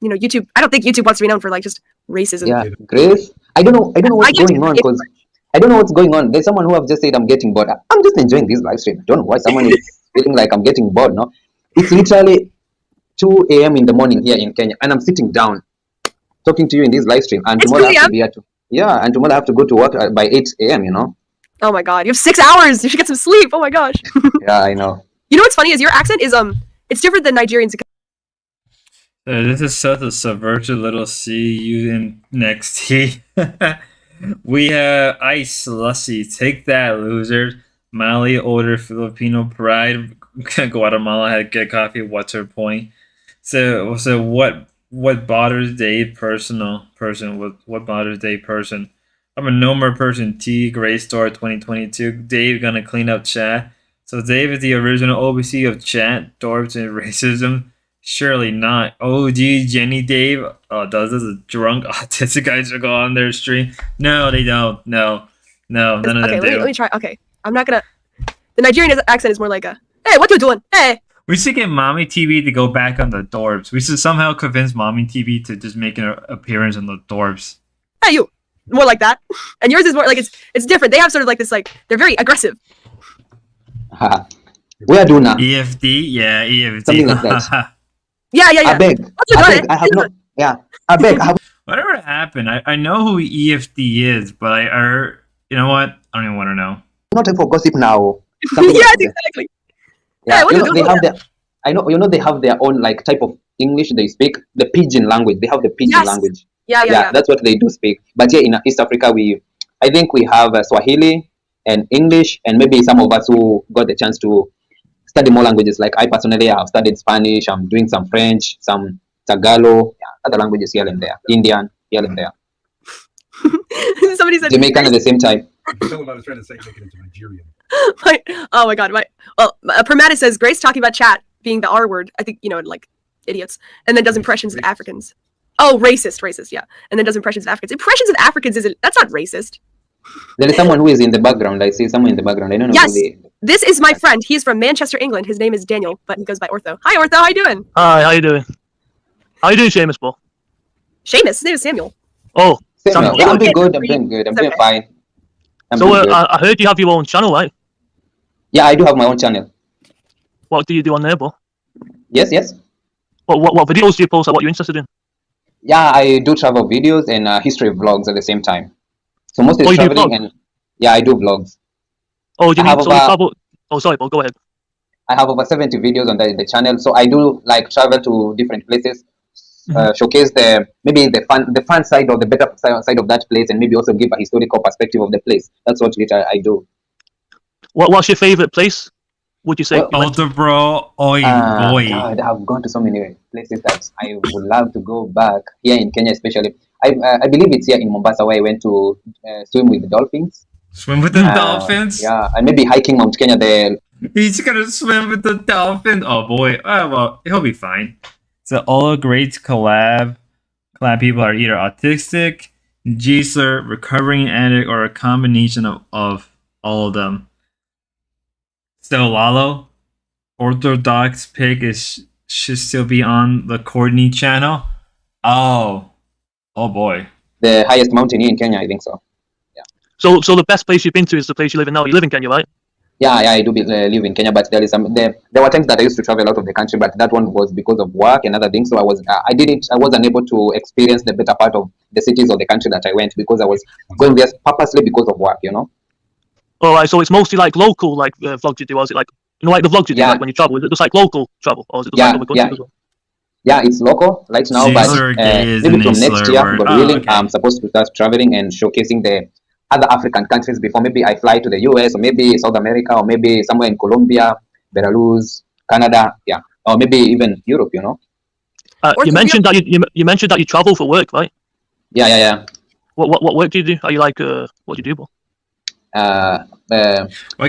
YouTube. I don't think YouTube wants to be known for like just racism. Yeah, Grace. I don't know what's I going on because I don't know what's going on. There's someone who have just said I'm getting bored. I'm just enjoying this live stream. I don't know why someone is feeling like I'm getting bored. No, it's literally 2 a.m. in the morning here in Kenya, and I'm sitting down talking to you in this live stream, and It's tomorrow I 2 have to be at and tomorrow I have to go to work by 8 a.m. You know? Oh my god, you have 6 hours. You should get some sleep. Oh my gosh. Yeah, I know. You know what's funny is your accent is it's different than Nigerians. This is such a subversive little see you in next tea. We have Ice Lussie. Take that, losers. Mali order Filipino pride. Guatemala had good coffee. What's her point? So what bothers Dave what bothers Dave person? I'm a no more person. T Gray Store 2022. Dave gonna clean up chat. So Dave is the original OBC of chat, dorps, and racism. Surely not. OG Jenny Dave. Oh, does this a drunk autistic guys go on their stream? No, they don't. No, none of them Okay, do. let me try. Okay, I'm not gonna. The Nigerian accent is more like a, hey, what you doing? Hey. We should get Mommy TV to go back on the dorps. We should somehow convince Mommy TV to just make an appearance on the dorps. Hey, you. More like that. And yours is more like it's different. They have sort of like this, like, they're very aggressive. Where do now? EFD? Yeah, EFD. Something like that. Yeah. I beg. What you I doing? beg. I have no. Yeah. I beg. I have. Whatever happened, I know who EFD is, but you know what? I don't even want to know. Not time for gossip now. Yes, Something like that. exactly. Yeah, Hey, what you you know, they doing? have their. I know. You know, they have their own like type of English they speak. The pidgin language. They have the pidgin Yes. language. Yeah. That's what they do speak. But here in East Africa, I think we have Swahili and English, and maybe some of us who got the chance to study more languages. Like I personally have studied Spanish. I'm doing some French, some Tagalog, other languages here and there, Indian here and there, Somebody said Jamaican at the same time. Tell him I was trying to say make it into Nigerian. oh my god, Permatis says Grace talking about chat being the R word. I think like idiots, and then does impressions of Africans. Oh, racist, yeah. And then does impressions of Africans. Impressions of Africans that's not racist. There is someone who is in the background. I see someone in the background. I don't know Yes. who they. This is my friend. He's from Manchester, England. His name is Daniel, but he goes by Ortho. Hi, Ortho. How you doing? Hi, how you doing? How you doing, Seamus, bro? Seamus. His name is Samuel. Oh, Samuel, Samuel. I'm doing good. I'm doing good. I'm It's doing okay. fine. I'm So doing good. I heard you have your own channel, right? Yeah, I do have my own channel. What do you do on there, bro? Yes. What videos do you post? What you're interested in? Yeah, I do travel videos and history vlogs at the same time. So mostly Oh, you do traveling vlogs? and yeah, I do vlogs. Oh, do you I mean have so you about- travel? Oh, sorry, bro. Go ahead. I have over 70 videos on the channel. So I do like travel to different places, showcase maybe the fun side or the better side of that place, and maybe also give a historical perspective of the place. That's what I do. What's your favorite place? Would you say? Well, you went to? Alter bro, boy. God, I've gone to so many places that I would love to go back here in Kenya, especially. I believe it's here in Mombasa where I went to swim with the dolphins. Swim with the dolphins? Yeah, and maybe hiking Mount Kenya there. He's gonna swim with the dolphin. Oh boy. Oh well, he'll be fine. So all great collab people are either autistic, G-slur, recovering addict, or a combination of all of them. Still Lalo, Orthodox pig should still be on the Courtney channel. Oh boy. The highest mountain here in Kenya, I think so. So the best place you've been to is the place you live in now. You live in Kenya, right? Yeah, I do live in Kenya, but there were times that I used to travel out of the country, but that one was because of work and other things. So I wasn't able to experience the better part of the cities of the country that I went because I was going there purposely because of work, All right. So it's mostly like local, like vlogs you do. Or is it like like the vlogs you do, Yeah. like when you travel? Is it just like local travel, or is it just like other countries as well? Yeah, it's local right now, but Caesar gay is maybe an from next insular year, word. God Oh, willing, okay. I'm supposed to start traveling and showcasing the other African countries before maybe I fly to the US or maybe South America or maybe somewhere in Colombia, Belarus, Canada, or maybe even Europe. You Or mentioned that you mentioned that you travel for work, right? Yeah. What work do you do? Are you like what do you do, bro? Why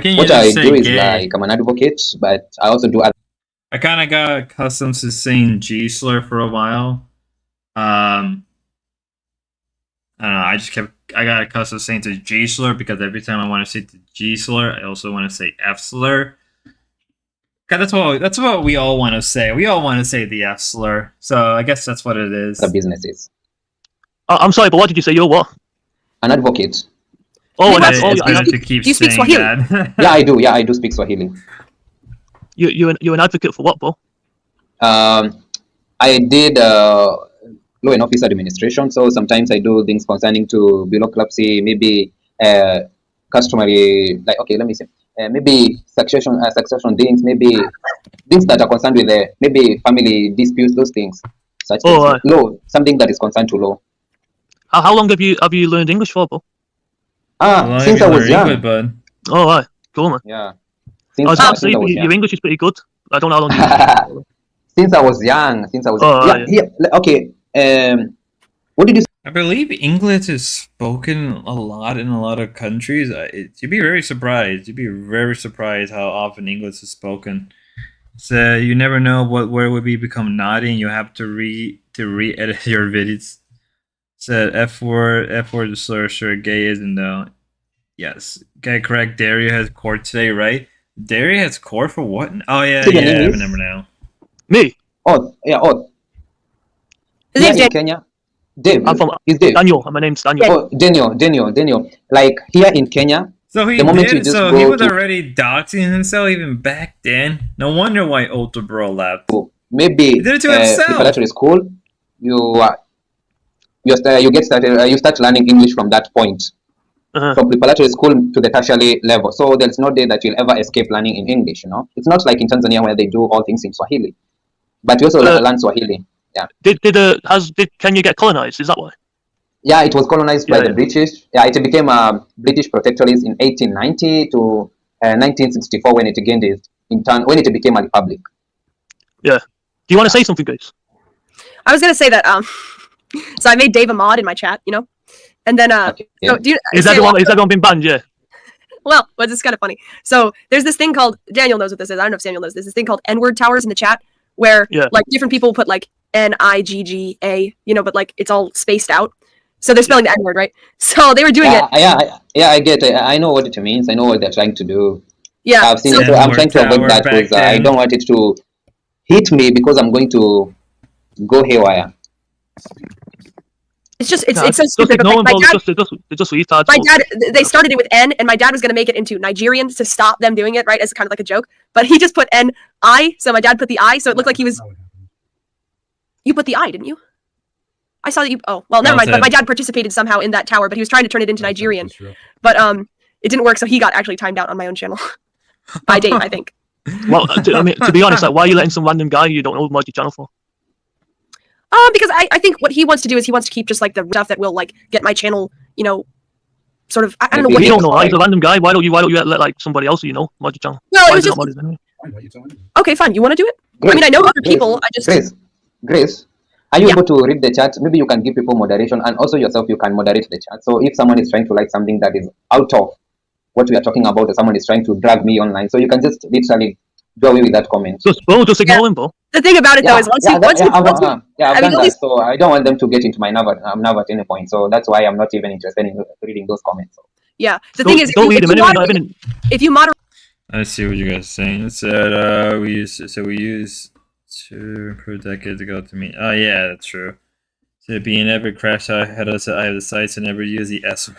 can't you What just I say do is gay? like I'm an advocate, but I also do other. I kind of got accustomed to saying G-slur for a while. I don't know. I got accustomed to saying to G-slur because every time I want to say to G-slur, I also want to say F-slur. God, that's what we all want to say. We all want to say the F-slur. So I guess that's what it is. businesses. I'm sorry, but what did you say? You're what? An advocate. Oh, But that's It's better do to keep you speak saying Swahili? that. Yeah, I do. Yeah, I do speak Swahili. you're an advocate for what, bro? I did law and office administration. So sometimes I do things concerning to bureaucracy, maybe customary, like, okay, let me see, maybe succession things, maybe things that are concerned with maybe family disputes, those things. Such things. Oh, Law, something that is concerned to law. how long have you learned English for, bro? How long Since have I you was learned young. English, bud? Oh, right, cool, man. Yeah. I was about to say, Since I was your young. English is pretty good. I don't know how long you Since I was young. Oh, Yeah, right, yeah. Okay. What did you I believe English is spoken a lot in a lot of countries. You'd be very surprised. You'd be very surprised how often English is spoken. So you never know what word would be become naughty, and you have to re-edit your videos. Said F word is slur, sure, gay isn't though. Yes, okay, correct. Daria has court today, right? Daria has court for what? Oh yeah, say your yeah. I name remember is? now. Me? Oh, yeah, oh. His Here name's in Dan. Kenya. Dave. I'm from Is Dave. Daniel, and my name's Daniel. Oh, Daniel. Like here in Kenya, So he the moment you did. just So go he was to already doxing himself even back then. No wonder why Ultra Bro left. maybe He did it to himself. preparatory school, you get started. You start learning English from that point, Uh-huh. from preparatory school to the tertiary level. So there's no day that you'll ever escape learning in English. You know, it's not like in Tanzania where they do all things in Swahili, but you also learn Swahili. Yeah. Did Kenya get colonized? Is that why? Yeah, it was colonized by Yeah, the yeah. British. Yeah, it became a British protectorate in 1890 to 1964 when it gained when it became a republic. Yeah. Do you want to say something, guys? I was gonna say that so I made Dave a mod in my chat, you know, and then Okay. so do you, Is Samuel- everyone been banned? Yeah. well, but it's kind of funny. So there's this thing called Daniel knows what this is. I don't know if Samuel knows this. This thing called N-word towers in the chat where Yeah. like different people put like Nigga, you know, but like it's all spaced out. So they're spelling the N-word, right? So they were doing it. I get it. I know what it means. I know what they're trying to do. Yeah. I've seen so, it. So I'm N-word trying to avoid tower that back because I then. don't want it to hit me because I'm going to go haywire. it's just it's Nah, so just stupid. But ignore them, my bro. dad, They're just retards. my bro. dad, they started it with N, and my dad was gonna make it into Nigerian to stop them doing it, right, as kind of like a joke. But he just put N-I, so my dad put the I, so it looked like he was. That's not what happened. You put the I, didn't you? I saw that you. Oh, well, never Well mind. But said. my dad participated somehow in that tower, but he was trying to turn it into Nigerian. That's true. But it didn't work, so he got actually timed out on my own channel by Dave, I think. Well, to be honest, like, why are you letting some random guy you don't know mod your channel for? Because I think what he wants to do is he wants to keep just like the stuff that will like get my channel, you know, sort of. I don't know Maybe what. We He, don't know. He's a random guy. Why don't you let like somebody else you know mod your channel? well, Why it was is it just not modded anyway? Fine, why you telling me? okay. Fine. You want to do it? Grace, I mean, I know other Grace, people. I just. Grace, are you Yeah. able to read the chat? Maybe you can give people moderation, and also yourself, you can moderate the chat. So if someone is trying to like something that is out of what we are talking about, or someone is trying to drag me online, so you can just literally do away with that comment. Just ignore him, bro. The thing about it though is once you I've I mean, done at that. least So I don't want them to get into my nerve at any point. So that's why I'm not even interested in reading those comments. So. yeah. The thing is, Don't read him anyway. if you moderate, I see what you guys are saying. It said we use to per decade to go to meet. Oh yeah, that's true. So being ever crash I had us I have the sites and never use the S.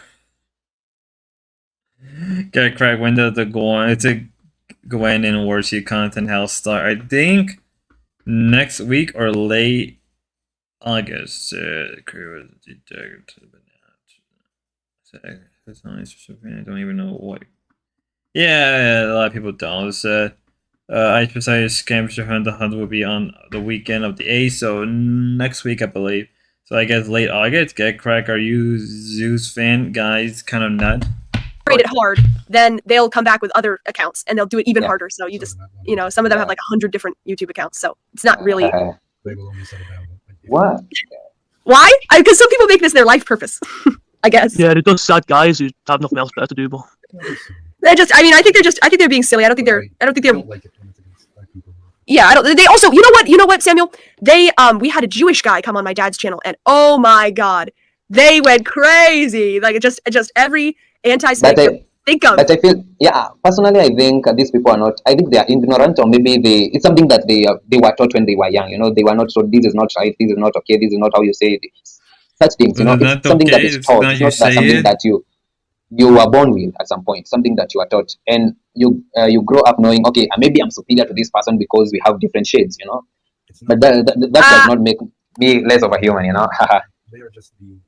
Get crack window to go on. It's a go in and worksheet content house start. I think next week or late August. I don't even know what. Yeah, a lot of people don't. I decided Scavenger Hunt. The hunt will be on the weekend of the 8th, so next week I believe. So I guess late August. Get crack. Are you Zeus fan guys? Kind of nut. it hard, then they'll come back with other accounts and they'll do it even Yeah. harder. So you So just, that one- you know, some of them have like 100 different YouTube accounts, so it's not really. They will only settle down. But yeah. What? Why? Because some people make this their life purpose. I guess. Yeah, they're just sad guys who have nothing else better to do, bro. They're just. I mean, I think they're being silly. I don't think they're. I don't think they're. don't like it when it's against black people. Yeah, I don't. They also. You know what, Samuel? They we had a Jewish guy come on my dad's channel, and oh my god, they went crazy. Like just every anti-Semitic think of. But I feel, personally, I think these people are not. I think they are ignorant, or maybe it's something that they were taught when they were young. You know, they were not told this is not right, this is not okay, this is not how you say it. Such things, you know, It's it's not something that okay, is it's taught. not It's you not that say something it. that you were born with at some point. Something that you are taught, and you grow up knowing, okay, maybe I'm superior to this person because we have different shades. You know, It's But not. that does not make me less of a human, you know. They are just being.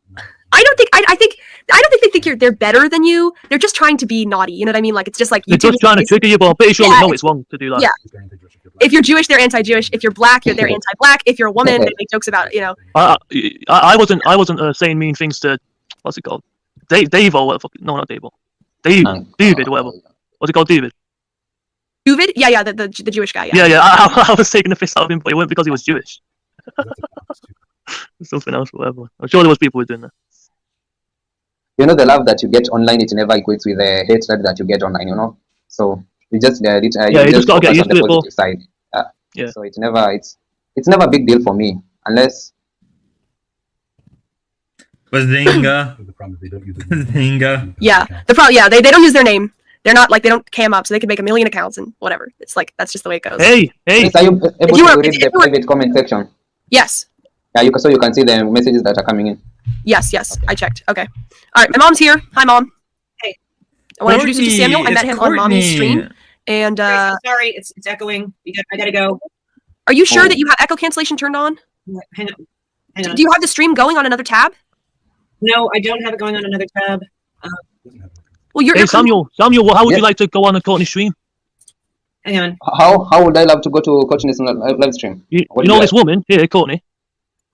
I don't think I don't think they're better than you. They're just trying to be naughty. You know what I mean? Like it's just like They're YouTube just trying to is- trigger you, but I'm pretty sure Yeah, they know it's wrong to do that. yeah. If they're anti-Jewish, if you're black. If you're Jewish, they're anti-Jewish. If you're black, they're anti-black. If you're a woman, they make jokes about I wasn't saying mean things to what's it called, Dave or whatever. No, not Dave. David, whatever. What's it called, David? David? Yeah, the Jewish guy. Yeah. I was taking the piss out of him, but it wasn't because he was Jewish. That's a box too. Something else, whatever. I'm sure there was people who were doing that. You know, the love that you get online, it never equates with the hatred that you get online, you know. So you just you just gotta get focus used on the to it, bro. positive side. Yeah. So it's never a big deal for me unless Bazinga. So the problem is they don't use the name. Bazinga. Yeah. The problem. Yeah, they don't use their name. They're not like they don't cam up, so they can make a million accounts and whatever. It's like that's just the way it goes. Hey. are you able you to were- read if the you were- private comment section? Yes. Yeah, so you can see the messages that are coming in. Yes. I checked. Okay. All right. My mom's here. Hi, mom. Hey. I want to introduce you to Samuel. I met him on mommy's Courtney. stream. And Sorry, it's echoing. I gotta go. are you sure Oh. that you have echo cancellation turned on? Hang on. Do you have the stream going on another tab? No, I don't have it going on another tab. Doesn't have a- Well, you're Hey, Samuel, how would Yeah. you like to go on a Courtney stream? Hang on. How would I love to go to Coach's live stream? You What do know you this woman here, Courtney?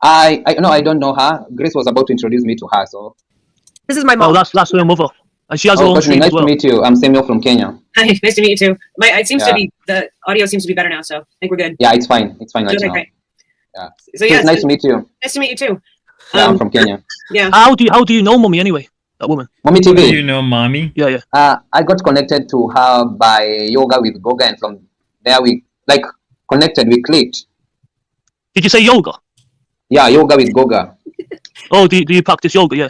I don't know her. Grace was about to introduce me to her, so This is my Oh, mom. that's her mother, and she has her own Coach, stream nice as well. to meet you. I'm Samuel from Kenya. Hi, nice to meet you too. It seems to Yeah. be the audio seems to be better now, so I think we're good. Yeah, it's fine right Okay, now. great. Yeah. So yeah, It's nice to meet you. nice to meet you too. Yeah, I'm from Kenya. Yeah. How do you know Mummy anyway? That woman? Mommy Do TV. you know mommy? Yeah. I got connected to her by Yoga with Goga, and from there we connected. We clicked. Did you say yoga? Yeah, Yoga with Goga. Oh, do you practice yoga? Yeah.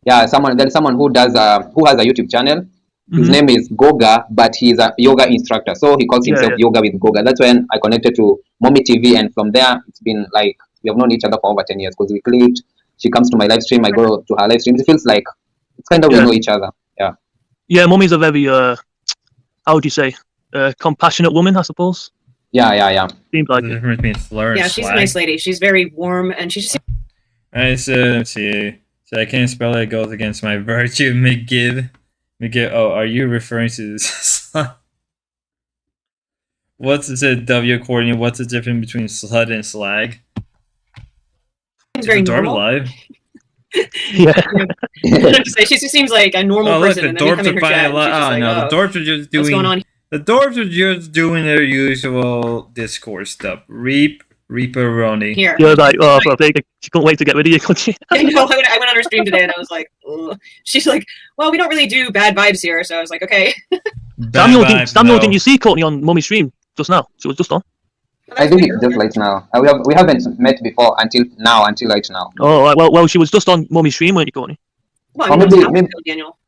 Yeah, there's someone who has a YouTube channel. His Mhm. name is Goga, but he's a yoga instructor, so he calls Yeah, himself yeah. Yoga with Goga. That's when I connected to Mommy TV, and from there it's been like we have known each other for over 10 years because we clicked. She comes to my live stream, I go to her live stream. It feels like it's kind of we Yeah. know each other. Yeah. Yeah, Mummy's a very how would you say, compassionate woman, I suppose. Yeah. Seems like The it. difference between slur and Yeah, she's a swag. nice lady. She's very warm and she just Alright, so let's see. So I can't spell it. It goes against my virtue. McGill. Oh, are you referring to this? What's it? W Courtney. What's the difference between slut and slag? seems Is very the dwarf normal. alive? Yeah. She just seems like a normal Oh, look, person. the and then you come dwarves in her are finally chat and alive. she's just Oh like, no, oh, the dwarves are just what's going doing. on? The dwarves are just doing their usual Discord stuff. Reaperoni. Here. You're like, oh, for a big, she couldn't wait to get rid of you, could she? I know. I went on her stream today and I was like, ugh. She's like, well, we don't really do bad vibes here. So I was like, okay. Bad vibes, Samuel, no. didn't you see Courtney on Mummy's stream just now? She was just on. I think it's just right now. We haven't met before until right now. Oh, right, well, she was just on Mummy's stream, weren't you, Courtney? Well, Or I'm maybe- not maybe- Daniel.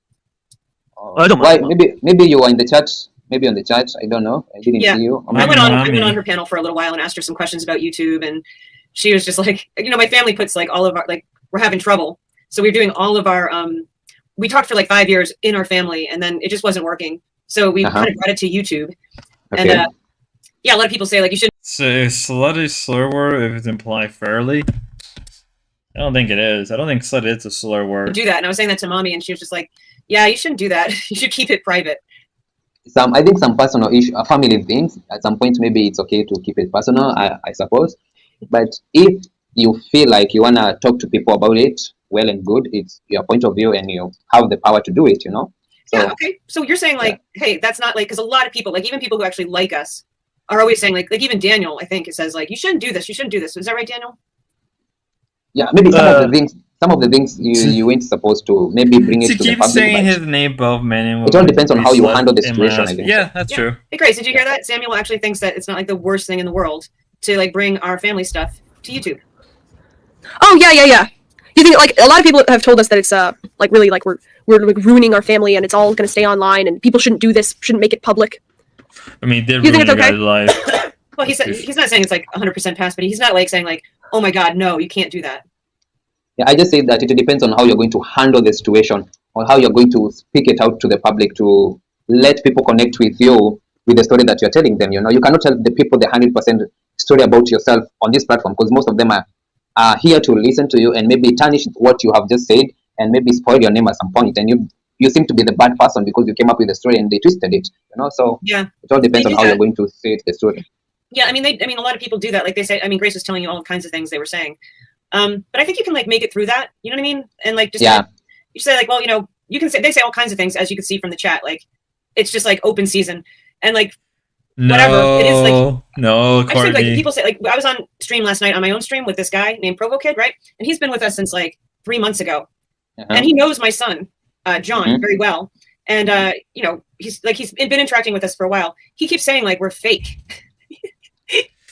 I don't Why? mind. Maybe you were in the chat. Maybe on the chat. I don't know. I didn't Yeah. see you. Or Mommy, I maybe- went mommy. on her panel for a little while and asked her some questions about YouTube, and she was just like, my family puts like all of our we're having trouble, so we're doing all of our we talked for like 5 years in our family, and then it just wasn't working, so we kind of brought it to YouTube, Okay. and yeah, a lot of people say like you should So is slut a slur word if it's implied fairly? I don't think it is. I don't think slut is a slur word. do that, and I was saying that to mommy, and she was just like, yeah, you shouldn't do that. You should keep it private. I think some personal issue, family things. At some point, maybe it's okay to keep it personal. I suppose. But if you feel like you wanna talk to people about it, well and good. It's your point of view, and you have the power to do it. You know. So, Yeah, okay. So you're saying like, hey, that's not like, because a lot of people, like even people who actually like us, are always saying like even Daniel, I think, it says like, you shouldn't do this. You shouldn't do this. Is that right, Daniel? yeah, maybe some of the things you ain't supposed to maybe bring it To to the keep public. saying but his name above men and It all women depends on be how you slut handle the in situation, my I think. Yeah, that's Yeah. true. Hey, Grace, did you hear that? Samuel actually thinks that it's not like the worst thing in the world to like bring our family stuff to YouTube. Oh yeah. You think like a lot of people have told us that it's like really like we're like ruining our family and it's all gonna stay online and people shouldn't do this, shouldn't make it public. I mean, did You think ruin it's your okay? guys' life. Well, he's not saying it's like 100% pass, but he's not like saying like, oh my God, no, you can't do that. Yeah, I just say that it depends on how you're going to handle the situation or how you're going to speak it out to the public to let people connect with you with the story that you're telling them. You know, you cannot tell the people the 100% story about yourself on this platform, because most of them are here to listen to you and maybe tarnish what you have just said and maybe spoil your name at some point, and you seem to be the bad person because you came up with a story and they twisted it, so Yeah. it all depends They on do how that. you're going to say the story. Yeah, I mean, a lot of people do that. Like they say, I mean, Grace was telling you all kinds of things they were saying. But I think you can like make it through that. You know what I mean? And like just you say like, well, you can say, they say all kinds of things, as you can see from the chat. Like it's just like open season and like whatever it is. Like no, I just think like Courtney. people say like I was on stream last night on my own stream with this guy named Provo Kid, right? And he's been with us since like 3 months ago, and he knows my son John very well. And he's been interacting with us for a while. He keeps saying like we're fake.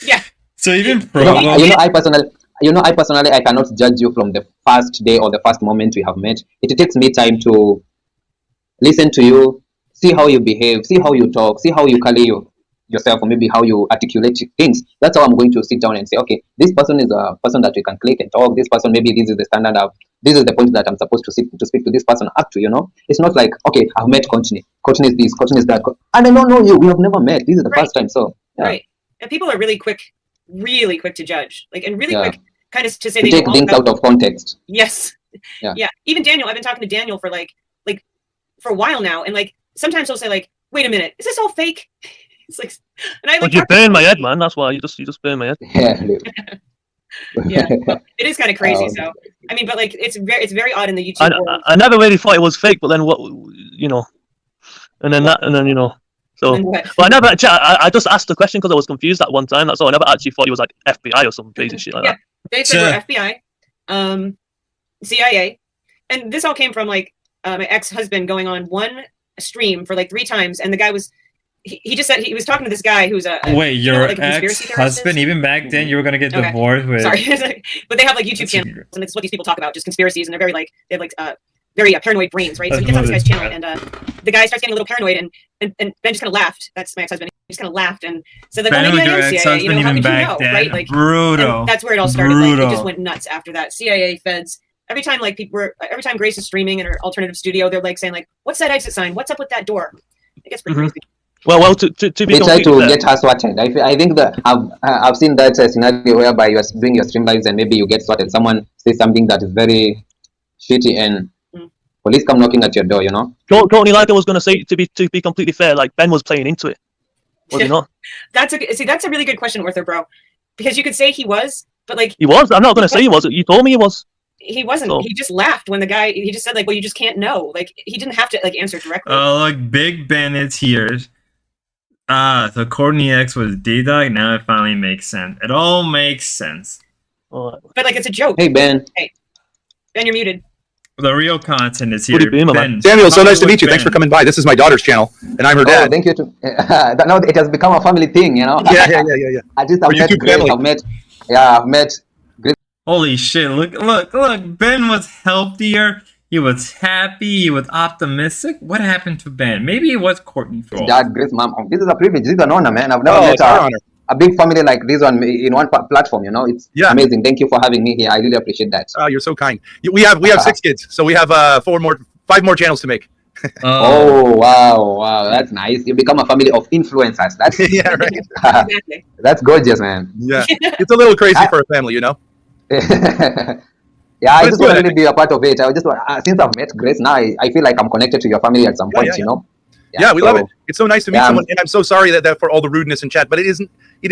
Yeah. So even Provo, I personally I cannot judge you from the first day or the first moment we have met. It takes me time to listen to you, see how you behave, see how you talk, see how you carry yourself, or maybe how you articulate things. That's how I'm going to sit down and say, okay, this person is a person that we can click and talk. This person, maybe this is the standard of, this is the point that I'm supposed to speak to this person up to, It's not like, okay, I've met Courtney. Courtney is this, Courtney is that. And I don't know you. We have never met. This is the first time. So, yeah. Right. And people are really quick to judge. Like, and really quick kind of to say they take things out of context. Yes. Yeah. Even Daniel, I've been talking to Daniel for like for a while now. And like, sometimes he'll say like, wait a minute, is this all fake? It's like, and I like, you burn my head, man. That's why you just burn my head. Yeah. Yeah, well, it is kind of crazy. So I mean, but like it's very odd in the YouTube world. I never really thought it was fake, but then what, and then so. But I never actually, I just asked the question because I was confused at one time. That's all. I never actually thought he was like FBI or some crazy shit like that. They said we're FBI, CIA, and this all came from like my ex-husband going on one stream for like 3 times, and the guy was. He just said he was talking to this guy who's a wait, your like ex-husband? Even back then, you were gonna get divorced with. Sorry, but they have like YouTube channels, and it's what these people talk about, just conspiracies, and they're very like they have like very paranoid brains, right? So he gets on this guy's channel, and the guy starts getting a little paranoid, and Ben just kind of laughed. That's my ex-husband. He just kind of laughed and said like, "Well, maybe I am CIA. You know, how could you know, right?" Like brutal. That's where it all started. Like it just went nuts after that. CIA, feds. Every time like every time Grace is streaming in her alternative studio, they're like saying like, "What's that exit sign? What's up with that door?" It gets pretty crazy. Well, to be they try to get her swatted. I think that I've seen that scenario whereby you are doing your stream lives and maybe you get swatted. Someone says something that is very shitty and police come knocking at your door. Courtney, like I was going to say, to be completely fair, like Ben was playing into it, was he not? That's a really good question, Arthur, bro, because you could say he was, but like he was. I'm not going to say he was. You told me he was. He wasn't. So. He just laughed when the guy. He just said like, "Well, you just can't know." Like he didn't have to like answer directly. Oh, look, Big Ben is here. So Courtney X was D-Dog. Now it finally makes sense. It all makes sense. But like it's a joke. Hey Ben. Hey, Ben, you're muted. The real content is here. What are you doing, man? Samuel, so nice to meet you. Thanks for coming by. This is my daughter's channel, and I'm her dad. Thank you. Now it has become a family thing, Yeah. I just I've met Grace. I've met Grace. Holy shit! Look! Ben was healthier. He was happy. He was optimistic. What happened to Ben? Maybe it was Courtney's fault. Dad, Grace, mom. This is a privilege. This is an honor, man. I've never met a big family like this one in one platform. It's amazing. Thank you for having me here. I really appreciate that. Oh, you're so kind. We have 6 kids, so we have 5 more channels to make. Oh wow, that's nice. You become a family of influencers. That's yeah, right. Exactly. That's gorgeous, man. Yeah, it's a little crazy for a family, Yeah, I just want to really be a part of it. I just want, since I've met Grace, now I feel like I'm connected to your family at some point, Yeah, we love it. It's so nice to meet someone, and I'm so sorry that for all the rudeness in chat, but it is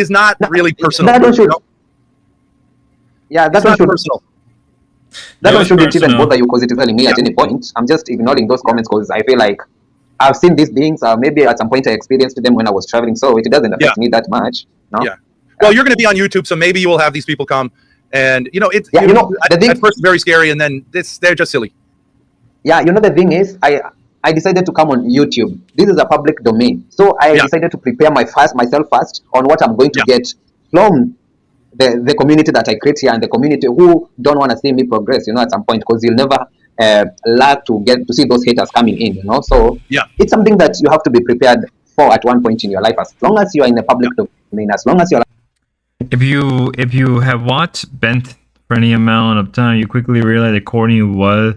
not really personal. That one should, that one should personal. That one shouldn't even bother you because it is telling me at any point. I'm just ignoring those comments because I feel like I've seen these beings. Maybe at some point I experienced them when I was traveling, so it doesn't affect me that much. No? Yeah. Well, you're going to be on YouTube, so maybe you will have these people come. And it's the thing, at first very scary, and then they're just silly. Yeah, the thing is, I decided to come on YouTube. This is a public domain, so I decided to prepare myself first on what I'm going to get from the community that I create here and the community who don't want to see me progress. At some point, because you'll never like to get to see those haters coming in. So it's something that you have to be prepared for at one point in your life. As long as you are in the public domain, as long as you're If you have watched Ben for any amount of time, you quickly realize that Courtney was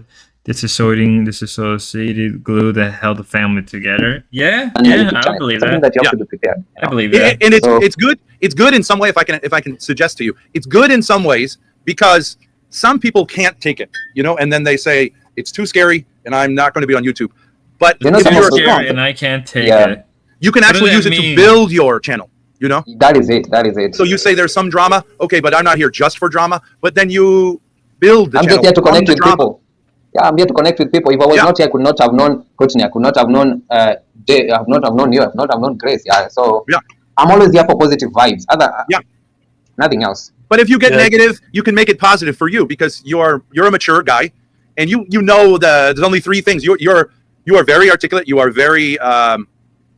disassociated glue that held the family together. Yeah, And yeah, YouTube I channel. believe Something that. that you have Yeah. to be prepared. I believe that. And So- it's good. It's good in some way. If I can suggest to you, it's good in some ways because some people can't take it, and then they say it's too scary and I'm not going to be on YouTube. But You know, if some you're of the- Scary and I can't take Yeah. it. you can What actually does use that it mean? to build your channel. That is it. So you say there's some drama, okay, but I'm not here just for drama. But then you build the I'm channel just here to from connect the with drama. people. Yeah, I'm here to connect with people. If I was Yeah. not here, I could not have known Courtney. I could not have known Jay. I have not have known you. I have not have known Grace. Yeah. So Yeah. I'm always here for positive vibes. Yeah. Nothing else. But if you get Yeah. negative, you can make it positive for you because you're a mature guy, and you know there's only three things. You are very articulate. You are very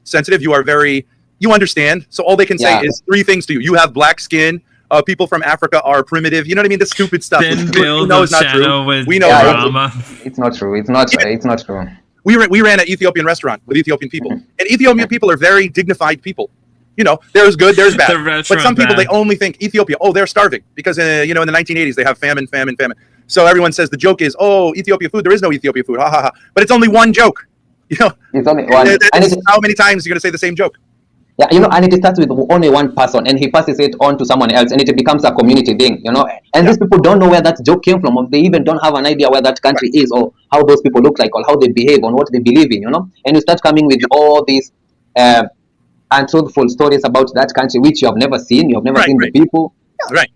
sensitive. You understand. So all they can say Yeah. is three things to you. You have black skin. People from Africa are primitive. You know what I mean? The stupid stuff. Then We build know the it's not true. channel with We know Yeah, drama. It's not true. It's not true. We ran an Ethiopian restaurant with Ethiopian people, Mm-hmm. and Ethiopian people are very dignified people. There's good, there's bad. The But restaurant some people, bad. they only think Ethiopia, they're starving because, in the 1980s, they have famine. So everyone says the joke is, Ethiopia food. There is no Ethiopia food. Ha, ha, ha. But it's only one joke. It's only one. And it, How many times are you going to say the same joke? yeah, and it starts with only one person, and he passes it on to someone else, and it becomes a community thing. And these people don't know where that joke came from, or they even don't have an idea where that country is, or how those people look like, or how they behave, or what they believe in. And you start coming with all these untruthful stories about that country, which you have never seen. You have never seen Right. the people. Right.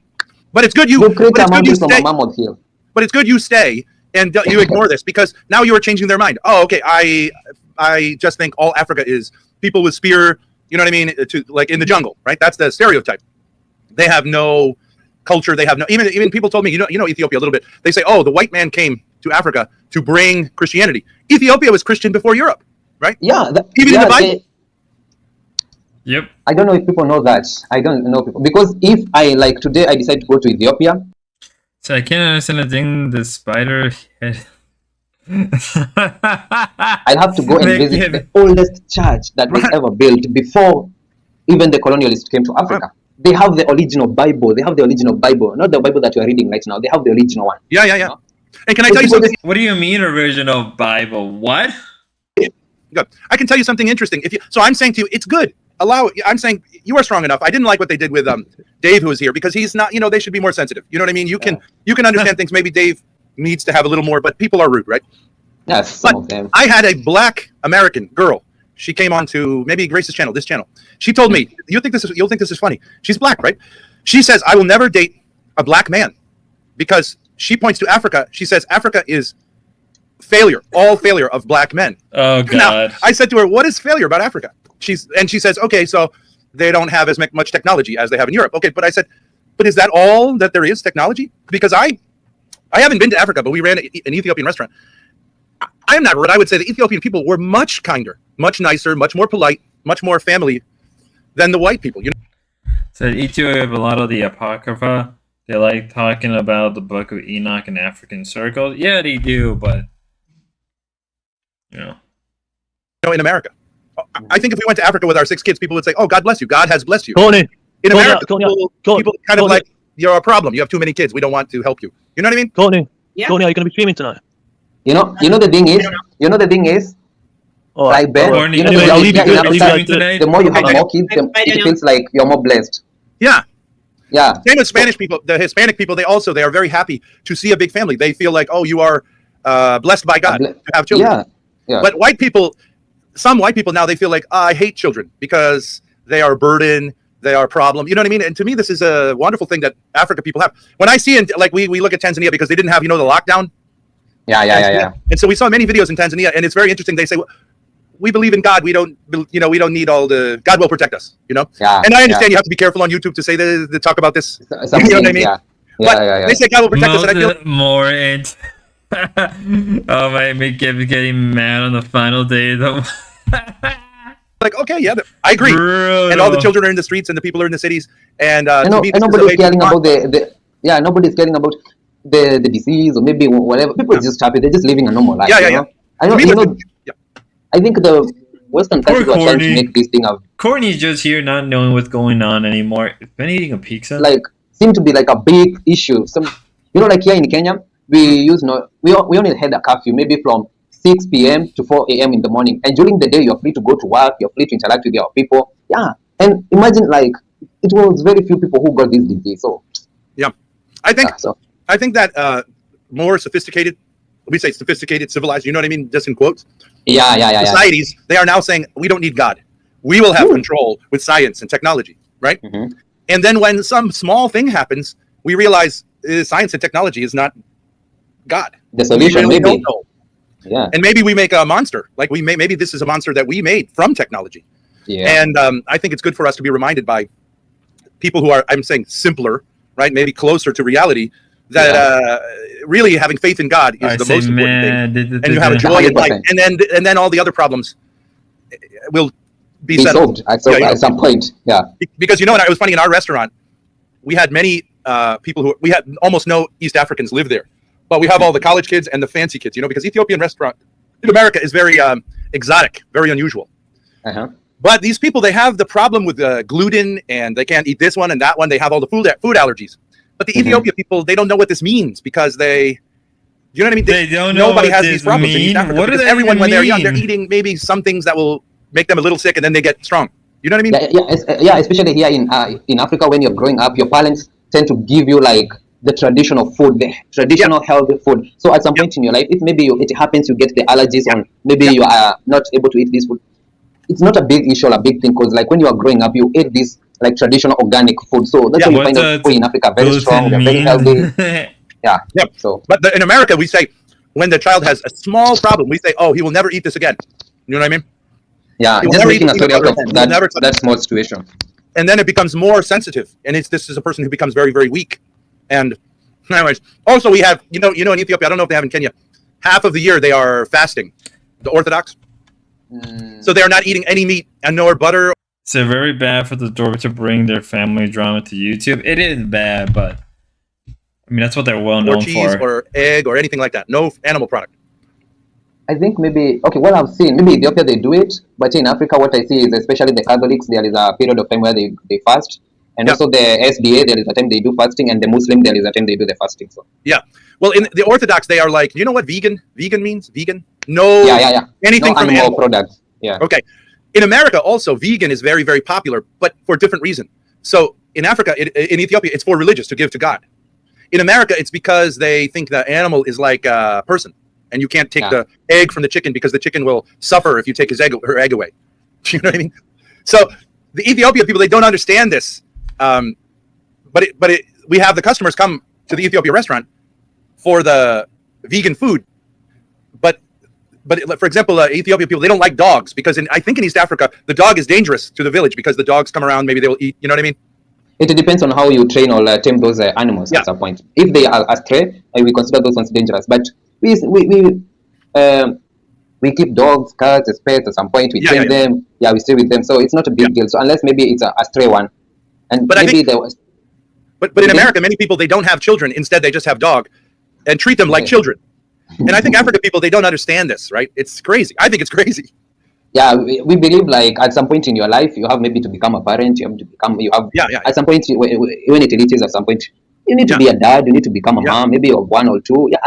But it's good you create but a it's good you mountain from a stay. mammoth hill. But it's good you stay and you ignore this because now you are changing their mind. Oh, okay. I just think all Africa is people with spear. You know what I mean? To like in the jungle, right? That's the stereotype. They have no culture. They have no even people told me you know Ethiopia a little bit. They say, the white man came to Africa to bring Christianity. Ethiopia was Christian before Europe, right? Yeah, Even in the Bible. Yep. I don't know if people know that. I don't know people because if I today I decide to go to Ethiopia. So I can't understand the thing. The spider head. I'll have to go and Make visit him- the oldest church that was Right. ever built before even the colonialists came to Africa. They have the original Bible. Not the Bible that you are reading right now. They have the original one. Yeah. No. And can I tell you something? What do you mean original Bible? What? Good. I can tell you something interesting. So I'm saying to you, it's good. I'm saying you are strong enough. I didn't like what they did with Dave, who was here, because he's not. They should be more sensitive. You know what I mean? You can understand things. Maybe Dave needs to have a little more, but people are rude, right? Yes, some of them. I had a black American girl. She came on to maybe Grace's channel, this channel. She told me, you'll think this is funny. She's black, right? She says, I will never date a black man because she points to Africa. She says Africa is failure, all failure of black men. Oh Now, God. I said to her, what is failure about Africa? She says, okay, so they don't have as much technology as they have in Europe. Okay, but I said, but is that all that there is, technology? Because I haven't been to Africa, but we ran an Ethiopian restaurant. I am not rude. I would say the Ethiopian people were much kinder, much nicer, much more polite, much more family than the white people. So Ethiopia have a lot of the Apocrypha. They like talking about the Book of Enoch in African circles. Yeah, they do, but In America. I think if we went to Africa with our 6 kids, people would say, "Oh, God bless you. God has blessed you." Tony, In Tony, America, Tony, people kind of Tony. like, you're a problem. You have too many kids. We don't want to help you. You know what I mean? Tony, Yeah. Tony, are you going to be streaming tonight? You know the thing is, Oh, like Ben, Corny. Anyway, I'll leave you to it. I'll leave you Streaming to it. tonight? the more you have Okay. more kids, Bye, it Daniel. feels like you're more blessed. Yeah. Yeah. Same with Spanish people. The Hispanic people, they are very happy to see a big family. They feel like, oh, you are blessed by God to have children. Yeah. Yeah. But some white people now, they feel like, I hate children because they are a burden, they are a problem. You know what I mean? And to me, this is a wonderful thing that Africa people have. When I see, we look at Tanzania because they didn't have, the lockdown. Yeah. And so we saw many videos in Tanzania, and it's very interesting. They say, we believe in God. We don't need all the, God will protect us, Yeah. And I understand you have to be careful on YouTube to say to talk about this. Some You know what I things, mean? Yeah. But they say God will protect us, and I feel more into. Oh my! Me getting mad on the final day. Though. like, okay, yeah, I agree. And all the children are in the streets, and the people are in the cities. And to me, this is a nobody's way to caring talk. about nobody's caring about the disease or maybe whatever. People are just happy. They're just living a normal life. Yeah. I know. To me, yeah. I think the Western countries are trying to Courtney. make this thing of Courtney's just here, not knowing what's going on anymore. Been eating a pizza. seem to be like a big issue. Like here in Kenya, we only had a curfew maybe from 6 p.m. to 4 a.m. in the morning, and during the day you're free to go to work, you're free to interact with your people. Yeah, and imagine like it was very few people who got this disease. So yeah, I think that more sophisticated, we say sophisticated, civilized, you know what I mean, just in quotes. Societies, they are now saying we don't need God. We will have control with science and technology, right? Mm-hmm. And then when some small thing happens, we realize science and technology is not God. The solution, we really maybe. don't know. Yeah. And maybe we make a monster. Like maybe this is a monster that we made from technology. Yeah. And I think it's good for us to be reminded by people who are, I'm saying, simpler, right? Maybe closer to reality. That really having faith in God is the most important thing, and you have a joy in life, and then all the other problems will be settled at some point. Yeah, because you know, it was funny in our restaurant. We had many people we had almost no East Africans live there, but we have all the college kids and the fancy kids. You know, because Ethiopian restaurant in America is very exotic, very unusual. Uh-huh. But these people, they have the problem with gluten, and they can't eat this one and that one. They have all the food allergies. But the Ethiopia people, they don't know what this means because you know what I mean? They don't know nobody what has this these problems in East mean? Africa What because does everyone, that when they're young, they're mean? eating maybe some things that will make them a little sick, and then they get strong. You know what I mean? Yeah, especially here in Africa, when you're growing up, your parents tend to give you like the traditional food, the traditional healthy food. So at some point in your life, if maybe it happens, you get the allergies, or maybe you are not able to eat this food. It's not a big issue or a big thing, because like when you are growing up, you ate this like traditional organic food. So that's why you find out people in Africa very strong, they're very healthy. Yeah. So, but in America, we say when the child has a small problem, we say, "Oh, he will never eat this again." You know what I mean? Yeah, just making a story out of that small situation. And then it becomes more sensitive, and this is a person who becomes very, very weak. And anyways, also we have you know in Ethiopia, I don't know if they have in Kenya, half of the year they are fasting, the Orthodox. So they are not eating any meat and nor butter. It's very bad for the door to bring their family drama to YouTube. It is bad, but I mean that's what they're well known cheese for. Or egg or anything like that. No animal product. I think maybe what I've seen, maybe Ethiopia they do it, but in Africa what I see is especially the Catholics, there is a period of time where they fast, and also the SDA there is a time they do fasting, and the Muslim there is a time they do the fasting. So yeah, well in the Orthodox they are like, you know what vegan means? Vegan? No. Anything no from animal products. Yeah. Okay. In America also vegan is very, very popular, but for a different reason. So in Africa, in Ethiopia, it's for religious to give to God. In America, it's because they think the animal is like a person. And you can't take the egg from the chicken because the chicken will suffer if you take her egg away. You know what I mean? So the Ethiopia people, they don't understand this. We have the customers come to the Ethiopia restaurant for the vegan food. But for example, Ethiopian people, they don't like dogs because I think in East Africa, the dog is dangerous to the village because the dogs come around, maybe they will eat. You know what I mean? It depends on how you train or tame those animals at some point. If they are astray, we consider those ones dangerous. But we keep dogs, cats as pets at some point. We train them. Yeah, we stay with them. So it's not a big deal. So unless maybe it's a stray one. And but maybe there was. But in America, many people, they don't have children. Instead, they just have dog and treat them like children. And I think African people, they don't understand this, right? It's crazy. I think it's crazy. Yeah, we believe like at some point in your life, you have maybe to become a parent. At some point, when it reaches at some point, you need to be a dad. You need to become a mom, maybe of one or two. Yeah,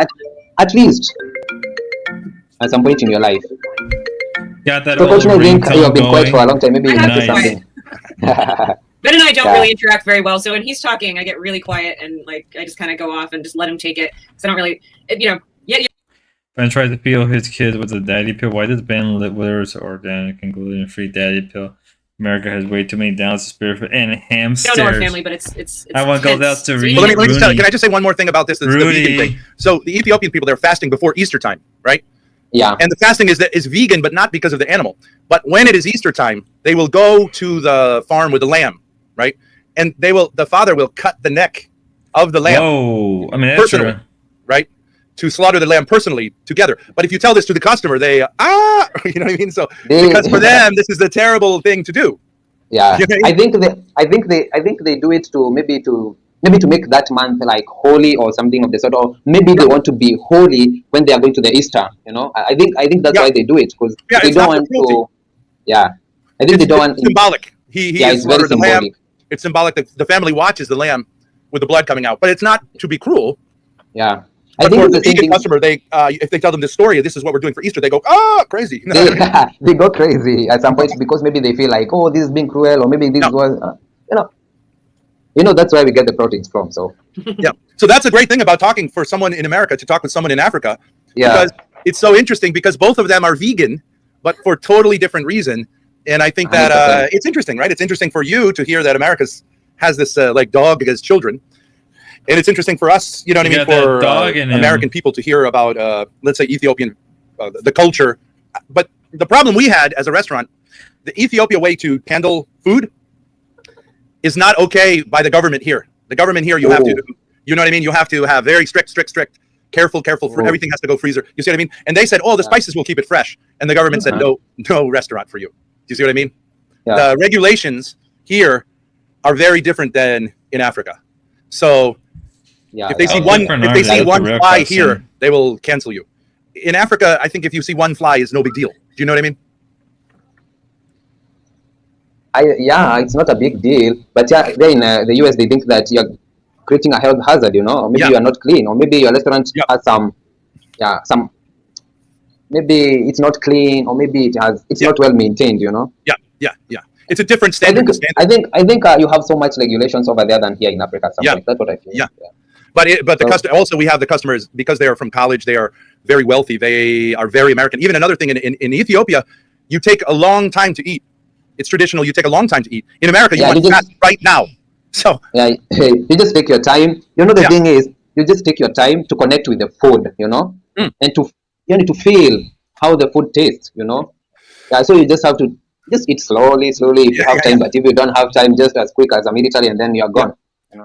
at least at some point in your life. Got that. So, Coach, I think you have been quiet for a long time. Maybe you I can have say been something. Ben and I don't really interact very well, so when he's talking, I get really quiet and like I just kind of go off and just let him take it. So I don't really, Ben tried to peel his kid with a daddy pill. Why does Ben litters organic and gluten-free daddy pill? America has way too many downs to spirit and hamsters. I don't know our family, but it's I want to go down to Well, let me just tell you, can I just say one more thing about this? The vegan thing. So the Ethiopian people, they're fasting before Easter time, right? Yeah. And the fasting is vegan, but not because of the animal. But when it is Easter time, they will go to the farm with the lamb, right? And the father will cut the neck of the lamb. Oh, I mean, that's personally, right? To slaughter the lamb personally together. But if you tell this to the customer, they you know what I mean? So because for them, this is a terrible thing to do. Yeah, you know I mean? I think they do it to maybe to make that month like holy or something of the sort, or maybe they want to be holy when they are going to the Easter. You know, I think that's why they do it, because they don't want to. Yeah, I think they don't want. It's symbolic. He it's very symbolic. The lamb. It's symbolic that the family watches the lamb with the blood coming out, but it's not to be cruel. Yeah. But think for it's the the same vegan thing. customer, they if they tell them this story, this is what we're doing for Easter, they go, oh, crazy. You know what I mean? They go crazy at some point because maybe they feel like, oh, this is being cruel, or maybe this No. was, that's where we get the proteins from. So Yeah. So that's a great thing about talking for someone in America to talk with someone in Africa, yeah, because it's so interesting because both of them are vegan, but for totally different reason. And I think that 100%. it's interesting, right? It's interesting for you to hear that America has this like dog against children. And it's interesting for us, you know what I You mean, got that for dog in him. American people to hear about, let's say, Ethiopian, the culture. But the problem we had as a restaurant, the Ethiopia way to handle food is not okay by the government here. The government here, you have to, you know what I mean? You have to have very strict, careful. Everything has to go freezer. You see what I mean? And they said, oh, the spices will keep it fresh. And the government said, no restaurant for you. Do you see what I mean? Yeah. The regulations here are very different than in Africa. So yeah. if they see How one, different if are they they? see That's one the real fly question. here, they will cancel you. In Africa, I think if you see one fly, is no big deal. Do you know what I mean? It's not a big deal, but yeah, there in the US, they think that you're creating a health hazard, or maybe Yeah. you are not clean, or maybe your restaurant Yeah. has some, maybe it's not clean, or maybe it's Yeah. not well maintained, Yeah. It's a different I standard. think I think you have so much regulations over there than here in Africa. At some Yeah. point. That's what I feel. Yeah. But the So- customer, also we have the customers, because they are from college, they are very wealthy, they are very American. Even another thing in Ethiopia, you take a long time to eat. It's traditional, you take a long time to eat. In America, you Yeah, want you fast right now. So Yeah, you just take your time. The Yeah. thing is, you just take your time to connect with the food, and to to feel how the food tastes, Yeah, so you just have to just eat slowly if you Yeah, have yeah, time. But if you don't have time, just as quick as a military, and then you're gone.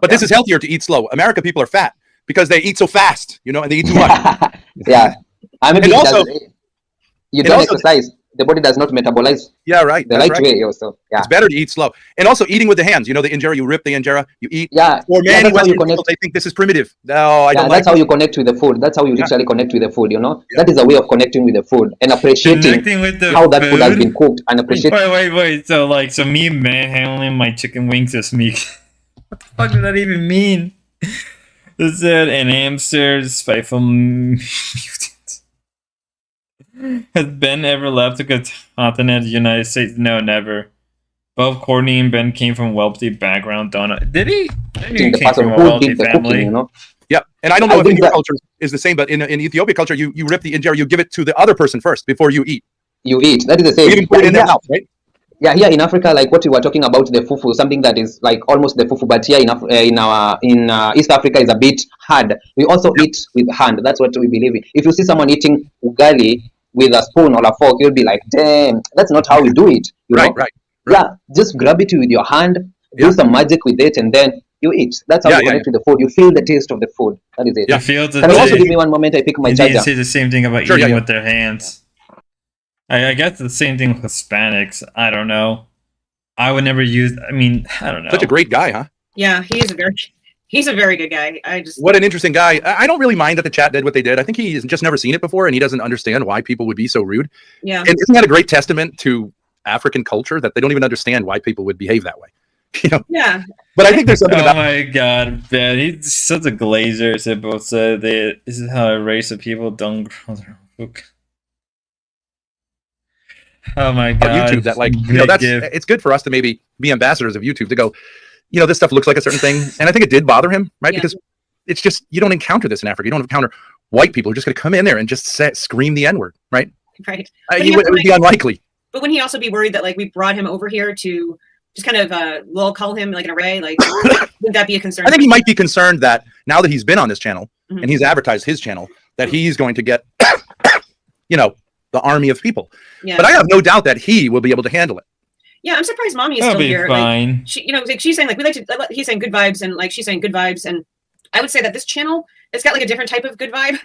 but this is healthier to eat slow. America people are fat because they eat so fast, and they eat too much. yeah. I mean, And also- you and don't also- exercise. The body does not metabolize Yeah, right. the That's right way. Also, yeah, It's better to eat slow. And also eating with the hands. The injera, you rip the injera, you eat. yeah. For yeah, many that's how Western you connect. people, they think this is primitive. No, I Yeah, don't that's like how it. you connect with the food. That's how you Yeah. literally connect with the food. Yeah. That is a way of connecting with the food and appreciating Connecting with the how that food has food? been cooked and appreciating. Wait. So me manhandling my chicken wings this week. What the fuck does that even mean? Is it an hamster, spiteful mutant? Has Ben ever left the continent of the United States? No, never. Both Courtney and Ben came from wealthy background. Did he? I knew he The came person from a who wealthy did the family. cooking. Yeah, and I don't I know if in think your that- culture is the same, but in Ethiopia culture, you rip the injera, you give it to the other person first before you eat. You eat. That is the You same. even put it in their Yeah, mouth, right? yeah, here in Africa, like what we were talking about, the fufu, something that is like almost the fufu, but here in East Africa is a bit hard. We also eat with hand. That's what we believe in. If you see someone eating ugali with a spoon or a fork, you'll be like, damn, that's not how we do it. You know? Right. Yeah, just grab it with your hand, do Yeah. some magic with it, and then you eat. That's how Yeah, you connect with the food. You feel the taste of the food. That is it. Yeah. You feel the Can you also day- give me one moment? I pick my Indians charger. say the same thing about Sure, eating yeah. with their hands. I guess the same thing with Hispanics. I don't know. I would never use. I mean, I don't know. Such a great guy, huh? Yeah, he's a very good guy. What an interesting guy. I don't really mind that the chat did what they did. I think he's just never seen it before, and he doesn't understand why people would be so rude. Yeah. And isn't that a great testament to African culture that they don't even understand why people would behave that way? Yeah. But I think there's something Oh about my god, Ben! He's such a glazer. They both said this is how a race of people don't grow their own food. Oh my god! YouTube that Big that's gift. it's good for us to maybe be ambassadors of YouTube to go, this stuff looks like a certain thing. And I think it did bother him, right? Yeah. Because it's just, you don't encounter this in Africa. You don't encounter white people who are just going to come in there and just scream the N-word, right? Right. It would be unlikely. But wouldn't he also be worried that like we brought him over here to just kind of call him like an array? Like, would that be a concern? I think he might be concerned that now that he's been on this channel Mhm. and he's advertised his channel, that he's going to get, the army of people. Yeah. But I have no doubt that he will be able to handle it. Yeah, I'm surprised mommy is That'll still be here. fine. Like, she, like she's saying like we like to. He's saying good vibes, and like she's saying good vibes, and I would say that this channel it's got like a different type of good vibe.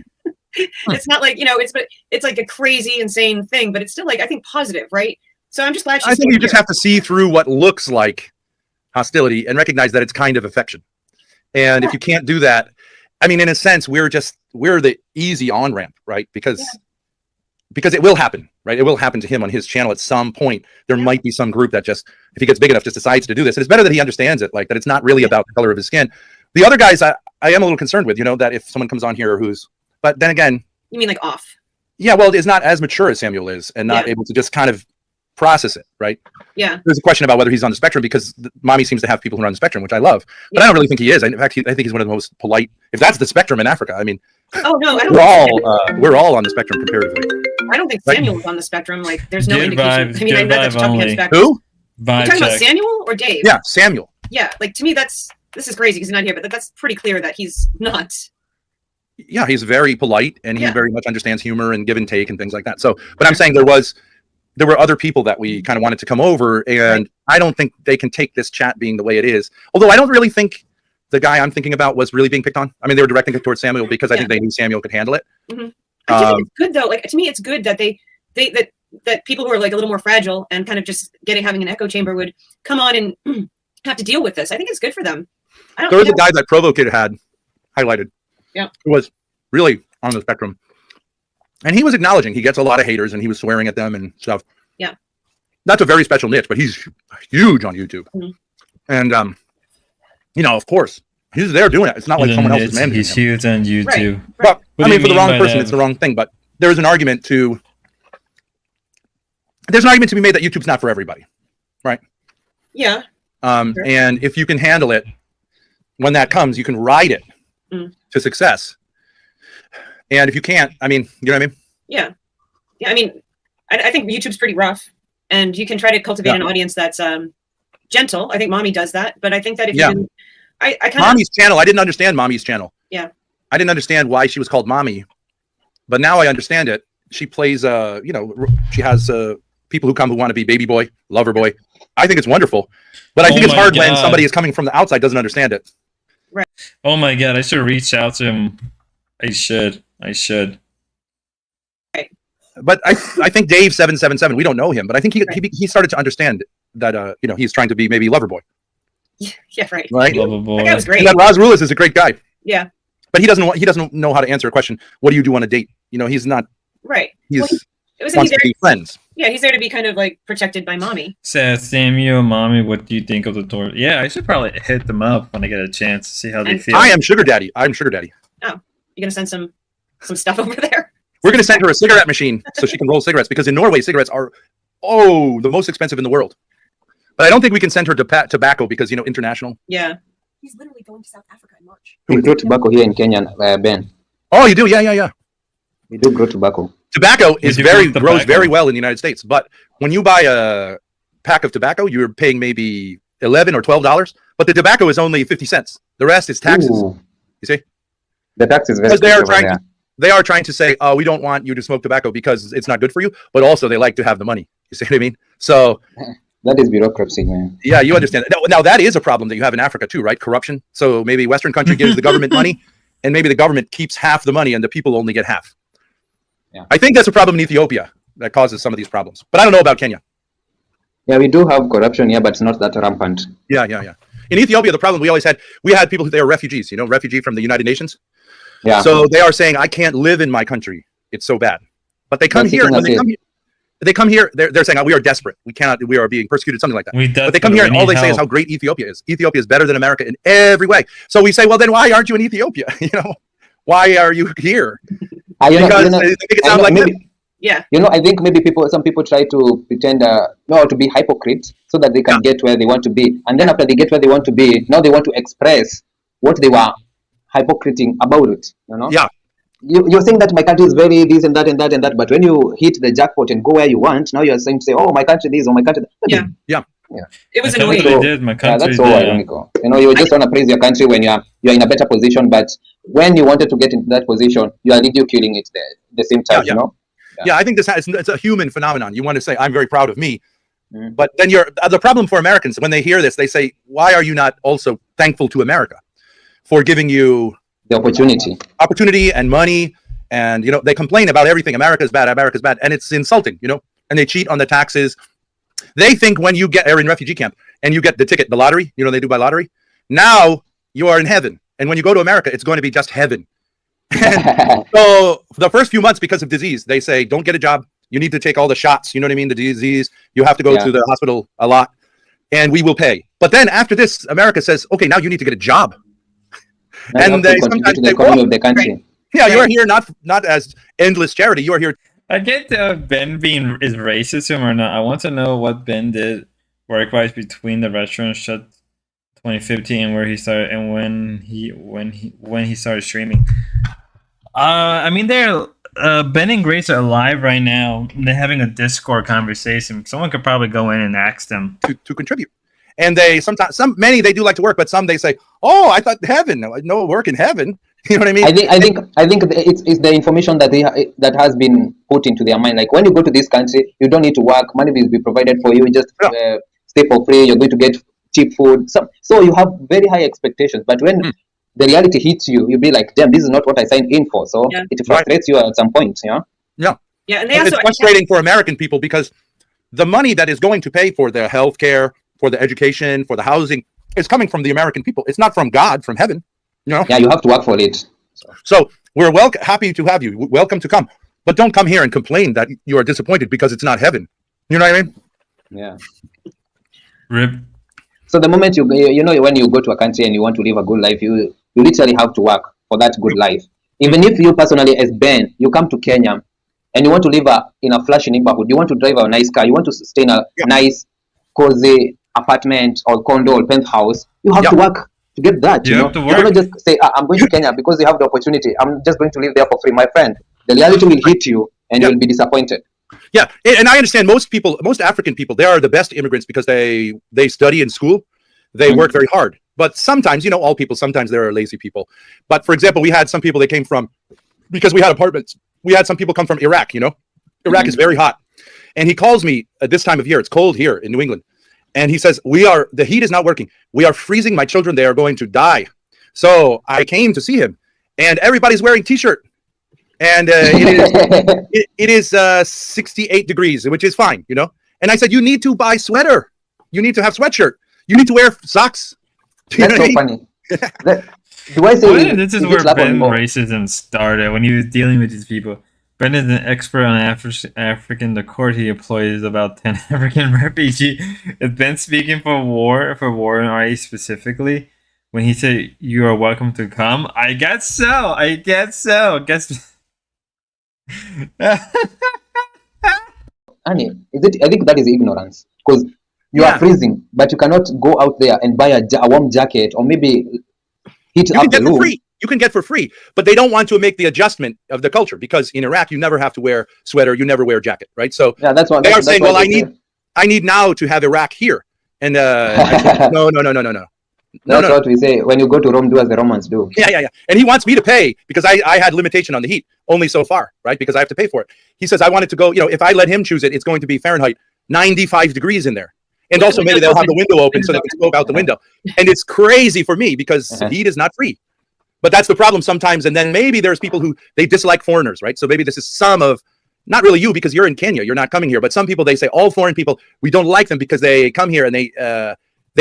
It's not like it's like a crazy insane thing, but it's still like I think positive, right? So I'm just glad she's. I think still you just here. have to see through what looks like hostility and recognize that it's kind of affection. And if you can't do that, I mean, in a sense, we're the easy on ramp, right? Because it will happen, right? It will happen to him on his channel at some point. There might be some group that just, if he gets big enough, just decides to do this. And it's better that he understands it, like that it's not really about the color of his skin. The other guys, I am a little concerned with, that if someone comes on here who's But then again, You mean like off? yeah, well, is not as mature as Samuel is, and not able to just kind of process it, right? Yeah. There's a question about whether he's on the spectrum, because mommy seems to have people who are on the spectrum, which I love, but I don't really think he is. In fact, I think he's one of the most polite. If that's the spectrum in Africa, I mean, Oh no, I don't. we're all on the spectrum comparatively. I don't think Like- Samuel was on the spectrum. Like, there's no Good indication. vibes, I mean, I good know that's vibe talking only. spectrum. Who? You Vibe talking about check. Samuel or Dave? Yeah, Samuel. Yeah, like to me, this is crazy because he's not here, but that's pretty clear that he's not. Yeah, he's very polite, and he Yeah. very much understands humor and give and take and things like that. So, but I'm saying there were other people that we kind of wanted to come over, and I don't think they can take this chat being the way it is. Although I don't really think the guy I'm thinking about was really being picked on. I mean, they were directing it towards Samuel because I think they knew Samuel could handle it. I do think it's good though. Like to me, it's good that that people who are like a little more fragile and kind of just having an echo chamber would come on and have to deal with this. I think it's good for them. There was a guy that Provo Kid had highlighted. Yeah. Who was really on the spectrum. And he was acknowledging he gets a lot of haters, and he was swearing at them and stuff. Yeah. That's a very special niche, but he's huge on YouTube. Mhm. And, you know, of course, he's there doing it. It's not like someone else is managing He's him. huge on YouTube. Well, What I do mean, you for the mean wrong by person, that? it's the wrong thing. But there's an argument to be made that YouTube's not for everybody, right? Yeah. Sure. And if you can handle it, when that comes, you can ride it to success. And if you can't, I mean, you know what I mean? Yeah. Yeah. I mean, I think YouTube's pretty rough, and you can try to cultivate an audience that's gentle. I think Mommy does that, but I think that if you can, I kind of Mommy's channel. I didn't understand Mommy's channel. Yeah. I didn't understand why she was called Mommy, but now I understand it. She plays, you know, she has people who come who want to be baby boy, lover boy. I think it's wonderful, but I think it's my hard when God. somebody is coming from the outside doesn't understand it. Oh my god, I should reach out to him. I should. But I think Dave 777. We don't know him, but I think he started to understand that you know, he's trying to be maybe lover boy, yeah, right. right? Lover boy. That guy was great. And that Raz Rulis is a great guy, Yeah. but he doesn't know how to answer a question. What do you do on a date? You know, he's not. Right. He's Well, it was wants to be friends. Yeah, he's there to be kind of like protected by Mommy. Says Samuel, Mommy, what do you think of the tour? Yeah, I should probably hit them up when I get a chance to see how they And feel. I am sugar daddy. I'm sugar daddy. Oh, you gonna send some stuff over there? We're going to send her a cigarette machine so she can roll cigarettes, because in Norway, cigarettes are, the most expensive in the world. But I don't think we can send her tobacco because, you know, international. Yeah. He's literally going to South Africa in March. We grow tobacco here in Kenya, Ben. Oh, you do? Yeah. We do grow tobacco. Tobacco is do grows tobacco? very well in the United States. But when you buy a pack of tobacco, you're paying maybe $11 or $12. But the tobacco is only 50 cents. The rest is taxes. Ooh. You see? The tax is very Because they are expensive over they are trying to say, oh, we don't want you to smoke tobacco because it's not good for you. But also they like to have the money. You see what I mean? So there. That is bureaucracy, man. yeah, you understand. Now that is a problem that you have in Africa too, right? Corruption. So maybe Western country gives the government money, and maybe the government keeps half the money and the people only get half. Yeah. I think that's a problem in Ethiopia that causes some of these problems. But I don't know about Kenya. Yeah, we do have corruption here, but it's not that rampant. Yeah. In Ethiopia, the problem we had people who they are refugees, you know, refugee from the United Nations. Yeah. So they are saying, I can't live in my country. It's so bad. But they come That's here. the When thing they come here, they're saying, oh, we are desperate. We are being persecuted, something like that. But they come here and all they say is how great Ethiopia is. Ethiopia is better than America in every way. So we say, well, then why aren't you in Ethiopia? You know, why are you here? Because they make it sound like them. Yeah. You know, I think maybe some people try to pretend, to be hypocrites so that they can get where they want to be. And then after they get where they want to be, now they want to express what they were hypocriting about it. You know? Yeah. You're saying that my country is very this and that and that and that, but when you hit the jackpot and go where you want, now you're saying, oh, my country this or my country that. Yeah. It was My annoying. country did. My country that's so did. ironical. You know, you just want to praise your country when you're in a better position, but when you wanted to get into that position, you are ridiculing it there at the same time. Yeah. You know. Yeah, I think it's a human phenomenon. You want to say, I'm very proud of me. Mm. But then the problem for Americans, when they hear this, they say, why are you not also thankful to America for giving you The opportunity and money? And, you know, they complain about everything. America's bad. And it's insulting, you know, and they cheat on the taxes. They think when you are in refugee camp and you get the ticket, the lottery, you know, they do by lottery. Now you are in heaven. And when you go to America, it's going to be just heaven. And so for the first few months, because of disease, they say, don't get a job. You need to take all the shots. You know what I mean? The disease, you have to go to the hospital a lot and we will pay. But then after this, America says, okay, now you need to get a job. And they sometimes to the economy of the country. Right. Yeah, you are here not as endless charity. You are here. I get Ben being is racism or not. I want to know what Ben did work-wise between the restaurant shut 2015 and where he started and when he started streaming. I mean, they're Ben and Grace are alive right now. They're having a Discord conversation. Someone could probably go in and ask them to contribute. And they sometimes many they do like to work, but some they say, "Oh, I thought heaven, no work in heaven." You know what I mean? I think it's the information that that has been put into their mind. Like when you go to this country, you don't need to work. Money will be provided for you. You just stay for free. You're going to get cheap food. So you have very high expectations. But when the reality hits you, you'll be like, "Damn, this is not what I signed in for." So it frustrates you at some point. Yeah. Yeah, and it's frustrating for American people because the money that is going to pay for the health care, for the education, for the housing, is coming from the American people. It's not from God, from heaven. You know? Yeah, you have to work for it. So we're happy to have you. Welcome to come. But don't come here and complain that you are disappointed because it's not heaven. You know what I mean? Yeah. Rip. So the moment you know when you go to a country and you want to live a good life, you literally have to work for that good life. Even if you personally, as Ben, you come to Kenya and you want to live in a flashy neighborhood, you want to drive a nice car, you want to stay in a nice, cozy apartment or condo or penthouse, you have to work to get that. You know? You cannot just say, I'm going to Kenya because you have the opportunity. I'm just going to live there for free. My friend, the reality will hit you and you'll be disappointed. Yeah, and I understand most African people, they are the best immigrants because they study in school, they work very hard. But sometimes, all people, sometimes there are lazy people. But for example, we had some people that came from, because we had apartments, we had some people come from Iraq, Iraq is very hot. And he calls me at this time of year, it's cold here in New England. And he says, the heat is not working. We are freezing my children. They are going to die. So I came to see him and everybody's wearing t-shirt. And it is 68 degrees, which is fine, And I said, you need to buy sweater. You need to have sweatshirt. You need to wear socks. That's so funny. Do I say this is where Ben racism started when he was dealing with these people. Ben is an expert on African. The court he employs about 10 African refugees. Is Ben speaking for Warren RA specifically? When he said, "You are welcome to come," I guess so. Annie, I think that is ignorance because you are freezing, but you cannot go out there and buy a warm jacket or maybe heat up the room. You can get for free, but they don't want to make the adjustment of the culture because in Iraq you never have to wear sweater, you never wear jacket, right? So that's what they are saying. Well, I need now to have Iraq here, and I said, no. That's what we say. When you go to Rome, do as the Romans do. Yeah. And he wants me to pay because I had limitation on the heat, only so far, right? Because I have to pay for it. He says I wanted to go. If I let him choose it, it's going to be Fahrenheit 95 degrees in there, and also maybe they'll have the window open so they can smoke out the window. And it's crazy for me because heat is not free. But that's the problem sometimes. And then maybe there's people who they dislike foreigners, right? So maybe this is some of, not really you because you're in Kenya, you're not coming here. But some people, they say all foreign people, we don't like them because they come here and they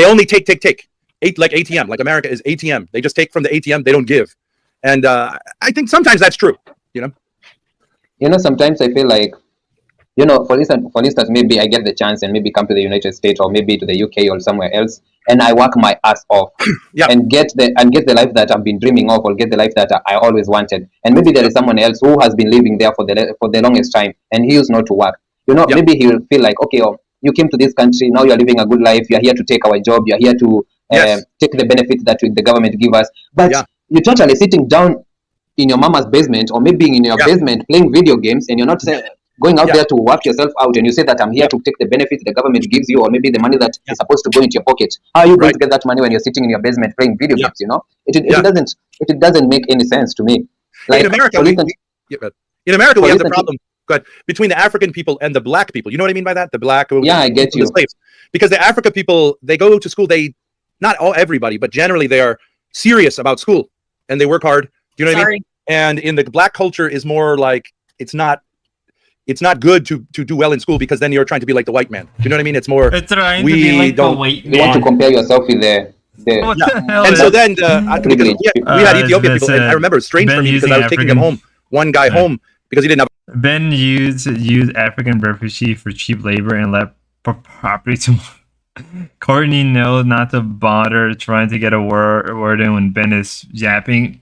only take. Like ATM, like America is ATM. They just take from the ATM, they don't give. And I think sometimes that's true, Sometimes I feel like, for instance, maybe I get the chance and maybe come to the United States or maybe to the UK or somewhere else, and I work my ass off and get the life that I've been dreaming of, or get the life that I always wanted. And maybe there is someone else who has been living there for the longest time, and he used not to work. Maybe he will feel like, okay, you came to this country, now you are living a good life. You are here to take our job. You are here to take the benefit that the government give us. But you're totally sitting down in your mama's basement or maybe in your basement playing video games, and you're not going out there to work yourself out, and you say that I'm here to take the benefit the government gives you, or maybe the money that is supposed to go into your pocket. How are you going to get that money when you're sitting in your basement playing video games? It doesn't make any sense to me. Like, in America, we have the problem between the African people and the black people. You know what I mean by that? The black, I get you. The slaves. Because the African people, they go to school. Not everybody, but generally they are serious about school and they work hard. Do you know what I mean? And in the black culture is more like it's not good to do well in school because then you're trying to be like the white man. Do you know what I mean? It's more it's trying to be like the white man. You want to compare yourself with the and so then we had Ethiopian people, and I remember it was strange for me because I was taking him home, one guy home because he didn't have. Ben used African refugee for cheap labor and let property to. Courtney knows not to bother trying to get a word in when Ben is yapping.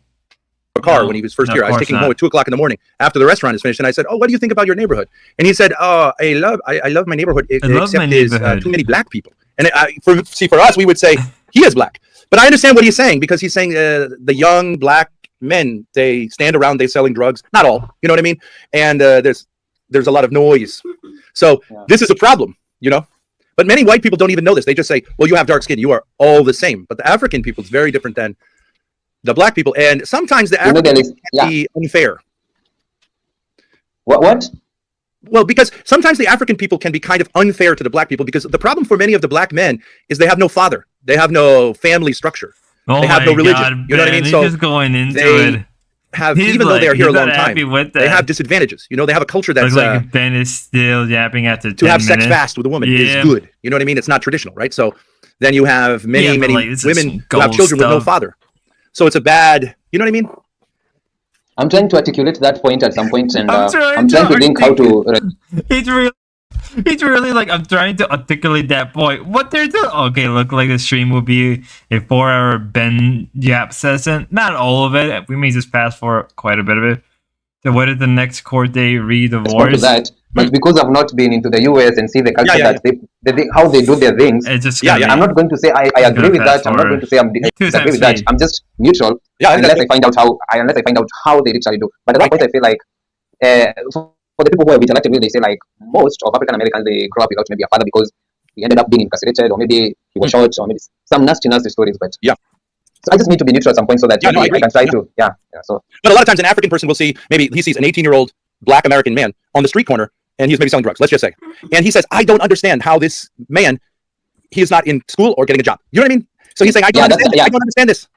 a car No, when he was first of here. I was course taking him not. home at 2 o'clock in the morning after the restaurant is finished, and I said, "Oh, what do you think about your neighborhood?" And he said, "Oh, I love my neighborhood, I love except my there's neighborhood." too many black people." And for us, we would say he is black, but I understand what he's saying because he's saying the young black men, they stand around, they selling drugs. Not all, you know what I mean? And there's a lot of noise, so this is a problem, you know. But many white people don't even know this. They just say, "Well, you have dark skin. You are all the same." But the African people is very different than the black people, and sometimes the African people can be unfair. What? Well, because sometimes the African people can be kind of unfair to the black people because the problem for many of the black men is they have no father, they have no family structure, Oh they have my no religion. God, you know what I Ben, mean? he's So just going into they it. have, He's even though they are like- here a he's long not happy time, with they that. have disadvantages. You know, they have a culture that's Looks like Ben is still yapping after 10 to have minutes. sex fast with a woman Yeah. is good. You know what I mean? It's not traditional, right? So then you have many, Yeah, but, many like, this is women some who have gold children with no stuff. father. So it's a bad, you know what I mean? I'm trying to articulate that point at some point, and I'm trying I'm trying to think how to. It's really like I'm trying to articulate that point. What they're doing? Okay, look like the stream will be a 4-hour Ben Yap session. Not all of it. We may just fast forward quite a bit of it. So what is the next court day respond to re-divorce? that, but because I've not been into the US and see the culture Yeah, that how they do their things, It's just Yeah, gonna I'm be- not going to say I Just agree gonna with fast that. I'm not forward. going to say I'm Two disagree times with that. speed. I'm just neutral Yeah, unless I find out how they literally do. But at that point, I feel like for the people who are intellectually, they say like most of African Americans they grow up without maybe a father because he ended up being incarcerated or maybe he was shot or maybe some nasty stories. But Yeah. so I just need to be neutral at some point so that Yeah, no, I I agree. can try Yeah. to So But a lot of times an African person will see, maybe he sees an 18-year-old black American man on the street corner and he's maybe selling drugs, let's just say. And he says, I don't understand how this man, he is not in school or getting a job. You know what I mean? So he's saying, I don't understand this. I don't understand this.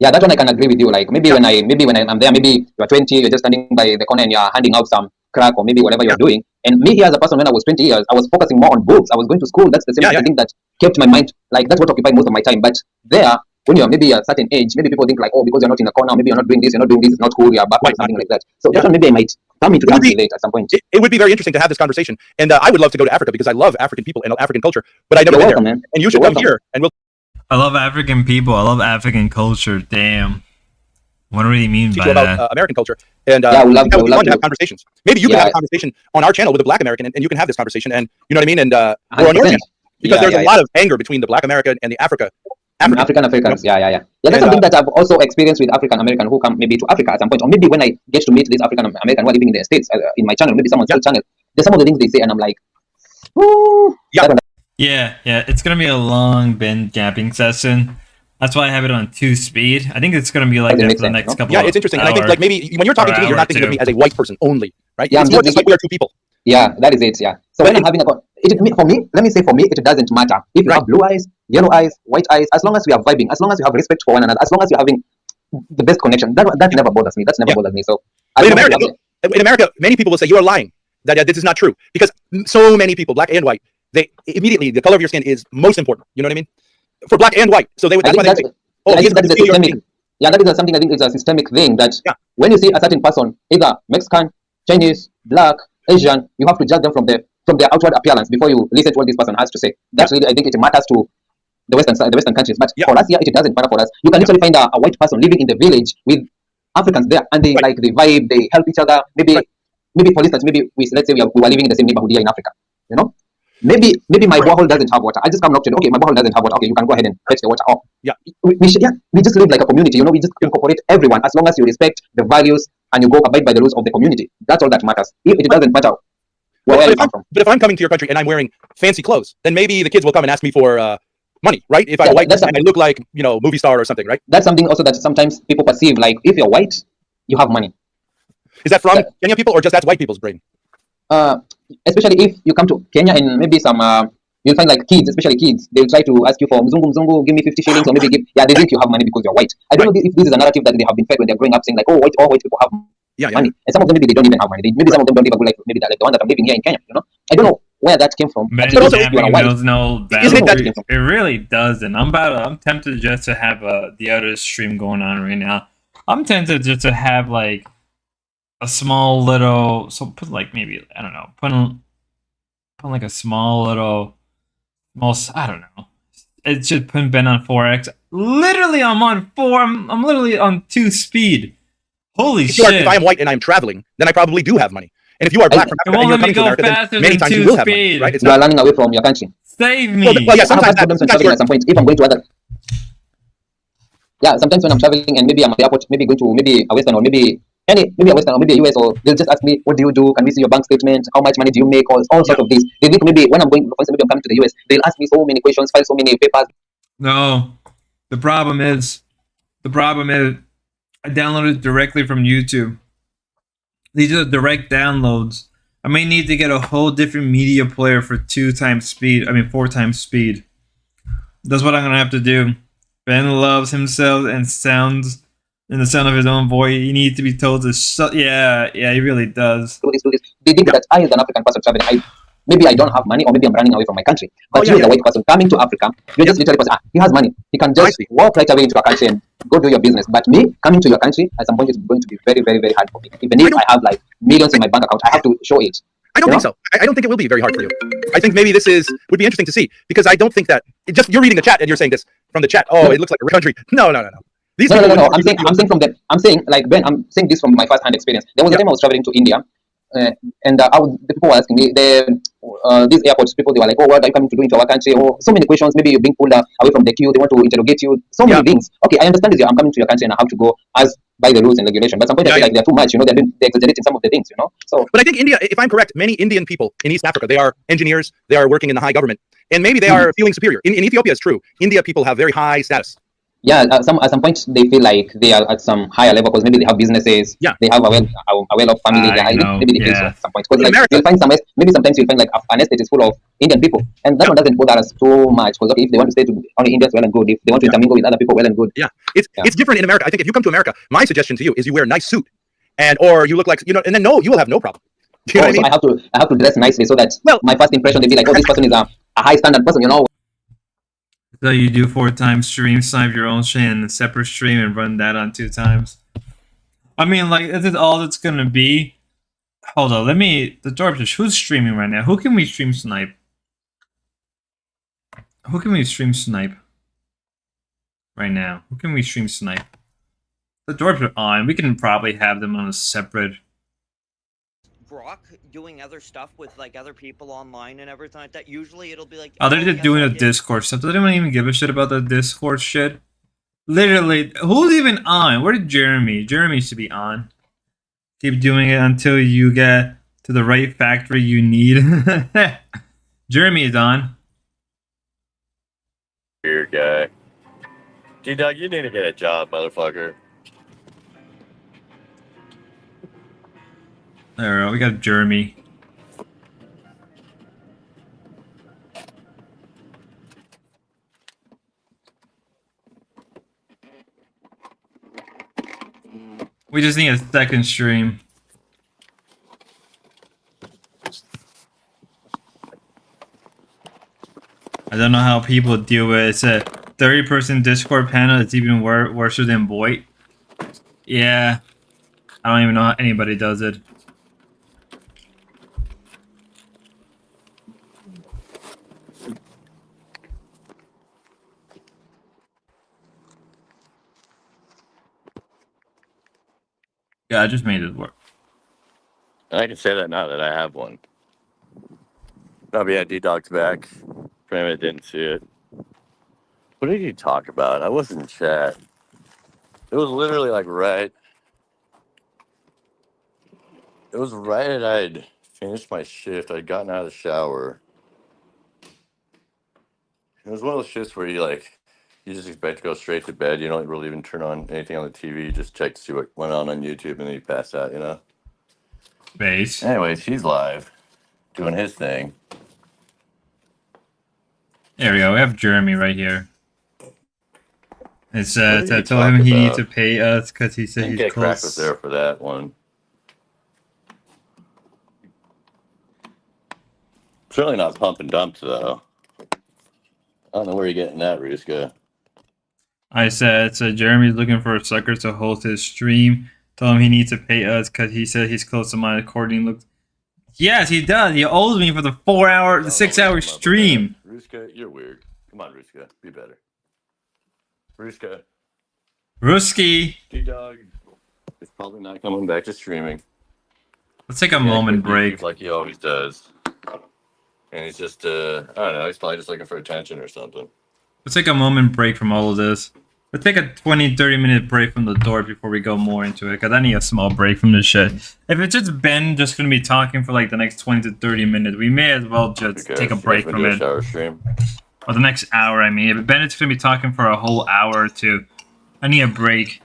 yeah, that one I can agree with you. Like maybe when I'm there, maybe you're 20, you're just standing by the corner and you're handing out some crack or maybe whatever you're doing. And me here as a person, when I was 20 years, I was focusing more on books. I was going to school. That's the same thing that kept my mind. Like that's what occupied most of my time. But there, when you're maybe a certain age, maybe people think like, oh, because you're not in the corner, maybe you're not doing this, it's not cool, you're backward, something like that. So that one maybe I might come into that late at some point. It would be very interesting to have this conversation. And I would love to go to Africa because I love African people and African culture, but I've never You're been welcome, there. man. And you should You're come welcome. here and we'll I love African people. I love African culture. Damn. What do you mean teach by you about that? American culture. And Yeah, I would love that would be to. fun to have conversations. Maybe you can have a conversation on our channel with a black American and you can have this conversation and you know what I mean? And or on your 100%. channel. Because there's a lot of anger between the black American and the African. Africans, yeah. That's And, something that I've also experienced with African American who come maybe to Africa at some point, or maybe when I get to meet these African American who are living in the States in my channel, maybe someone's channel. There's some of the things they say, and I'm like, ooh, Yeah, it's gonna be a long Ben gapping session. That's why I have it on 2 speed. I think it's gonna be like Doesn't that make for the sense, next no? couple Yeah, of it's interesting. And I think hours. like maybe when you're talking to me, you're not thinking of me as a white person only, right? Yeah, it's more just like we are two people. Yeah, that is it. Yeah. So when I'm having for me, let me say for me, it doesn't matter if you have blue eyes, yellow eyes, white eyes, as long as we are vibing, as long as you have respect for one another, as long as you're having the best connection. That never bothers me. That's never bothers me. So But in America, many people will say you are lying. That this is not true because so many people, black and white, they immediately the color of your skin is most important. You know what I mean? For black and white, so that's why they say, oh, I think that is a systemic. skin. Yeah, that is something I think is a systemic thing that when you see a certain person, either Mexican, Chinese, black, Asian, you have to judge them from their outward appearance before you listen to what this person has to say. That's really, I think, it matters to the Western countries. But for us here, it doesn't matter for us. You can literally find a white person living in the village with Africans there, and they like the vibe, they help each other. Maybe for instance, let's say we were living in the same neighborhood here in Africa. You know, maybe my borehole doesn't have water. I just come knock to it. Okay, my borehole doesn't have water. Okay, you can go ahead and fetch the water. Oh, we just live like a community. You know, we just incorporate everyone as long as you respect the values and you go abide by the rules of the community. That's all that matters. If it doesn't matter where you come from. But if I'm coming to your country and I'm wearing fancy clothes, then maybe the kids will come and ask me for money, right? If I'm white and I look like movie star or something, right? That's something also that sometimes people perceive like if you're white, you have money. Is that from Kenya people or just that's white people's brain? Especially if you come to Kenya and maybe some you'll find like kids, especially kids, they'll try to ask you for mzungu, give me 50 shillings, or maybe they think you have money because you're white. I don't know if this is a narrative that they have been fed when they're growing up saying like, oh, all white people have money. And some of them maybe they don't even have money. Maybe some of them don't even like maybe like the one that I'm living here in Kenya, you know? I don't know where that came from. But Also, it it really doesn't. I'm tempted just to have the other stream going on right now. I'm tempted just to have like a small little, so put like maybe I don't know, put like a small little, I don't know. It's just putting Ben on 4x. Literally, I'm on 4. I'm literally on 2 speed. Holy If shit! I am white and I'm traveling, then I probably do have money. And if you are black from It Africa won't and you're let me coming to go America, faster then many than times you 2 will have money, speed. right? It's You are not, running away from your country. Save me. well, yeah, I have sometimes had problems when that's traveling where, at some point. If I'm going to other, yeah, sometimes when I'm traveling and maybe I'm at the airport, maybe going to maybe a Western or maybe maybe a Western or maybe a US, or they'll just ask me, what do you do? Can we see your bank statement? How much money do you make? Or all sorts of things. They think maybe when I'm going, for instance, maybe I'm coming to the US, they'll ask me so many questions, file so many papers. No, the problem is I downloaded directly from YouTube. These are direct downloads. I may need to get a whole different media player for 4 times speed. That's what I'm gonna have to do. Ben loves himself and sounds in the sound of his own voice. He needs to be told to shut. Yeah, he really does. Do this. They think that I, as an African person traveling, maybe I don't have money, or maybe I'm running away from my country. But you, as a white person coming to Africa, you're just literally he has money. He can just walk right away into a country and go do your business. But me coming to your country at some point is going to be very, very, very hard for me. Even if I have like millions in my bank account, I have to show it. I don't think so. I don't think it will be very hard for you. I think maybe this would be interesting to see, because I don't think that you're reading the chat and you're saying this from the chat. Oh, it looks like a country. No. These no. I'm saying like Ben. I'm saying this from my first-hand experience. There was a time I was traveling to India, and the people were asking me, these airports people, they were like, oh, what are you coming to do into our country? Or so many questions. Maybe you're being pulled away from the queue. They want to interrogate you. So many things. Okay, I understand this. I'm coming to your country and I have to go as by the rules and regulation. But some point I feel like they're too much. They're exaggerating some of the things. So, but I think India, if I'm correct, many Indian people in East Africa, they are engineers. They are working in the high government, and maybe they are feeling superior. In Ethiopia, it's true. India people have very high status. Yeah, at some point they feel like they are at some higher level because maybe they have businesses. Yeah, they have a well-off family. Maybe they feel so at some point. Because like, you'll find maybe sometimes you'll find like an estate is full of Indian people, and that one doesn't bother us too much. Because if they want to stay to only Indians, well and good. If they want to intermingle with other people, well and good. Yeah, it's different in America. I think if you come to America, my suggestion to you is you wear a nice suit, or you look like and then you will have no problem. You know what I mean? So I have to dress nicely so that my first impression they be like, oh, this person is a high standard person. So you do 4 times stream, snipe your own shit in a separate stream and run that on 2 times. I mean, like, is it all it's gonna be? Hold on, the Dorpfish, who's streaming right now? Who can we stream snipe? Who can we stream snipe? Right now. Who can we stream snipe? The Dorps are on. We can probably have them on a separate... Brock doing other stuff with like other people online and everything like that. Usually it'll be like, oh, they're just doing a Discord stuff. Does anyone even give a shit about the Discord shit? Literally, who's even on? Where did Jeremy? Jeremy should be on. Keep doing it until you get to the right factory you need. Jeremy is on. Weird guy. D-Dog, you need to get a job, motherfucker. There we go. We got Jeremy. We just need a second stream. I don't know how people deal with it. It's a 30-person Discord panel. It's even worse than Boyd. Yeah. I don't even know how anybody does it. Yeah, I just made it work. I can say that now that I have one. Oh, yeah, D-Dog's back. For him, I didn't see it. What did you talk about? I wasn't in chat. It was literally like right. It was right as I'd finished my shift. I'd gotten out of the shower. It was one of those shifts where you just expect to go straight to bed. You don't really even turn on anything on the TV. You just check to see what went on YouTube, and then you pass out, Base. Anyways, he's live, doing his thing. There we go. We have Jeremy right here. It's I told him he needs to pay us because he said he's close. Was there for that one. Certainly not pump and dumps though. I don't know where you're getting that, Ruska. I said Jeremy's looking for a sucker to host his stream. Told him he needs to pay us because he said he's close to my recording. Look, yes, he does. He owes me for the 6-hour stream. Ruska, you're weird. Come on, Ruska, be better. Ruska. Ruski. D-Dog. He's probably not coming back to streaming. Let's take a Yeah, moment quit YouTube break. like he always does. And he's just, I don't know, he's probably just looking for attention or something. Let's take a moment break from all of this. Let's take a 20-30 minute break from the door before we go more into it, because I need a small break from this shit. If it's just Ben just going to be talking for like the next 20 to 30 minutes, we may as well just take a break from it. Shower stream. Or the next hour, I mean. If Ben is going to be talking for a whole hour or two, I need a break.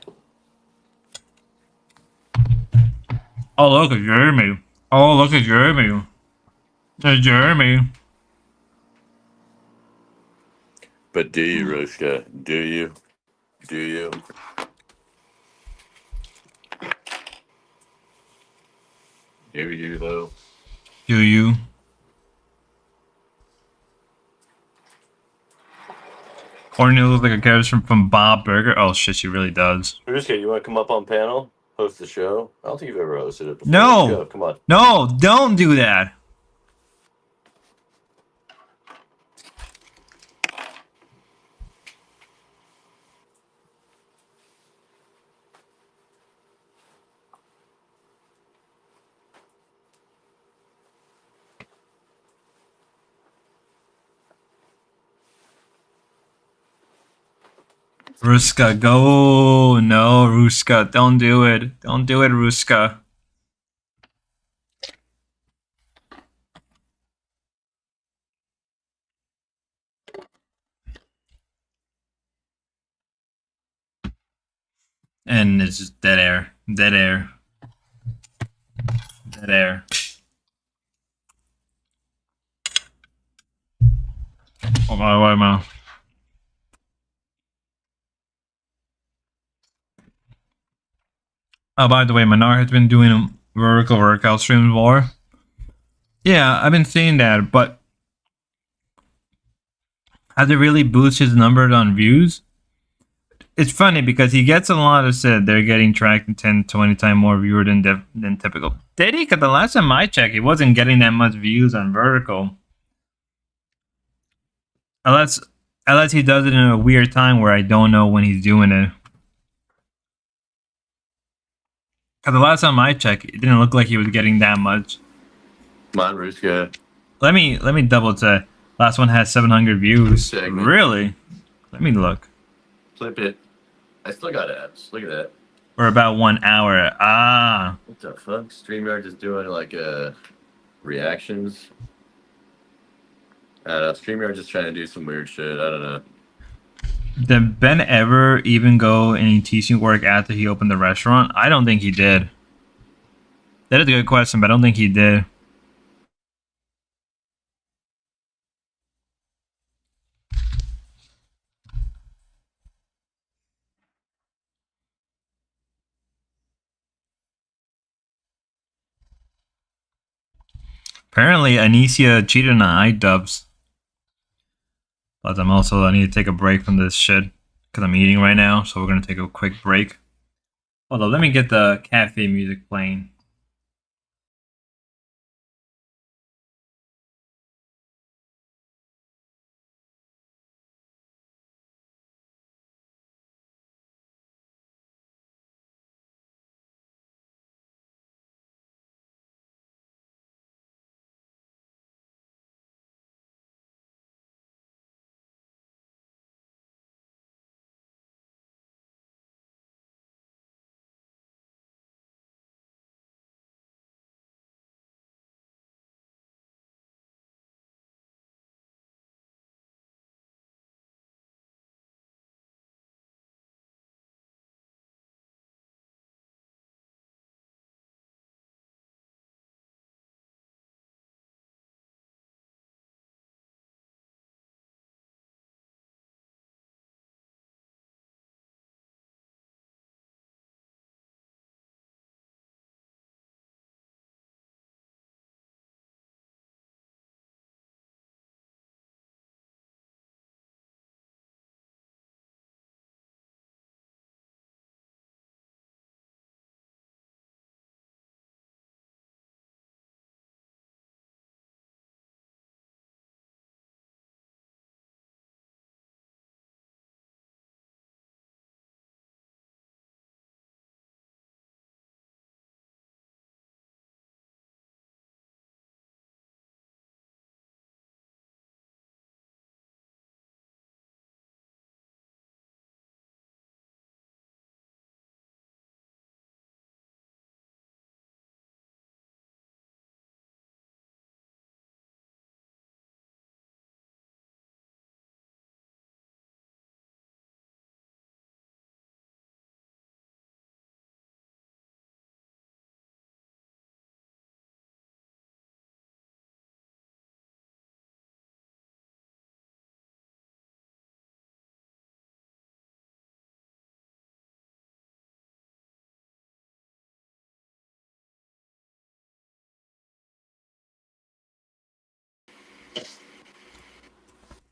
Oh, look at Jeremy. Oh, look at Jeremy. There's Jeremy. But do you, Ruska? Do you? Do you? Do you, though? Do you? Courtney looks like a character from Bob Burger. Oh shit, she really does. Ruska, you want to come up on panel? Host the show? I don't think you've ever hosted it before. No! Let's go. Come on. No, don't do that. Ruska, go. No, Ruska, don't do it. Don't do it, Ruska. And it's just dead air. Dead air. Dead air. Oh my mouth. Oh, by the way, Manar has been doing vertical workout streams more. Yeah, I've been seeing that, but has it really boosted his numbers on views? It's funny because he gets a lot of said they're getting tracked 10, 20 times more viewer than typical. Did he? Because the last time I checked, he wasn't getting that much views on vertical. Unless he does it in a weird time where I don't know when he's doing it. Because the last time I checked, it didn't look like he was getting that much. Come on, Ruska. Let me double check. Last one has 700 views. Segment. Really? Let me look. Flip it. I still got ads. Look at that. For about 1 hour. Ah. What the fuck? StreamYard is doing like reactions. I don't know. StreamYard just trying to do some weird shit. I don't know. Did Ben ever even go any teaching work after he opened the restaurant? I don't think he did. That is a good question, but I don't think he did. Apparently, Anicia cheated on iDubbbz. But I need to take a break from this shit because I'm eating right now, so we're gonna take a quick break. Hold on, let me get the cafe music playing.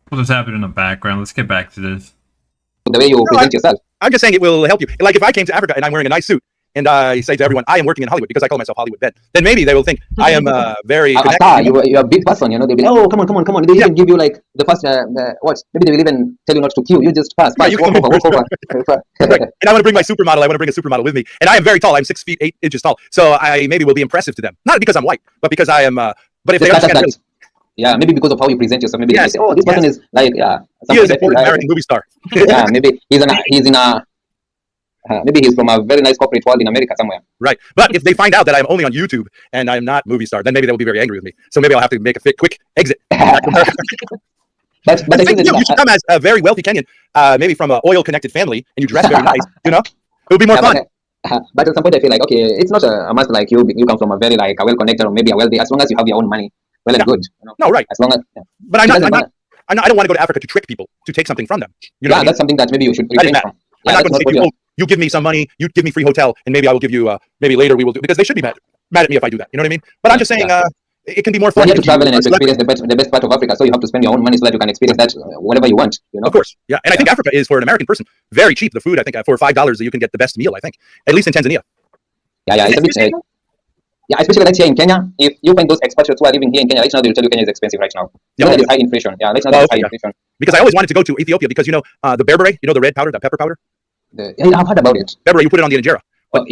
What just happened in the background? Let's get back to this. The way you present yourself. I'm just saying it will help you. Like if I came to Africa and I'm wearing a nice suit and I say to everyone, I am working in Hollywood because I call myself Hollywood Ben, then maybe they will think I am very a star. You're a big person, you know. They'll be like, oh, come on. They even give you like the first, what? Maybe they will even tell you not to queue. You just pass. Right, walk over. Right. And I want to bring my supermodel. I want to bring a supermodel with me. And I am very tall. I'm 6 feet 8 inches tall. So I maybe will be impressive to them. Not because I'm white, but because I am. But if they understand that, yeah, maybe because of how you present yourself. Maybe they say, oh, this person is like, he is an American movie star. Yeah, maybe he's in a. Maybe he's from a very nice corporate world in America somewhere. Right. But if they find out that I'm only on YouTube and I'm not movie star, then maybe they'll be very angry with me. So maybe I'll have to make a quick exit. But I think you should come as a very wealthy Kenyan, maybe from an oil-connected family, and you dress very nice. You know, it would be more fun. But at some point, I feel like, okay, it's not a must. Like you come from a very like a well-connected or maybe a wealthy. As long as you have your own money, well and good. You know? No, right. As long as. But I don't want to go to Africa to trick people to take something from them. You know that's something that maybe you should refrain from. I'm not going to say to people, you give me some money, you give me free hotel, and maybe I will give you, maybe later we will do, because they should be mad at me if I do that. You know what I mean? But I'm just saying, it can be more fun. You have to travel and experience the best part of Africa, so you have to spend your own money so that you can experience that whatever you want. You know? Of course, yeah. And I think Africa is, for an American person, very cheap. The food, I think, for $5 you can get the best meal, I think. At least in Tanzania. Yeah, it's a bit... yeah, especially right here in Kenya. If you find those expatriates who are living here in Kenya, right now they will tell you Kenya is expensive right now. There is high inflation. Yeah, right now there is high inflation. Because I always wanted to go to Ethiopia because, you know, the berbere, you know, the red powder, the pepper powder? I've heard about it. Berbere, you put it on the injera. But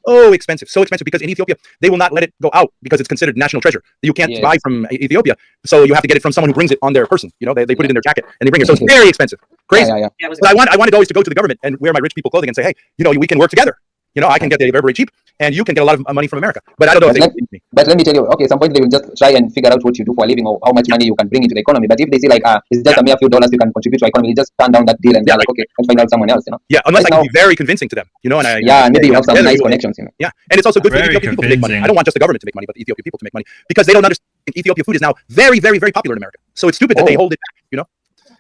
so expensive because in Ethiopia they will not let it go out because it's considered national treasure. You can't buy from Ethiopia, so you have to get it from someone who brings it on their person. You know, they put it in their jacket and they bring it, so it's very expensive, crazy. But I wanted always to go to the government and wear my rich people clothing and say, hey, you know, we can work together. You know, I can get the Berbere cheap, and you can get a lot of money from America. But I don't know if they will me. But let me tell you, okay, some point they will just try and figure out what you do for a living or how much money you can bring into the economy. But if they see like, it's just a mere few dollars you can contribute to the economy, you just turn down that deal and they're like, okay, let's find out someone else, you know? Yeah, unless I can be very convincing to them, you know, and maybe you have some nice connections, you know? Yeah, and it's also good for Ethiopian people to make money. I don't want just the government to make money, but the Ethiopian people to make money because they don't understand Ethiopian food is now very, very, very popular in America. So it's stupid that they hold it back, you know?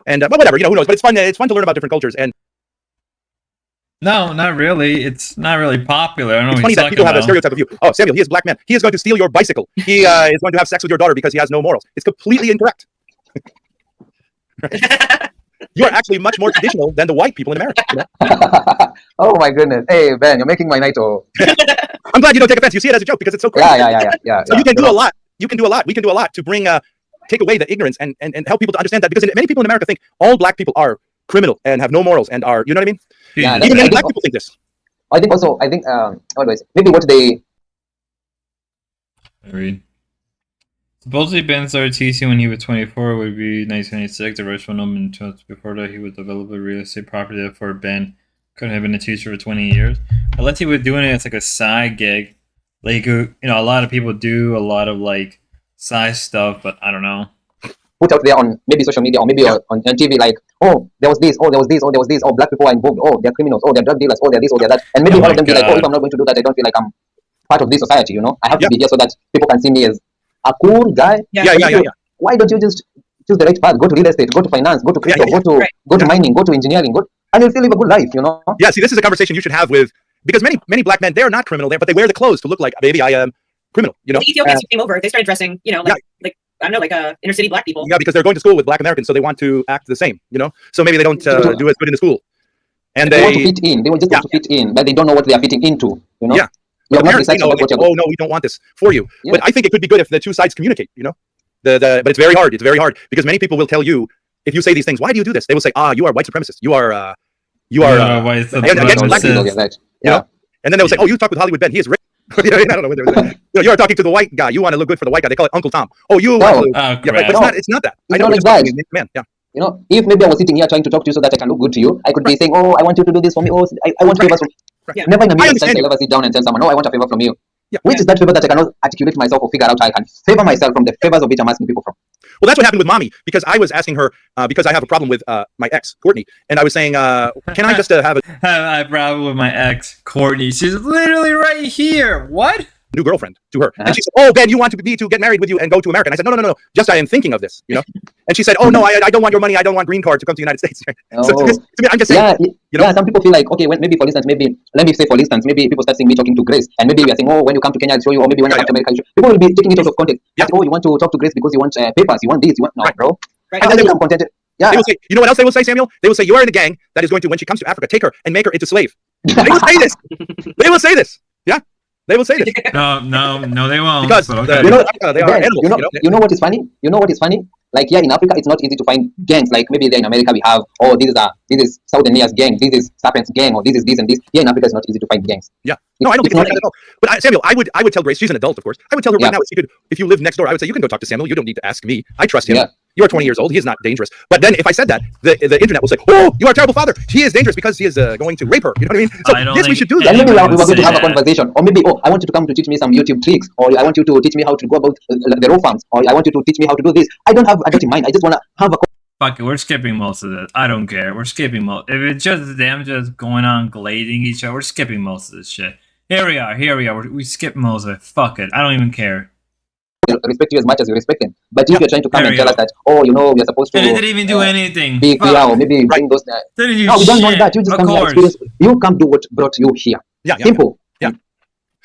And but whatever, you know, who knows? But it's fun. It's fun to learn about different cultures. And no, not really. It's not really popular. I don't know. It's funny that people have a stereotype of you. Oh, Samuel, he is a black man. He is going to steal your bicycle. He is going to have sex with your daughter because he has no morals. It's completely incorrect. You are actually much more traditional than the white people in America. You know? Oh my goodness! Hey Ben, you're making my night. Oh. I'm glad you don't take offense. You see it as a joke because it's so crazy. Yeah. So you can do a lot. You can do a lot. We can do a lot to bring take away the ignorance and help people to understand that, because many people in America think all black people are criminal and have no morals and are, you know what I mean? Yeah, even many black people think this. I think always maybe what they read. Supposedly Ben started TC when he was 24, would be 1996. The rest went on before that. He was developing real estate property for Ben. Couldn't have been a teacher for 20 years. Unless he was doing it as like a side gig. Like, you know, a lot of people do a lot of like side stuff, but I don't know. Put out there on maybe social media or maybe on TV, like, oh, there was this, oh, there was this, oh, there was this, oh, black people are involved, oh, they're criminals, oh, they're drug dealers, oh, they're this, oh, they're that. And maybe all of them be like, oh, if I'm not going to do that, I don't feel like I'm part of this society, you know? I have to be here so that people can see me as a cool guy. Why don't you just choose the right path? Go to real estate, go to finance, go to crypto, go to mining, go to engineering, and you'll still live a good life, you know? Yeah, see, this is a conversation you should have with, because many black men, they're not criminal there, but they wear the clothes to look like, maybe I am criminal, you know? The Ethiopians who came over, they started dressing, you know, like I don't know, like inner city black people. Yeah, because they're going to school with black Americans, so they want to act the same, you know? So maybe they don't do as good in the school. And they want to fit in. They will just want to fit in, but they don't know what they are fitting into, you know? Yeah. But parents, oh, no, we don't want this for you. Yeah. But I think it could be good if the two sides communicate, you know? But it's very hard. It's very hard because many people will tell you, if you say these things, why do you do this? They will say, you are white supremacist. You are white against black people. You know? And then they will say, oh, you talk with Hollywood Ben. He is rich. I don't know what you are talking to the white guy. You want to look good for the white guy. They call it Uncle Tom. Oh, you want to but it's not that. It's not like that. Man, yeah. You know, if maybe I was sitting here trying to talk to you so that I can look good to you, I could be saying, oh, I want you to do this for me. Oh, I want favors from you. Never in a million times I'll ever sit down and tell someone, no, I want a favor from you. Yeah. Which is that favor that I cannot articulate myself or figure out how I can favor myself from the favors of which I'm asking people from. Well, that's what happened with Mommy, because I was asking her, because I have a problem with my ex, Courtney, and I was saying, can I just have I have a problem with my ex, Courtney. She's literally right here. What? New girlfriend to her. And she said, oh, Ben, you want me to get married with you and go to America? And I said, no. Just I am thinking of this, you know? And she said, oh, no, I don't want your money. I don't want green card to come to the United States. So to me, I'm just saying, you know? Yeah, some people feel like, okay, maybe for instance, maybe people start seeing me talking to Grace. And maybe we are saying, oh, when you come to Kenya, I'll show you. Or maybe when you come to America, I'll show you. People will be taking it out of context. Yeah. Oh, you want to talk to Grace because you want papers. You want this. You want... No, bro. Right. And then Yeah. They will say, you know what else they will say, Samuel? They will say, you are in a gang that is going to, when she comes to Africa, take her and make her into slave. They will say this. They will say this. Yeah. They will say this. No, they won't. Because but okay. You know, they are Ben, animals. you know what is funny? You know what is funny? Like here in Africa, it's not easy to find gangs. Like maybe there in America we have, oh, this is Southern Nia's gang, this is Serpent's gang, or this is this and this. Here in Africa, it's not easy to find gangs. Yeah. No, I don't think it's like that at all. But Samuel, I would tell Grace, she's an adult, of course. I would tell her right now, if you live next door, I would say, you can go talk to Samuel. You don't need to ask me. I trust him. Yeah. You are 20 years old. He is not dangerous. But then if I said that, the internet will say, oh, you are a terrible father. He is dangerous because he is going to rape her. You know what I mean? So yes, we should do that. And maybe we were going to have a conversation. Or maybe, oh, I want you to come to teach me some YouTube tricks. Or I want you to teach me how to go about the raw farms. Or I want you to teach me how to do this. I don't have a dirty mind. I just want to have a... Fuck it, we're skipping most of this. I don't care. We're skipping most. If it's just them just going on glading each other, we're skipping most of this shit. Here we are. We skip most of it. Fuck it. I don't even care. Respect you as much as you respect them. But if you're trying to come and tell us that, oh, you know, we are supposed to... They didn't even do anything. Be clear, or maybe bring those... no, we don't want that. You just come here, experience. You come do what brought you here. Simple. Yeah.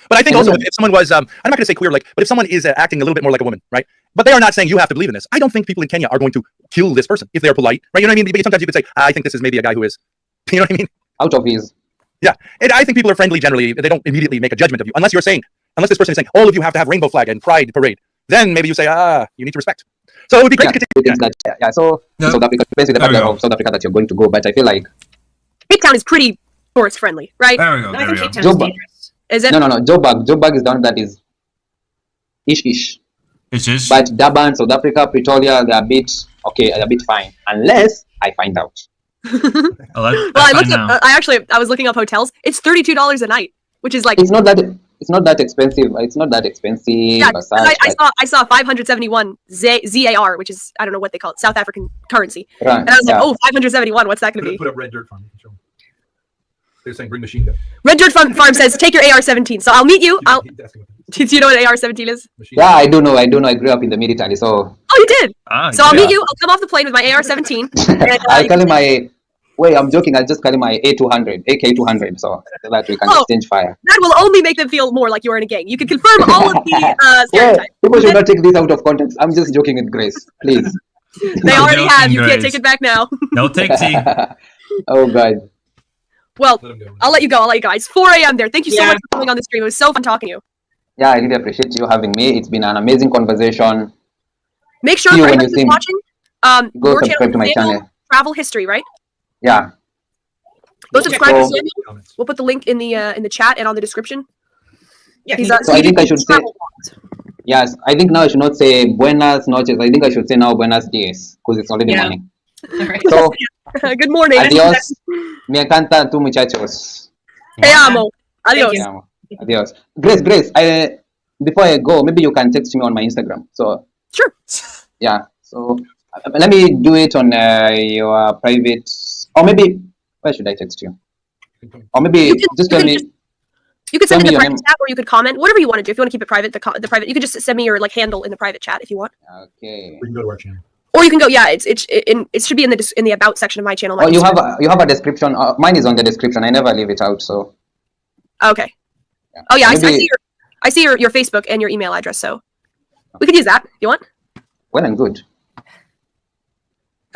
But I think also if someone was, I'm not going to say queer, like, but if someone is acting a little bit more like a woman, right? But they are not saying you have to believe in this. I don't think people in Kenya are going to kill this person if they're polite, right? You know what I mean? Sometimes you could say, I think this is maybe a guy who is, you know what I mean? Out of his... Yeah. And I think people are friendly generally. They don't immediately make a judgment of you. Unless this person is saying, all of you have to have rainbow flag and pride parade. Then maybe you say, you need to respect. So it would be great to continue. So South Africa, depends with the fact of South Africa that you're going to go. But I feel like Cape Town is pretty tourist friendly, right? There we go. I think Cape Town is dangerous. Is it? No. Joburg is down that is ish. It's But Durban, South Africa, Pretoria, they're a bit fine. Unless I find out. well, I looked up. I was looking up hotels. It's $32 a night, which is like it's not that expensive. It's not that expensive. Yeah, I saw 571 ZAR, which is I don't know what they call it, South African currency. Right. And I was like, 571. What's that going to be? Put up Red Dirt Farm. They're saying bring machine gun. Red Dirt Farm says take your AR-17. So I'll meet you. Do you know what an AR-17 is? Yeah, I do know. I grew up in the military, so. Oh, you did. So I'll meet you. I'll come off the plane with my AR-17. I'll call him my. Wait, I'm joking. I'll just call him my AK-200, so that we can exchange fire. That will only make them feel more like you're in a gang. You can confirm all of the stereotypes. People should not take this out of context. I'm just joking with Grace, please. They already have. You can't take it back now. No take-tea. Oh, God. Well, I'll let you go. I'll let you guys. 4 a.m. there. Thank you so much for coming on the stream. It was so fun talking to you. Yeah, I really appreciate you having me. It's been an amazing conversation. Make sure for anyone who's watching, go subscribe to my channel. Travel History, right? Yeah. Go subscribe to Samuel. We'll put the link in the chat and on the description. Yeah. So I think I should say. Yes, I think now I should not say buenas noches. I think I should say now buenos dias because it's already morning. All right. So good morning. Adios. Me encanta tu muchachos. Te amo. Adios. Adios. Grace, before I go, maybe you can text me on my Instagram. So sure. Yeah. So let me do it on your private, or maybe where should I text you? Or maybe just tell me. You could send it in the private chat, or you could comment. Whatever you want to do. If you want to keep it private, the private, you could just send me your handle in the private chat if you want. Okay. We can go to our channel. Or you can go. Yeah, it should be in the about section of my channel. Oh, you have a description. Mine is on the description. I never leave it out. So. Okay. Yeah. Oh yeah, I see your Facebook and your email address. So we could use that if you want. Well and good.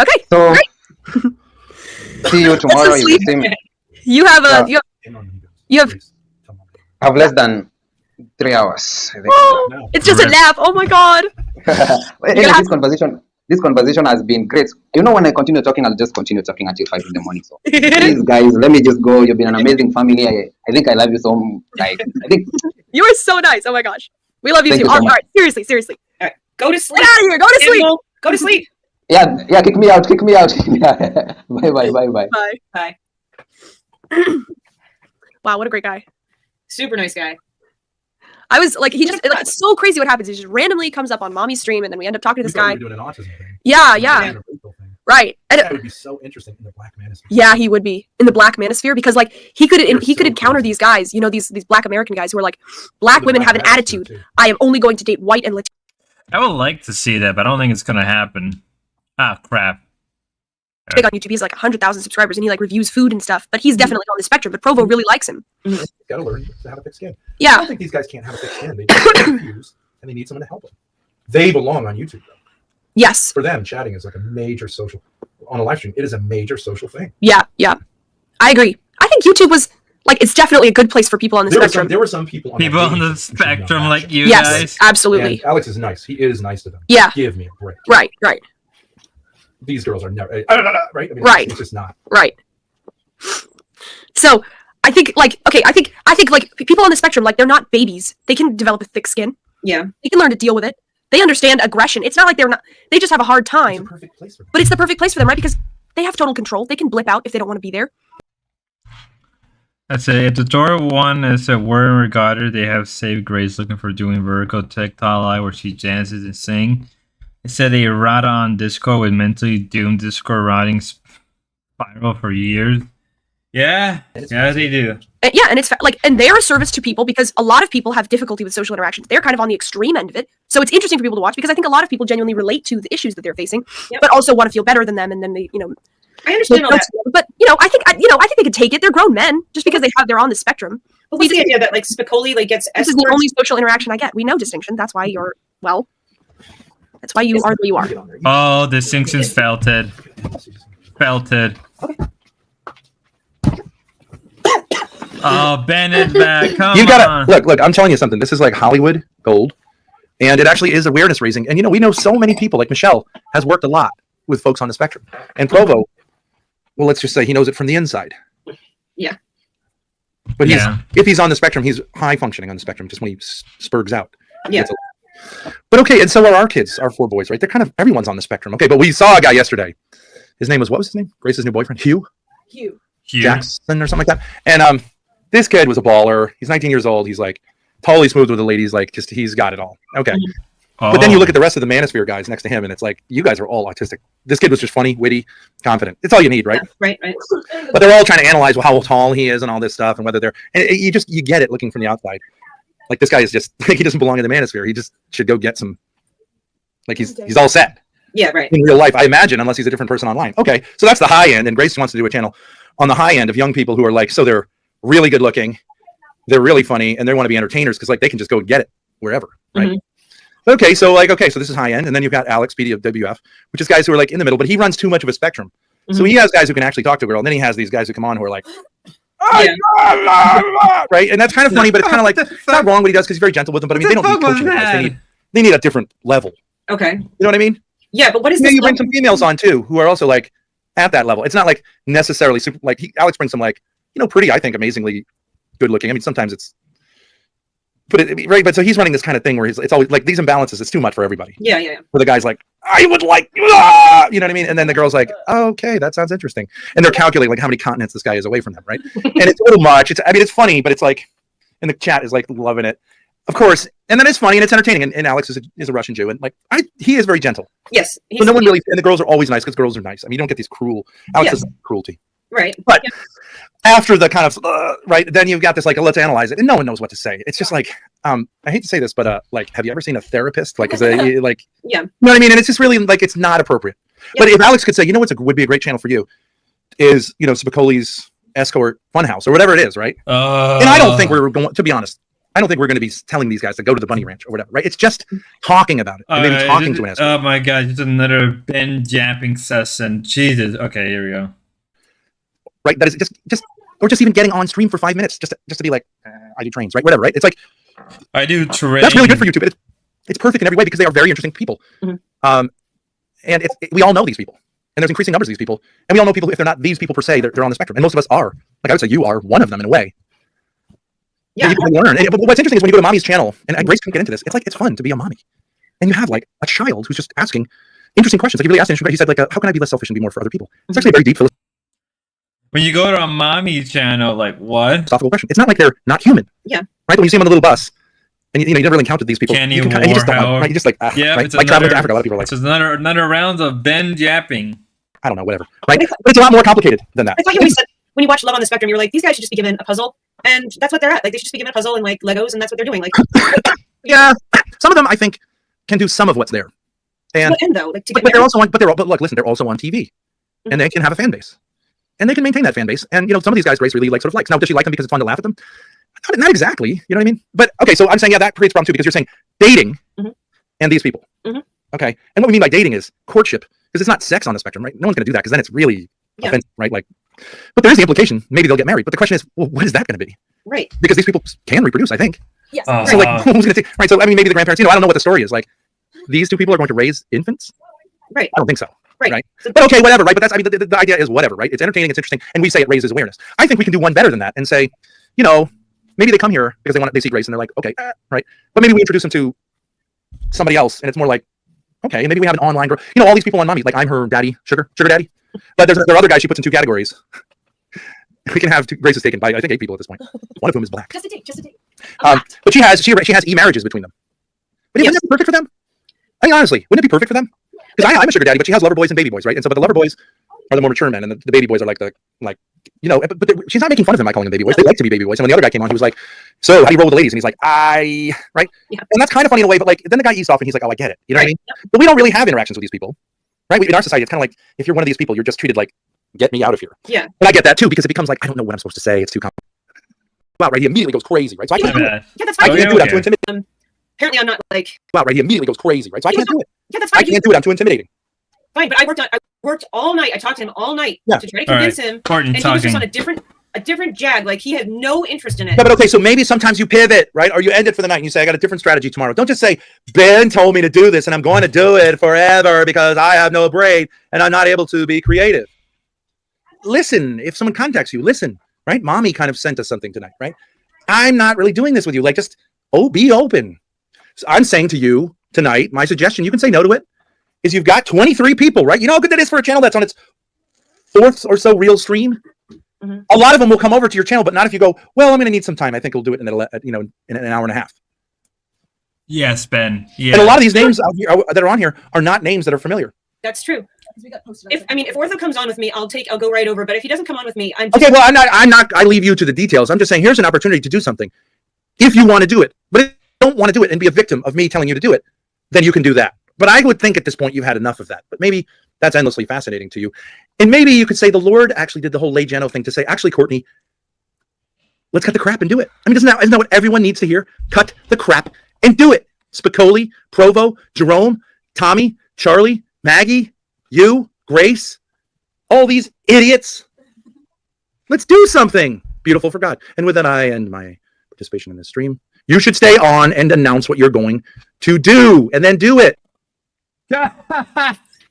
Okay. So. See you tomorrow. You have you have less than 3 hours. I think. Oh, it's just a nap. Oh my god. This conversation has been great. You know, when I continue talking, I'll just continue talking until 5 in the morning. So please, guys, let me just go. You've been an amazing family. I think I love you so much. I think you are so nice. Oh my gosh, we love you too. All right, seriously. All right, go to sleep. Get out of here. Go to sleep. Go to sleep. Yeah. Kick me out. Bye. Wow, what a great guy. Super nice guy. I was like, it's so crazy what happens. He just randomly comes up on mommy's stream, and then we end up talking to this guy. Doing an autism thing. Yeah. Right. That would be so interesting in the Black Manosphere. Yeah, he would be in the Black Manosphere because like he could encounter these guys, you know, these Black American guys who are like, black women have an attitude. I am only going to date white and Latino. I would like to see that, but I don't think it's gonna happen. Ah, crap. Big on YouTube. He's like 100,000 subscribers, and he like reviews food and stuff. But he's definitely on the spectrum. But Provo really likes him. He's got to learn how to fix skin. Yeah. I don't think these guys can't have a thick skin. They just confused, and they need someone to help them. They belong on YouTube, though. Yes. For them, chatting is like a major social. on a live stream, it is a major social thing. Yeah, I agree. I think YouTube was like, it's definitely a good place for people on the spectrum. There were some people on the spectrum like you yes, guys. Absolutely. And Alex is nice. He is nice to them. Yeah. Give me a break. Right. These girls are never right. I mean, right. It's just not right. So I think like I think like people on the spectrum, like they're not babies. They can develop a thick skin. Yeah. They can learn to deal with it. They understand aggression. It's not like they just have a hard time. It's a perfect place for them. But it's the perfect place for them, right? Because they have total control. They can blip out if they don't want to be there. I'd say if tutorial 1 is a word and regarder, they have saved Grace looking for doing vertical tactile eye where she dances and sings. It said they rot on Discord with mentally doomed Discord rotting spiral for years. Yeah, they do. And it's like, and they're a service to people because a lot of people have difficulty with social interactions. They're kind of on the extreme end of it. So it's interesting for people to watch because I think a lot of people genuinely relate to the issues that they're facing, but also want to feel better than them. And then they, I understand all that. But I think they could take it. They're grown men just because they're on the spectrum. Well, what's the idea that like Spicoli like gets? This is the only social interaction I get. We know distinction. That's why you're That's why you are who you are. Oh, distinction's felted. Felted. Okay. Oh, Bennett back. Come You gotta on. look. I'm telling you something. This is like Hollywood gold, and it actually is awareness raising. And we know so many people. Like Michelle has worked a lot with folks on the spectrum, and Provo. Well, let's just say he knows it from the inside. Yeah. But if he's on the spectrum, he's high functioning on the spectrum. Just when he spurgs out. Yeah. But okay, and so are our kids, our 4 boys, right? They're kind of everyone's on the spectrum. Okay, but we saw a guy yesterday. His name was what was his name? Grace's new boyfriend, Hugh Jackson or something like that. And this kid was a baller. He's 19 years old. He's like totally smooth with the ladies. Like just he's got it all. Okay. Oh. But then you look at the rest of the Manosphere guys next to him, and it's like you guys are all autistic. This kid was just funny, witty, confident. It's all you need, right? Yeah, right. But they're all trying to analyze how tall he is and all this stuff, and whether they're you get it looking from the outside. Like this guy is just like he doesn't belong in the Manosphere. He just should go get some. Like he's all set. Yeah, right. In real life, I imagine, unless he's a different person online. Okay, so that's the high end, and Grace wants to do a channel on the high end of young people who are like, so they're really good looking, they're really funny, and they want to be entertainers because like they can just go and get it wherever, right? Mm-hmm. Okay, so this is high end, and then you've got Alex, PDWF, which is guys who are like in the middle, but he runs too much of a spectrum. Mm-hmm. So he has guys who can actually talk to a girl, and then he has these guys who come on who are like, right? And that's kind of funny, but it's kind of like it's not wrong what he does because he's very gentle with them. But I mean, they don't need coaching guys. They need a different level. Okay. You know what I mean? Yeah, but what is this? You bring some females on too who are also like at that level. It's not like necessarily super. Like Alex brings some like pretty, I think, amazingly good looking. I mean, sometimes it's. Right, but so he's running this kind of thing where it's always like these imbalances. It's too much for everybody. Yeah. Where the guy's like, I would like, you know what I mean? And then the girl's like, oh, okay, that sounds interesting. And they're calculating like how many continents this guy is away from them, right? And it's a little much. It's funny, but it's like, and the chat is like loving it, of course. And then it's funny and it's entertaining. And Alex is a Russian Jew, and like he is very gentle. Yes. But no one really, and the girls are always nice because girls are nice. I mean, you don't get these cruel. Alex is cruelty. Right. But after the kind of right, then you've got this like let's analyze it, and no one knows what to say. It's just like I hate to say this, but like, have you ever seen a therapist? Like, is a like, yeah, you know what I mean? And it's just really like it's not appropriate. Yeah. But if Alex could say, would be a great channel for you, is Spicoli's Escort Funhouse or whatever it is, right? And I don't think we're going to be honest. I don't think we're going to be telling these guys to go to the bunny ranch or whatever, right? It's just talking about it and maybe talking to an escort. Oh my god, just another Ben japping session. Jesus. Okay, here we go. Right, that is just or just even getting on stream for 5 minutes just to be like I do trains, right? Whatever, right? It's like I do trains. That's really good for YouTube. It's perfect in every way because they are very interesting people. Mm-hmm. And we all know these people, and there's increasing numbers of these people, and we all know people if they're not these people per se, they're on the spectrum, and most of us are. Like I would say, you are one of them in a way. Yeah, you can learn. But what's interesting is when you go to mommy's channel, and Grace can get into this. It's like it's fun to be a mommy, and you have like a child who's just asking interesting questions. Like he really asked interesting. He said like, "How can I be less selfish and be more for other people?" It's actually a very deep philosophical. When you go to a mommy channel, like what? Philosophical question. It's not like they're not human. Yeah. Right. When you see them on the little bus, and you never really encountered these people. Kenny you just don't know, right? You just like right? It's like traveling to Africa. A lot of people are like. It's another round of Ben japping. I don't know, whatever. Right. But it's a lot more complicated than that. I thought you always said when you watch Love on the Spectrum, you were like, these guys should just be given a puzzle, and that's what they're at. Like they should just be given a puzzle and like Legos, and that's what they're doing. Like. Yeah. Some of them I think can do some of what's there. And end, though, like, but they're also on. But look, listen, they're also on TV, and they can have a fan base. And they can maintain that fan base. And, some of these guys Grace really like sort of likes. Now, does she like them because it's fun to laugh at them? Not exactly. You know what I mean? But, okay, so I'm saying, that creates a problem, too, because you're saying dating and these people. Mm-hmm. Okay? And what we mean by dating is courtship. Because because it's not sex on the spectrum, right? No one's going to do that because then it's really Yeah. offensive, right? Like, but there is the implication. Maybe they'll get married. But the question is, well, what is that going to be? Right. Because these people can reproduce, I think. Yes. So like, who's going to take? Right. So I mean, maybe the grandparents. I don't know what the story is. Like, these two people are going to raise infants. Right. I don't think so. Right. But okay, whatever. Right. But that's. I mean, the idea is whatever. Right. It's entertaining. It's interesting, and we say it raises awareness. I think we can do one better than that and say, maybe they come here because they see race and they're like, okay, right. But maybe we introduce them to somebody else, and it's more like, okay, maybe we have an online girl. All these people on Mommy, like I'm her daddy, sugar daddy. But there are other guys she puts in 2 categories. We can have 2 races taken by I think 8 people at this point. One of whom is black. Just a date. But she has e-marriages between them. But wouldn't that be perfect for them? I mean, honestly, wouldn't it be perfect for them? Because I'm a sugar daddy, but she has lover boys and baby boys, right? And so, but the lover boys are the more mature men, and the baby boys are like but she's not making fun of them by calling them baby boys. They like to be baby boys. And when the other guy came on, he was like, "So, how do you roll with the ladies?" And he's like, right? Yeah. And that's kind of funny in a way, but like then the guy eased off, and he's like, "Oh, I get it." You know what I mean? But we don't really have interactions with these people, right? In our society, it's kind of like if you're one of these people, you're just treated like, "Get me out of here." Yeah. And I get that too because it becomes like I don't know what I'm supposed to say. It's too complicated. Wow, right? He immediately goes crazy, right? So I can't do it. Yeah, that's fine. I can't do it. I'm too intimidating. Apparently, I'm not like. Wow, right? He immediately goes crazy, right? So I can't do it. Yeah, that's fine. I can't do it. I'm too intimidating. Fine, but I worked all night. I talked to him all night to try to convince him, and he was just on a different jag. Like he had no interest in it. Yeah, but okay, so maybe sometimes you pivot, right? Or you end it for the night and you say, I got a different strategy tomorrow. Don't just say, Ben told me to do this and I'm going to do it forever because I have no brain and I'm not able to be creative. Listen, if someone contacts you, listen, right? Mommy kind of sent us something tonight, right? I'm not really doing this with you. Like just, be open. So I'm saying to you tonight, my suggestion, you can say no to it, is you've got 23 people, right? You know how good that is for a channel that's on its 4th or so real stream? Mm-hmm. A lot of them will come over to your channel, but not if you go, well, I'm going to need some time. I think we'll do it in an hour and a half. Yes, Ben. Yeah. And a lot of these names out here, that are on here are not names that are familiar. That's true. If Ortho comes on with me, I'll go right over. But if he doesn't come on with me, okay. Well, I'm not. I leave you to the details. I'm just saying, here's an opportunity to do something. If you want to do it, but if you don't want to do it and be a victim of me telling you to do it, then you can do that. But I would think at this point you've had enough of that. But maybe that's endlessly fascinating to you. And maybe you could say the Lord actually did the whole Legeno thing to say, actually, Courtney, let's cut the crap and do it. I mean, isn't that what everyone needs to hear? Cut the crap and do it. Spicoli, Provo, Jerome, Tommy, Charlie, Maggie, you, Grace, all these idiots. Let's do something beautiful for God. And with that, I end my participation in this stream. You should stay on and announce what you're going to do and then do it.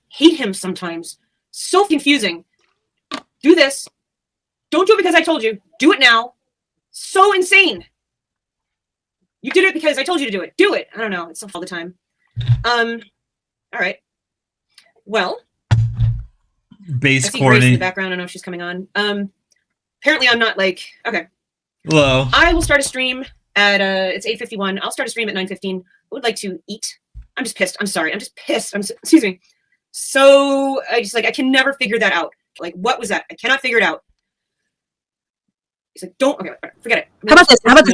Hate him sometimes. So confusing. Do this. Don't do it because I told you. Do it now. So insane. You did it because I told you to do it. Do it. I don't know. It's all the time. All right. Well. Base I see Grace in Courtney. the background. I know she's coming on. Apparently I'm not like okay. Hello. I will start a stream at it's 8:51. I'll start a stream at 9:15. I would like to eat. I'm just pissed. I'm sorry. I'm just pissed. Excuse me. So I can never figure that out. Like, what was that? I cannot figure it out. He's like, don't. Okay, forget it. How about this? How about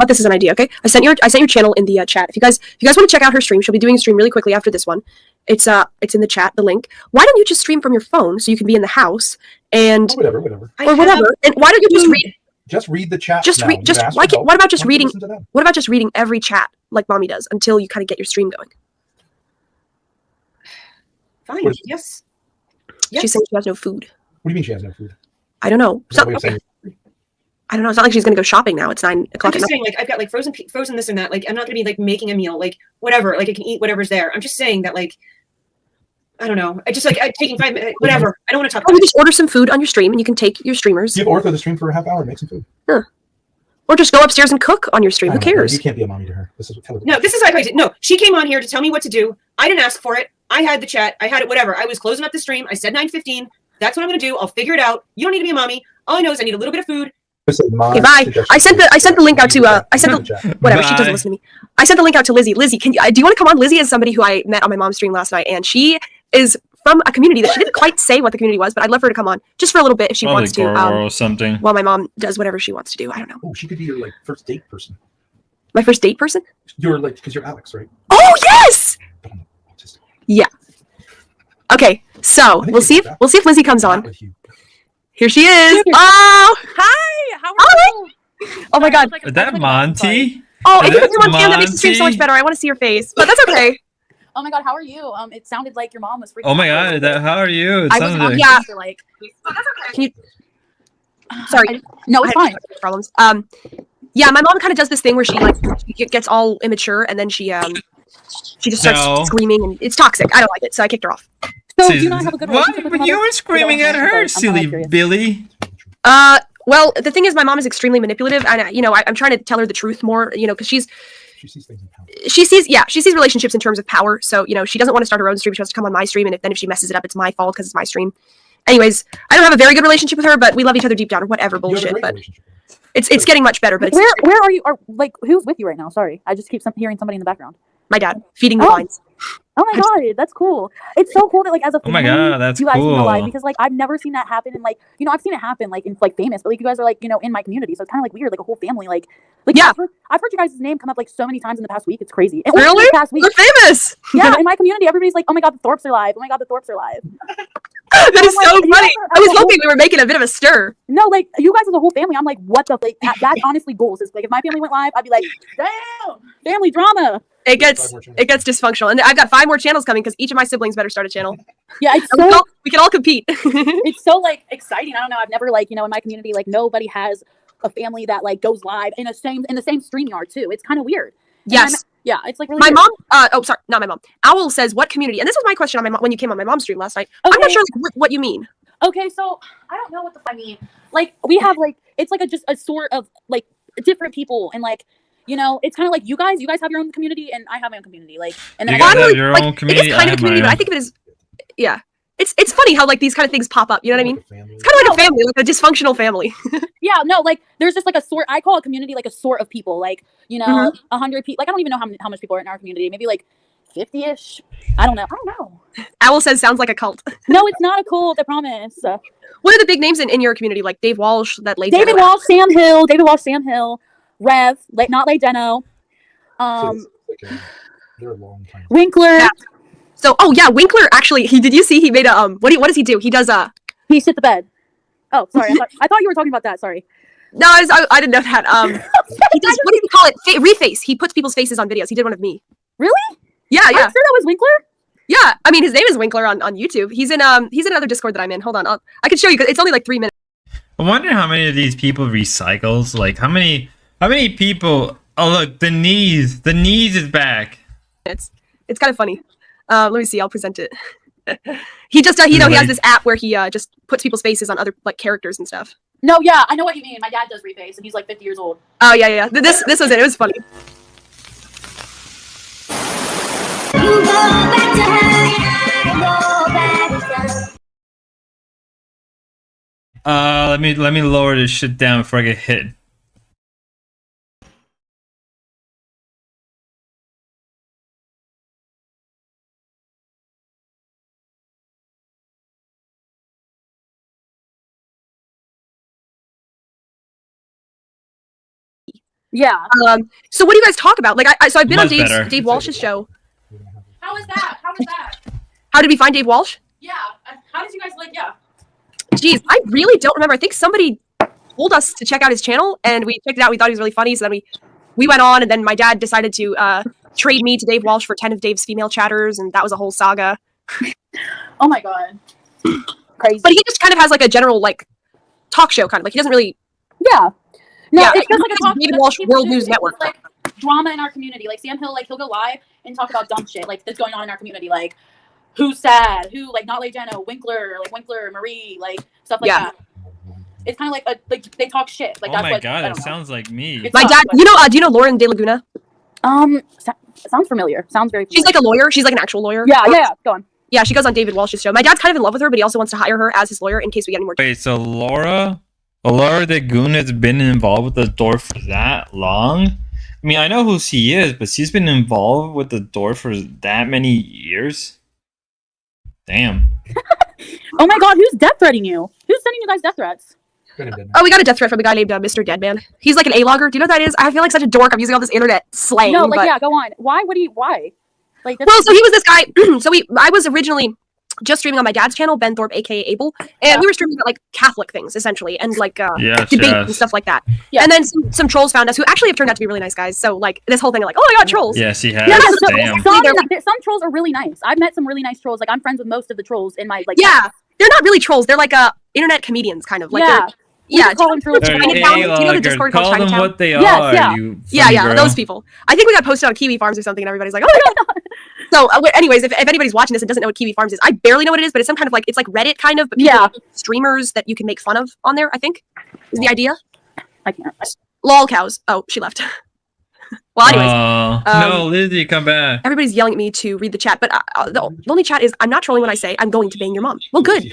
this as an idea? Okay, I sent your channel in the chat. If you guys want to check out her stream, she'll be doing a stream really quickly after this one. It's in the chat, the link. Why don't you just stream from your phone so you can be in the house and whatever. And why don't you just read? Just read the chat. What about just reading? What about just reading every chat like Mommy does until you kind of get your stream going? Fine. Yes. She's saying she has no food. What do you mean she has no food? I don't know. I don't know. It's not like she's gonna go shopping now. It's 9 o'clock. I'm just saying, like, I've got like frozen this and that. Like, I'm not gonna be like making a meal, like whatever. Like, I can eat whatever's there. I'm just saying that, like, I don't know. I just like taking 5 minutes, whatever. I don't want to talk. You just order some food on your stream, and you can take your streamers. Give Ortho the stream for a half hour and make some food. Huh. Or just go upstairs and cook on your stream. Who cares? You can't be a mommy to her. This is what No, this is like I did. No, she came on here to tell me what to do. I didn't ask for it. I had the chat. I had it. Whatever. I was closing up the stream. I said 9:15. That's what I'm gonna do. I'll figure it out. You don't need to be a mommy. All I know is I need a little bit of food. Okay, bye. I sent the link out to whatever. She doesn't listen to me. I sent the link out to Lizzie. Lizzie, do you want to come on? Lizzie is somebody who I met on my mom's stream last night, and she is from a community that she didn't quite say what the community was, but I'd love for her to come on just for a little bit if she wants to. Or something. While my mom does whatever she wants to do. I don't know. Oh, she could be your like first date person. My first date person? You're like because you're Alex, right? Oh yes. Yeah. Okay, so we'll see if Lizzie comes on. Here she is. Oh, hi. How are you? Oh my God. Is that Monty? Oh, if you put her on cam, that makes the stream so much better. I want to see your face, but that's okay. oh my god, how are you? It sounded like your mom was freaking Oh my out. god, how are you? It I was sounded on like... Yeah. for like. Can you? Sorry. No, it's fine. Problems. Yeah, my mom kind of does this thing where she gets all immature and then she just starts screaming and it's toxic. I don't like it, so I kicked her off. So do you not have a good relationship with your But you mother? were screaming at her, silly Billy. Well, the thing is, my mom is extremely manipulative, and I'm trying to tell her the truth more, because she sees things in power. She sees relationships in terms of power. So she doesn't want to start her own stream. She wants to come on my stream, and if she messes it up, it's my fault because it's my stream. Anyways, I don't have a very good relationship with her, but we love each other deep down or whatever bullshit. But it's getting much better. But it's where are you? Or like who's with you right now? Sorry, I just keep hearing somebody in the background. My dad feeding the lines. Oh my god, that's cool. It's so cool that like as a family, oh my god, that's you guys cool. seem to like because like I've never seen that happen and like I've seen it happen like in like famous, but like you guys are like in my community, so it's kind of like weird, like a whole family like yeah. I've heard your guys' name come up like so many times in the past week. It's crazy. And really? Past week, we're famous. Yeah, in my community, everybody's like, oh my god, the Thorpes are live. Oh my god, the Thorpes are live. That is so funny. I was hoping we were making a bit of a stir. No, like you guys as a whole family, I'm like, what the like that's honestly goals. Is like if my family went live, I'd be like, damn, family drama. It gets dysfunctional, and I've got 5 more channels coming because each of my siblings better start a channel. Yeah, it's we can all compete. It's so like exciting. I don't know. I've never like in my community like nobody has a family that like goes live in the same stream yard too. It's kind of weird. Yes. Yeah, it's like really my weird. mom. Sorry, not my mom. Owl says what community, and this was my question on when you came on my mom's stream last night. Okay. I'm not sure what you mean. Okay, so I don't know what the fuck I mean. Like we have like it's like just a sort of like different people and like. It's kind of like you guys have your own community and I have my own community. Like, and then you guys have your own community. It is kind of a community, but I think of it as, yeah. It's funny how like these kind of things pop up. You know what I mean? It's kind of like a family, like a dysfunctional family. Yeah, no, like there's just like a sort. I call a community like a sort of people. Like 100 people. Like I don't even know how much people are in our community. Maybe like 50-ish. I don't know. Owl says sounds like a cult. No, it's not a cult. I promise. What are the big names in your community? Like Dave Walsh, that lady. David Walsh, Sam Hill. Rev, not Lay Deno. Winkler. Yeah. So, Winkler actually. Did you see he made a what does he do? He does he shit the bed. Oh, sorry. I thought you were talking about that. Sorry. No, I didn't know that. He does what do you call it? Reface. He puts people's faces on videos. He did one of me. Really? Yeah. I'm sure that was Winkler. Yeah, I mean his name is Winkler on YouTube. He's in another Discord that I'm in. Hold on, I can show you. It's only like 3 minutes. I wonder how many of these people recycles. Like how many people? Oh look, the knees is back. It's kind of funny. Let me see. I'll present it. He just he has this app where he just puts people's faces on other like characters and stuff. No, yeah, I know what you mean. My dad does reface, and he's like 50 years old. Oh yeah. This was it. It was funny. Let me lower this shit down before I get hit. Yeah. So what do you guys talk about? Like I've been on Much Dave Walsh's show. How is that? How did we find Dave Walsh? Yeah. How did you guys yeah? Jeez, I really don't remember. I think somebody told us to check out his channel, and we checked it out. We thought he was really funny, so then we went on, and then my dad decided to trade me to Dave Walsh for 10 of Dave's female chatters, and that was a whole saga. Oh my god, crazy! But he just kind of has like a general like talk show kind of like he doesn't really. Yeah. No, yeah, it's just like a talk David Walsh World News Network. Like drama in our community, like Sam Hill, like he'll go live and talk about dumb shit like that's going on in our community, like. Who's sad? Who like not Lay Deno, Winkler, Marie, like stuff like that. It's kind of like they talk shit. Like oh that's my what, god, that sounds like me. My dad, do you know Lauren De Laguna? Sounds familiar. Sounds very. Familiar. She's like a lawyer. She's like an actual lawyer. Yeah. Go on. Yeah, she goes on David Walsh's show. My dad's kind of in love with her, but he also wants to hire her as his lawyer in case we get any more. Wait, so Laura De Laguna has been involved with the door for that long? I mean, I know who she is, but she's been involved with the door for that many years. Damn. Oh my god, who's death threatening you? Who's sending you guys death threats? Oh, we got a death threat from a guy named Mr. Deadman. He's like an A-logger. Do you know what that is? I feel like such a dork. I'm using all this internet slang. No, yeah, go on. Why? Like, well, so he was this guy. I was originally just streaming on my dad's channel, Ben Thorpe, aka Abel, and we were streaming about like Catholic things essentially, and like debate and stuff like that. Yeah. And then some trolls found us, who actually have turned out to be really nice guys. So like this whole thing, like, oh my god, trolls. Yes, he has. Yeah, Damn. Some trolls are really nice. I've met some really nice trolls. Like I'm friends with most of the trolls in my like. Yeah, they're not really trolls. They're like internet comedians, kind of. Like yeah. Yeah, call them trolls. do you know the Discord called Call them Chinatown? what they Yes, are. yeah. You Yeah, girl. those people. I think we got posted on Kiwi Farms or something, and everybody's like, "Oh my god!" So, anyways, if anybody's watching this and doesn't know what Kiwi Farms is, I barely know what it is, but it's some kind of like it's like Reddit kind of, but streamers that you can make fun of on there. I think is the idea. I can't. Lol cows. Oh, she left. Well, anyways, no, Lizzie, come back. everybody's yelling at me to read the chat, but the only chat is I'm not trolling when I say I'm going to bang your mom. Well, good.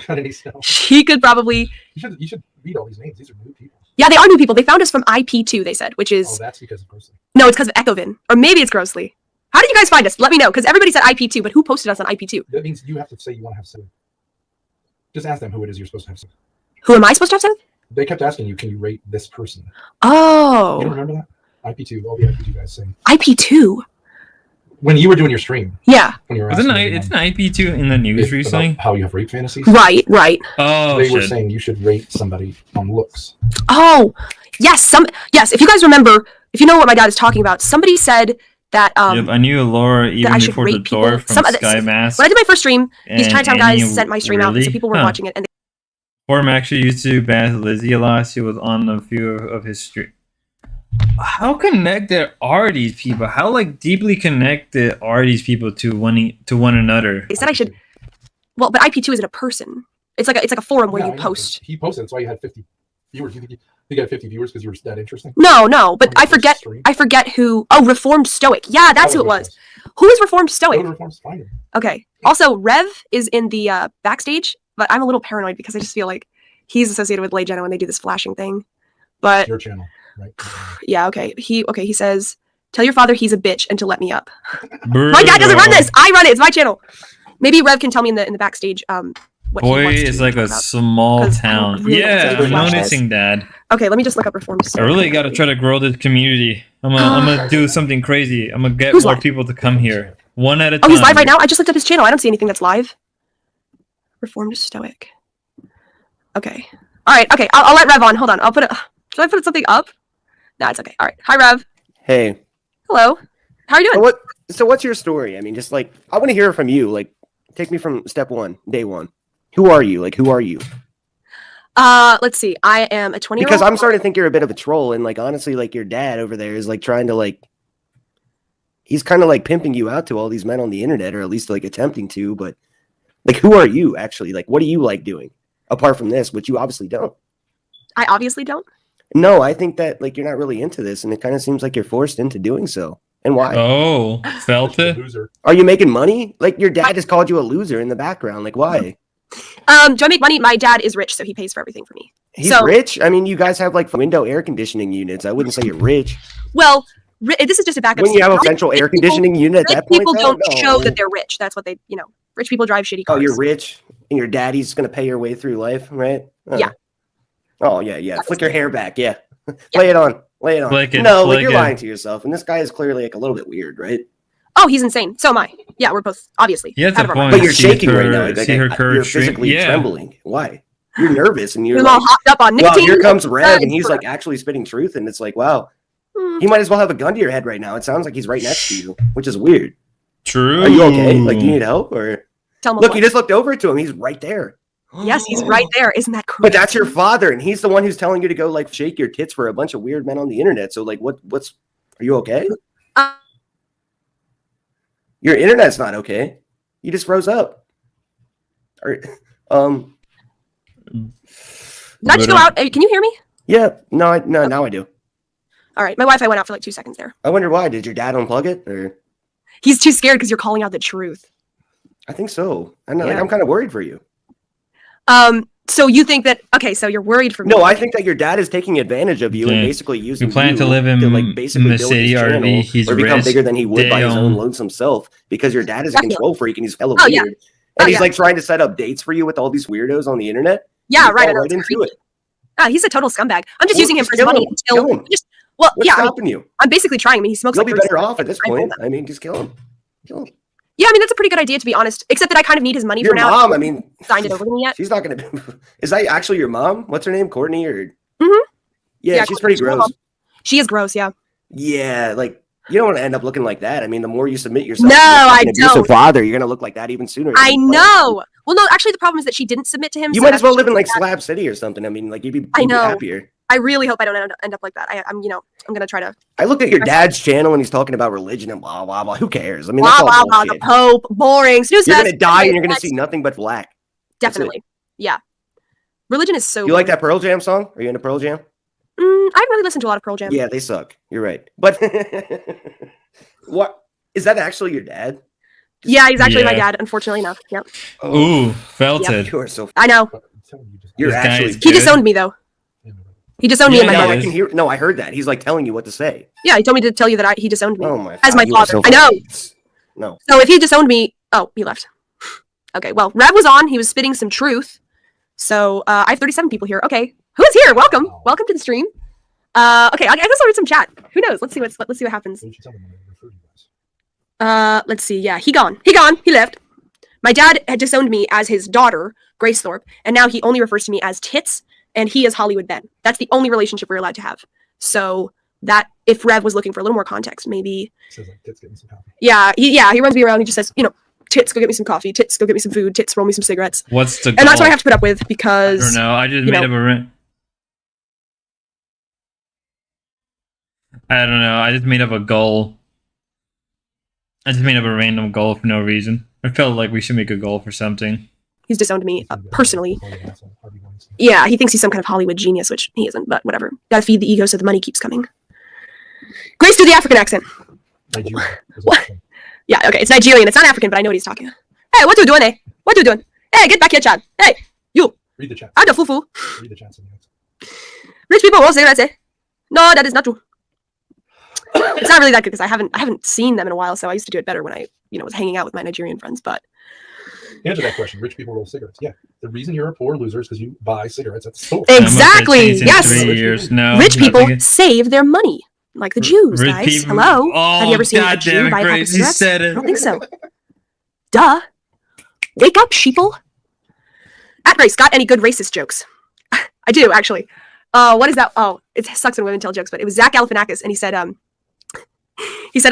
She could probably. You should read all these names. These are new people. Yeah, they are new people. They found us from IP2. They said, which is. Oh, that's because of Grossly. No, it's because of Echovin, or maybe it's Grossly. How did you guys find us? Let me know, because everybody said IP2, but who posted us on IP2? That means you have to say you want to have sex. Just ask them who it is you're supposed to have sex. Who am I supposed to have sex with? They kept asking you, can you rate this person? Oh. You don't remember that? IP2, all the IP2 guys saying. IP2? When you were doing your stream. Yeah. When you were It's an IP2 in the news recently. How you have rape fantasies. Right. Oh, they were saying you should rate somebody on looks. Oh, yes. Yes. If you guys remember, if you know what my dad is talking about, somebody said that. Yep, I knew Laura even before the door from Sky Mask. When I did my first stream, these Chinatown guys Annie, sent my stream out, so people were watching it, and Orm actually used to ban Lizzie a lot. She was on a few of his streams. How connected are these people? How like deeply connected are these people to one another? they said I should. Well, but IP2 isn't a person. It's like a forum where Yeah, you I know, post. He posted. That's why you had 50 viewers. You got 50 viewers because you were that interesting. No, but I forget who. Oh, Reformed Stoic. Yeah, that's who it was. Who is Reformed Stoic? Okay. Also, Rev is in the backstage, but I'm a little paranoid because I just feel like he's associated with Legeno when they do this flashing thing. But your channel, right? Yeah. Okay. He says, "Tell your father he's a bitch and to let me up." My dad doesn't run this. I run it. It's my channel. Maybe Rev can tell me in the backstage. What he Boy wants to is like a talk about. small 'Cause I town. don't really Yeah, know I'm what noticing that. Okay, let me just look up Reformed I Stoic. really gotta try to grow this community. I'm gonna do something crazy. I'm gonna get Who's more live? people to come here, one at a Oh, time. he's live right now. I just looked up his channel. I don't see anything that's live. Reformed Stoic. Okay. All right. Okay. I'll let Rev on. Hold on. I'll put it. Should I put something up? No, it's okay. All right. Hi, Rev. Hey. Hello. How are you doing? So what's your story? I mean, just like I want to hear it from you. Like, take me from step one, day one. Who are you? Like, who are you? Let's see. I am a 20-year-old. Because I'm starting to think you're a bit of a troll, and like honestly, like your dad over there is like trying to like. He's kind of like pimping you out to all these men on the internet, or at least like attempting to. But like, who are you actually? Like, what do you like doing apart from this, which you obviously don't? I obviously don't. No, I think that like you're not really into this, and it kind of seems like you're forced into doing so. And why? Oh, felt it. Are you making money? Like your dad just called you a loser in the background. Like why? Do I make money? My dad is rich, so he pays for everything for me. He's rich. I mean, you guys have like window air conditioning units. I wouldn't say you're rich. Well, this is just a backup. When you have a central air conditioning unit at that point, people though? don't No. show that they're rich. That's what they, rich people drive shitty cars. Oh, you're rich, and your daddy's gonna pay your way through life, right? Yeah. Oh yeah. Flick your hair back. Yeah. Lay it on. Flick it, No, like flick you're it. lying to yourself, and this guy is clearly like a little bit weird, right? Oh, he's insane. So am I. Yeah, we're both obviously. Yeah, that's out a of our point. minds. But you're See shaking right her- now. Like, see her you're courage shrink? physically Yeah. trembling. Why? You're nervous, and you're We're like, all hopped up on well, nicotine. here comes Rev, and he's like actually spitting truth, and it's like, wow, he might as well have a gun to your head right now. It sounds like he's right next to you, which is weird. True. Are you okay? Like, do you need help, or Tell him look? what. You just looked over to him. He's right there. Yes, he's right there. Isn't that crazy? But that's your father, and he's the one who's telling you to go like shake your tits for a bunch of weird men on the internet. So like, what's? Are you okay? Your internet's not okay. You just froze up. Did I just go out? Can you hear me? Yeah. No. Now I do. All right. My Wi-Fi went out for like 2 seconds there. I wonder why. Did your dad unplug it, or? He's too scared because you're calling out the truth. I think so. I know. Like, Yeah. I'm kind of worried for you. So you think that? Okay. So you're worried for me. No, I think that your dad is taking advantage of you and Okay. basically using You plan to live in like basically the build city, his channel RV, he's or become rich, bigger than he would by his damn. own lonesome self because your dad is a Definitely. control freak and he's hella Oh, weird. yeah. And Oh, he's yeah. like trying to set up dates for you with all these weirdos on the internet. Yeah, You right. I fall know, right it's into it. He's a total scumbag. I'm just Well, using him just for his kill money him. Kill until him. just. What's I mean, stopping you? I'm basically trying. I mean, he smokes. You'll like be 30 better off at this I point. know that. I mean, just kill him. Kill him. Yeah, I mean that's a pretty good idea to be honest. Except that I kind of need his money Your for now. mom, I mean, signed it over to me yet. She's not gonna. Is that actually your mom? What's her name? Courtney or? Mm-hmm. Yeah, she's pretty gross. She is gross. Yeah. Yeah, like you don't want to end up looking like that. I mean, the more you submit yourself, No, to I an abusive don't. father, you're gonna look like that even sooner. I know. Well, no, actually, the problem is that she didn't submit to him. You so might as well live in actually- like Slab City or something. I mean, like you'd be I know. happier. I really hope I don't end up like that. I'm gonna try to. I looked at your dad's channel and he's talking about religion and blah blah blah. Who cares? I mean, Blah that's all blah blah. bullshit. The Pope, boring. Snooze You're fest. gonna die and you're gonna see nothing but black. That's it. Definitely. Yeah. Religion is so. You like that Pearl Jam song? Are you into Pearl Jam? I haven't really listened to a lot of Pearl Jam. Yeah, they suck. You're right. But what is that actually your dad? Yeah, he's actually my Yeah. dad. Unfortunately enough. Yep. Ooh, felt Yep. it. You are so. I know. You're This guy actually. is He good. disowned me though. He disowned me and my No, mother. I can hear. No, I heard that. He's like telling you what to say. Yeah, he told me to tell you that he disowned me Oh my. as my God, you are father. so I know. No. So if he disowned me, oh, he left. Okay, well, Rev was on. He was spitting some truth. So I have 37 people here. Okay, who is here? Welcome, welcome to the stream. Okay, I guess I'll read some chat. Who knows? Let's see what happens. Let's see. Yeah, he gone. He left. My dad had disowned me as his daughter, Grace Thorpe, and now he only refers to me as Tits, and he is Hollywood Ben. That's the only relationship we're allowed to have. So that if Rev was looking for a little more context, maybe. Says like, Tits, get me some coffee. Yeah, he runs me around. He just says, Tits, go get me some coffee. Tits, go get me some food. Tits, roll me some cigarettes. What's the goal? And that's what I have to put up with because. I don't know. I just you made know, up a. I don't know. I just made up a goal. I just made up a random goal for no reason. I felt like we should make a goal for something. He's disowned me personally. Yeah, he thinks he's some kind of Hollywood genius, which he isn't, but whatever. Gotta feed the ego so the money keeps coming. Grace, do the African accent. What? Yeah, okay, it's Nigerian. It's not African, but I know what he's talking. Hey, what you doing, eh? What you doing? Hey, get back here, Chad. Hey, you. Read the chat. I'm the fufu. Read the chat. Rich people won't say that, eh? No, that is not true. It's not really that good because I haven't seen them in a while, so I used to do it better when I, was hanging out with my Nigerian friends, but. Answer that question. Rich people roll cigarettes. Yeah. The reason you're a poor loser is because you buy cigarettes at the store. Exactly. Yes. 3 years. No, rich people nothing. save their money, like the Jews, Rich guys. people- Hello. Oh, Have you ever seen a God Jew damn it, buy a pack of Grace, you cigarettes? said it. I don't think so. Duh. Wake up, sheeple. At Grace, got any good racist jokes? I do actually. What is that? Oh, it sucks when women tell jokes, but it was Zach Galifianakis, and he said,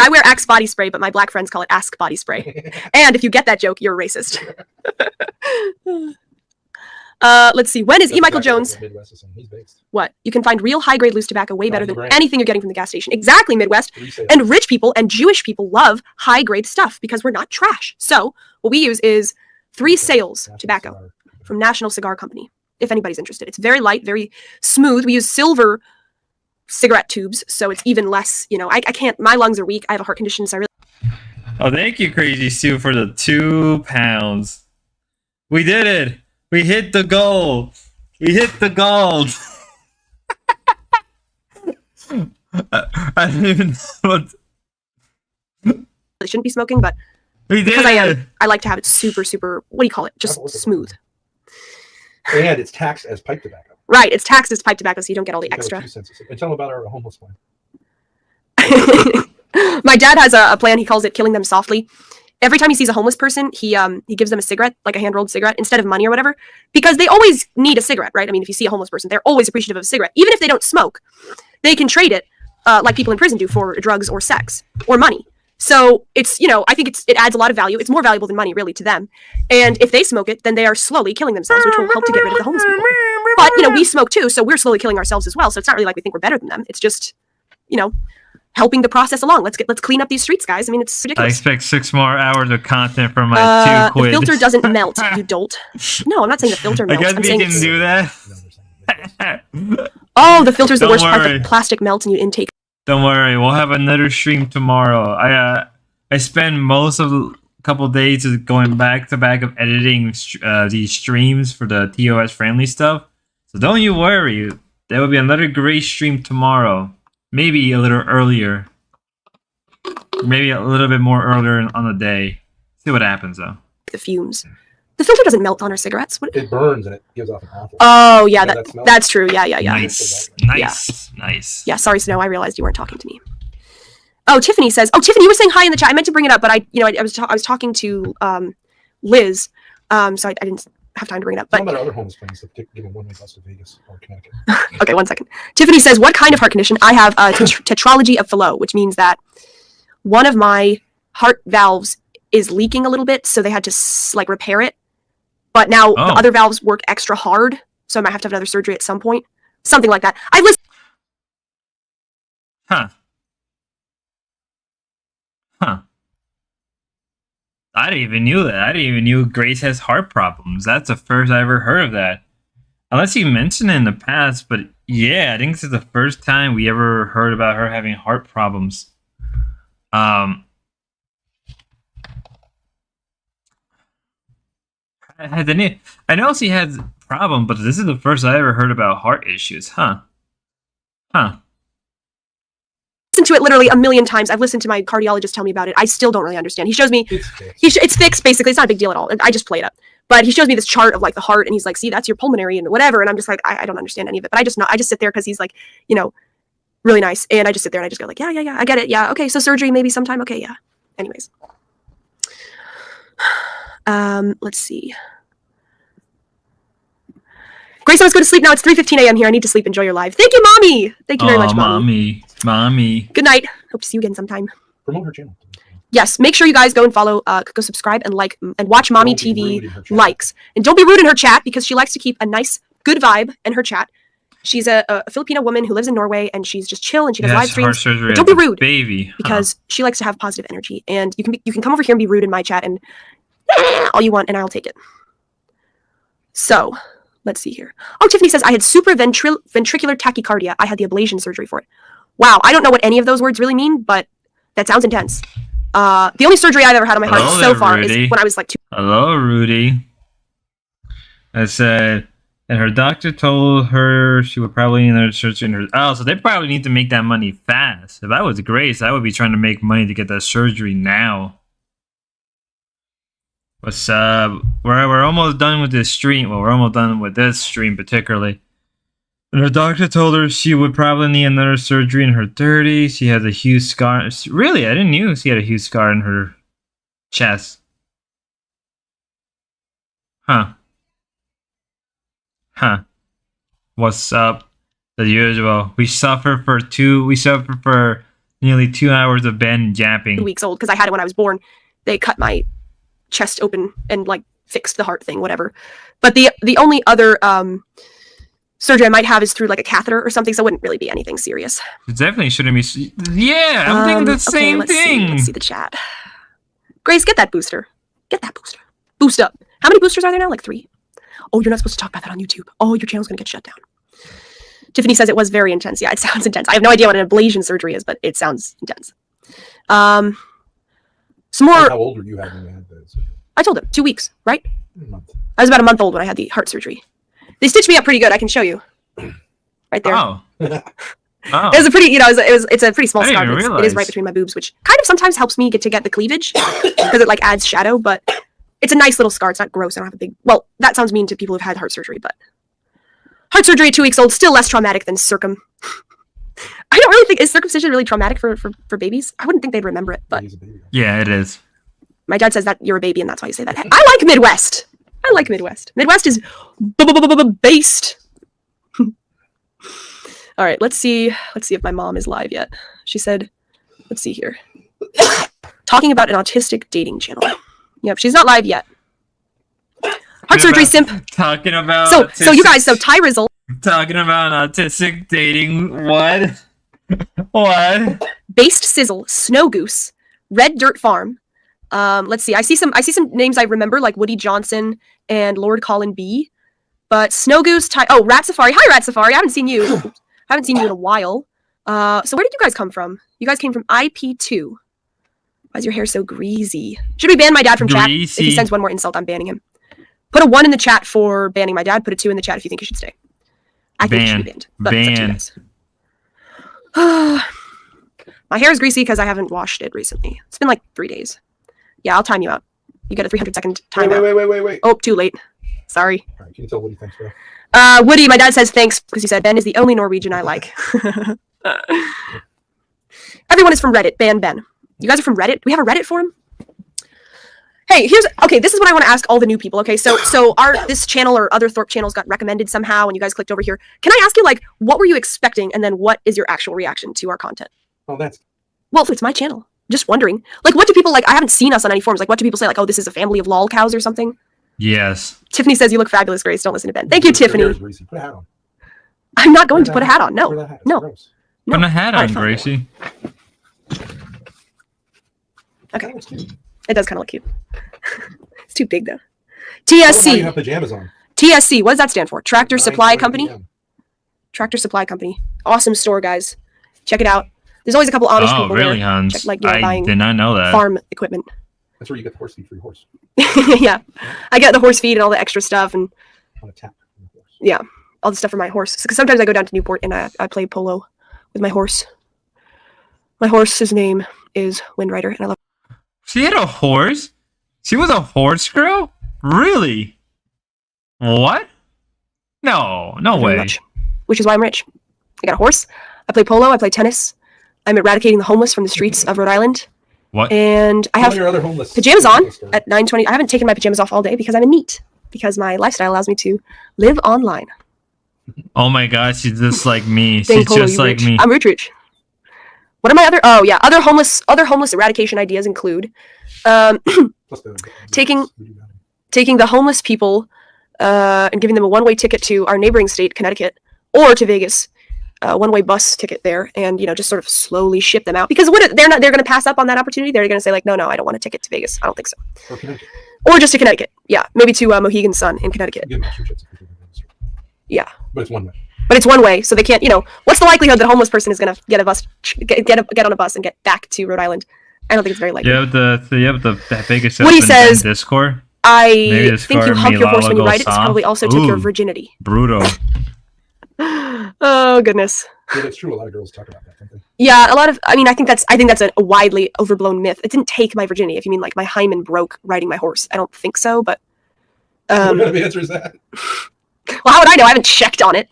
I wear Axe body spray, but my black friends call it Ask body spray. And if you get that joke, you're a racist. Let's see. When is E. Michael Jones? What? You can find real high-grade loose tobacco way better than anything you're getting from the gas station. Exactly, Midwest. And rich people and Jewish people love high-grade stuff because we're not trash. So what we use is 3 Sales tobacco from National Cigar Company, if anybody's interested. It's very light, very smooth. We use silver cigarette tubes, so it's even less, I can't, my lungs are weak. I have a heart condition, so I really. Oh, thank you, Crazy Sue, for the 2 pounds. We did it. We hit the goal. We hit the gold. I don't even know what. I shouldn't be smoking, but We did because I it. am, I like to have it super, super, what do you call it? Just smooth. And it's taxed as pipe tobacco. Right, it's taxed as pipe tobacco, so you don't get all the extra. And tell them about our homeless plan. My dad has a plan. He calls it killing them softly. Every time he sees a homeless person, he gives them a cigarette, like a hand-rolled cigarette, instead of money or whatever, because they always need a cigarette, right? I mean, if you see a homeless person, they're always appreciative of a cigarette. Even if they don't smoke, they can trade it, like people in prison do, for drugs or sex or money. So it's, I think it adds a lot of value. It's more valuable than money, really, to them. And if they smoke it, then they are slowly killing themselves, which will help to get rid of the homeless people. But, we smoke too, so we're slowly killing ourselves as well. So it's not really like we think we're better than them. It's just, helping the process along. Let's clean up these streets, guys. I mean, it's I ridiculous. expect 6 more hours of content from my 2 quid. The filter doesn't melt, you dolt. No, I'm not saying the filter I melts. guess I'm we saying can do that. oh, the filter's the Don't worst part. worry. The plastic melts and you intake. Don't worry, we'll have another stream tomorrow. I spend most of a couple days just going back to back of editing these streams for the TOS friendly stuff. So don't you worry. There will be another great stream tomorrow. Maybe a little earlier. Maybe a little bit more earlier on the day. See what happens though. The fumes. The filter doesn't melt on our cigarettes. What? It burns and it gives off an awful. Oh yeah, Yeah, that's true. Yeah. Nice. Yeah. Sorry, Snow. I realized you weren't talking to me. Oh, Tiffany says. Oh, Tiffany, you were saying hi in the chat. I meant to bring it up, but I was talking to Liz, so I didn't have time to bring it up. But What about other homeless plans that give a one-way bus to Vegas or Connecticut? Okay, 1 second. Tiffany says, what kind of heart condition? I have tetralogy of Fallot, which means that one of my heart valves is leaking a little bit, so they had to like repair it. But now the other valves work extra hard, so I might have to have another surgery at some point. Something like that. I've listened. Huh. I didn't even knew that. I didn't even knew Grace has heart problems. That's the first I ever heard of that. Unless you mentioned it in the past, but yeah, I think this is the first time we ever heard about her having heart problems. I know she has problem, but this is the first I ever heard about heart issues. Huh. To it literally a million times. I've listened to my cardiologist tell me about it. I still don't really understand. He shows me it's fixed basically. It's not a big deal at all. I just play it up. But he shows me this chart of like the heart and he's like, see, that's your pulmonary and whatever. And I'm just like, I don't understand any of it. But I just sit there because he's like, really nice. And I just sit there and I just go like, yeah, I get it. Yeah. Okay. So surgery maybe sometime. Okay. Yeah. Anyways. Let's see. Grace, I was going to sleep now. It's 3:15 a.m. here. I need to sleep. Enjoy your live. Thank you, Mommy. Thank you very much, Mommy. Mommy. Good night. Hope to see you again sometime. Promote her channel. Yes, make sure you guys go and follow, go subscribe and like and watch Mommy TV likes. And don't be rude in her chat because she likes to keep a nice, good vibe in her chat. She's a Filipino woman who lives in Norway and she's just chill and she does live streams. But don't be rude, baby, because she likes to have positive energy. And you can come over here and be rude in my chat and all you want and I'll take it. So let's see here. Oh, Tiffany says I had supraventricular tachycardia. I had the ablation surgery for it. Wow, I don't know what any of those words really mean, but that sounds intense. The only surgery I've ever had on my heart so far is when I was like 2. Hello, Rudy. I said, and her doctor told her she would probably need another surgery in her. Oh, so they probably need to make that money fast. If I was Grace, I would be trying to make money to get that surgery now. What's up? We're almost done with this stream. Well, we're almost done with this stream particularly. And her doctor told her she would probably need another surgery in her 30s. She has a huge scar. Really? I didn't know she had a huge scar in her chest. Huh. What's up? The usual. We suffer for nearly 2 hours of Ben japping. 2 weeks old because I had it when I was born. They cut my chest open and like fixed the heart thing, whatever. But the only other surgery I might have is through like a catheter or something, so it wouldn't really be anything serious. It definitely shouldn't be. Yeah, I'm thinking the same thing. Let's see the chat. Grace, get that booster. Get that booster. Boost up. How many boosters are there now? Like 3. Oh, you're not supposed to talk about that on YouTube. Oh, your channel's gonna get shut down. Tiffany says it was very intense. Yeah, it sounds intense. I have no idea what an ablation surgery is, but it sounds intense. Some more. How old were you having that? I told him 2 weeks, right? A month. I was about a month old when I had the heart surgery. They stitched me up pretty good. I can show you. Right there. Oh. It was a pretty, it's a pretty small scar. It is right between my boobs, which kind of sometimes helps me get the cleavage because it like adds shadow, but it's a nice little scar. It's not gross. I don't have a big, well, that sounds mean to people who've had heart surgery, but heart surgery at 2 weeks old, still less traumatic than I don't really think, is circumcision really traumatic for babies? I wouldn't think they'd remember it, but. Yeah, it is. My dad says that you're a baby and that's why you say that. I like Midwest. Midwest is based. All right, let's see if my mom is live yet. She said, let's see here. Talking about an autistic dating channel. Yep, she's not live yet. Heart surgery simp. Talking about so you guys, Ty Rizzle. Talking about autistic dating. What? What? Based Sizzle, Snow Goose, Red Dirt Farm. Let's see. I see some names I remember, like Woody Johnson and Lord Colin B. But Snow Goose, Rat Safari. Hi, Rat Safari. I haven't seen you. I haven't seen you in a while. So where did you guys come from? You guys came from IP2. Why is your hair so greasy? Should we ban my dad from chat? If he sends one more insult, I'm banning him. Put a 1 in the chat for banning my dad. Put a 2 in the chat if you think he should stay. I think he should be banned. But it's up to you guys. My hair is greasy because I haven't washed it recently. It's been like 3 days. Yeah, I'll time you out. You get a 300-second timeout. Wait. Oh, too late. Sorry. All right, can you tell Woody thanks, bro? Woody, my dad says thanks because he said Ben is the only Norwegian I like. Everyone is from Reddit. Ban Ben. You guys are from Reddit? Do we have a Reddit forum? Hey, this is what I want to ask all the new people. Okay, so this channel or other Thorpe channels got recommended somehow and you guys clicked over here. Can I ask you, like, what were you expecting and then what is your actual reaction to our content? Oh, well, it's my channel. Just wondering. Like, what do people, like, I haven't seen us on any forums. Like, what do people say? Like, oh, this is a family of lol cows or something? Yes. Tiffany says you look fabulous, Grace. Don't listen to Ben. Thank you, Tiffany. Put a hat on. I'm not going to put a hat on. No. No. Put a hat on, Alright, fine. Gracie. Okay. It does kind of look cute. It's too big, though. Oh, now you have TSC. pajamas on. TSC. What does that stand for? Tractor Supply 9:20 Company? PM. Tractor Supply Company. Awesome store, guys. Check it out. There's always a couple Amish Oh, people really, there. Hans? Check, like, you know, I buying did not know that. farm equipment. That's where you get the horse feed for your horse. Yeah. I get the horse feed and all the extra stuff and On a tap. yeah, all the stuff for my horse. Because sometimes I go down to Newport and I play polo with my horse. My horse's name is Windrider, and I love. She had a horse? She was a horse girl? Really? What? No her very way. much, which is why I'm rich. I got a horse. I play polo. I play tennis. I'm eradicating the homeless from the streets of Rhode Island. What? And I All have your other homeless pajamas on people. at 9:20. I haven't taken my pajamas off all day because I'm a NEET. Because my lifestyle allows me to live online. Oh my gosh, she's just like me. Dang, She's Polo, just you like rich. me. I'm rich. What are my other? Oh yeah, other homeless eradication ideas include Plus the taking the homeless people and giving them a one-way ticket to our neighboring state, Connecticut, or to Vegas, one-way bus ticket there, and just sort of slowly ship them out. Because they're going to pass up on that opportunity. They're going to say like, no, I don't want a ticket to Vegas. I don't think so. Or Connecticut. Or just to Connecticut. Yeah, maybe to Mohegan Sun in Connecticut. Give them extra chips if you're doing that. Yeah. But it's one way. But it's one way, so they can't. What's the likelihood that a homeless person is going to get on a bus and get back to Rhode Island? I don't think it's very likely. You have the biggest Woody open says, Discord. I Maybe think you Discord hump your horse when you Milala ride it. This goes probably soft. also took your Ooh. virginity. Brutal. Oh goodness. Yeah, that's true. A lot of girls talk about that, don't they? Yeah, a lot of. I think that's a widely overblown myth. It didn't take my virginity. If you mean like my hymen broke riding my horse, I don't think so. But What kind of answer is that? well, how would I know? I haven't checked on it.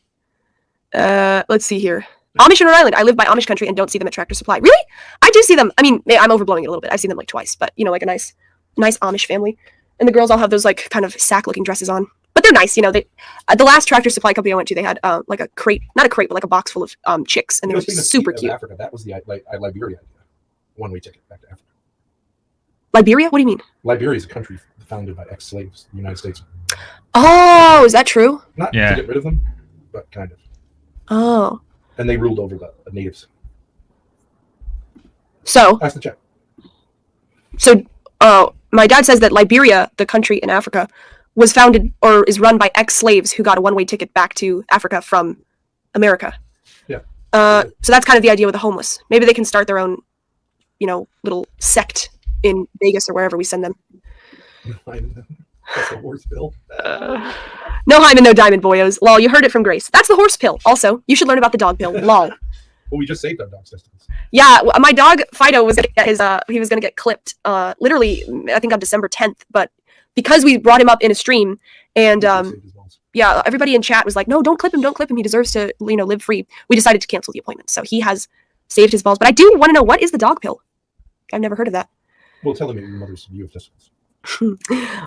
Let's see here. Amish in Rhode Island. I live by Amish country and don't see them at Tractor Supply. Really? I do see them. I mean, I'm overblowing it a little bit. I've seen them like twice, but like a nice Amish family. And the girls all have those like kind of sack-looking dresses on. But they're nice, They the last Tractor Supply company I went to, they had like a crate, not a crate, but like a box full of chicks, and they were Speaking of super cute. Africa, that was the Liberia idea. One-way ticket back to Africa. Liberia? What do you mean? Liberia is a country founded by ex-slaves in the United States. Oh, is that true? Not Yeah. to get rid of them, but kind of. Oh, And they ruled over the natives. so Ask the chat. my dad says that Liberia, the country in Africa, was founded or is run by ex-slaves who got a one-way ticket back to Africa from America. Yeah. So that's kind of the idea with the homeless. Maybe they can start their own, little sect in Vegas or wherever we send them. That's the horse bill. No hymen, no diamond, boyos. Lol, you heard it from Grace. That's the horse pill. Also, you should learn about the dog pill. Lol. Well, we just saved our dog's testicles. Yeah, my dog Fido was gonna get he was gonna get clipped. Literally, I think on December 10th. But because we brought him up in a stream, and yeah, everybody in chat was like, "No, don't clip him, don't clip him. He deserves to, live free." We decided to cancel the appointment, so he has saved his balls. But I do want to know, what is the dog pill? I've never heard of that. Well, tell them your mother's view of testicles.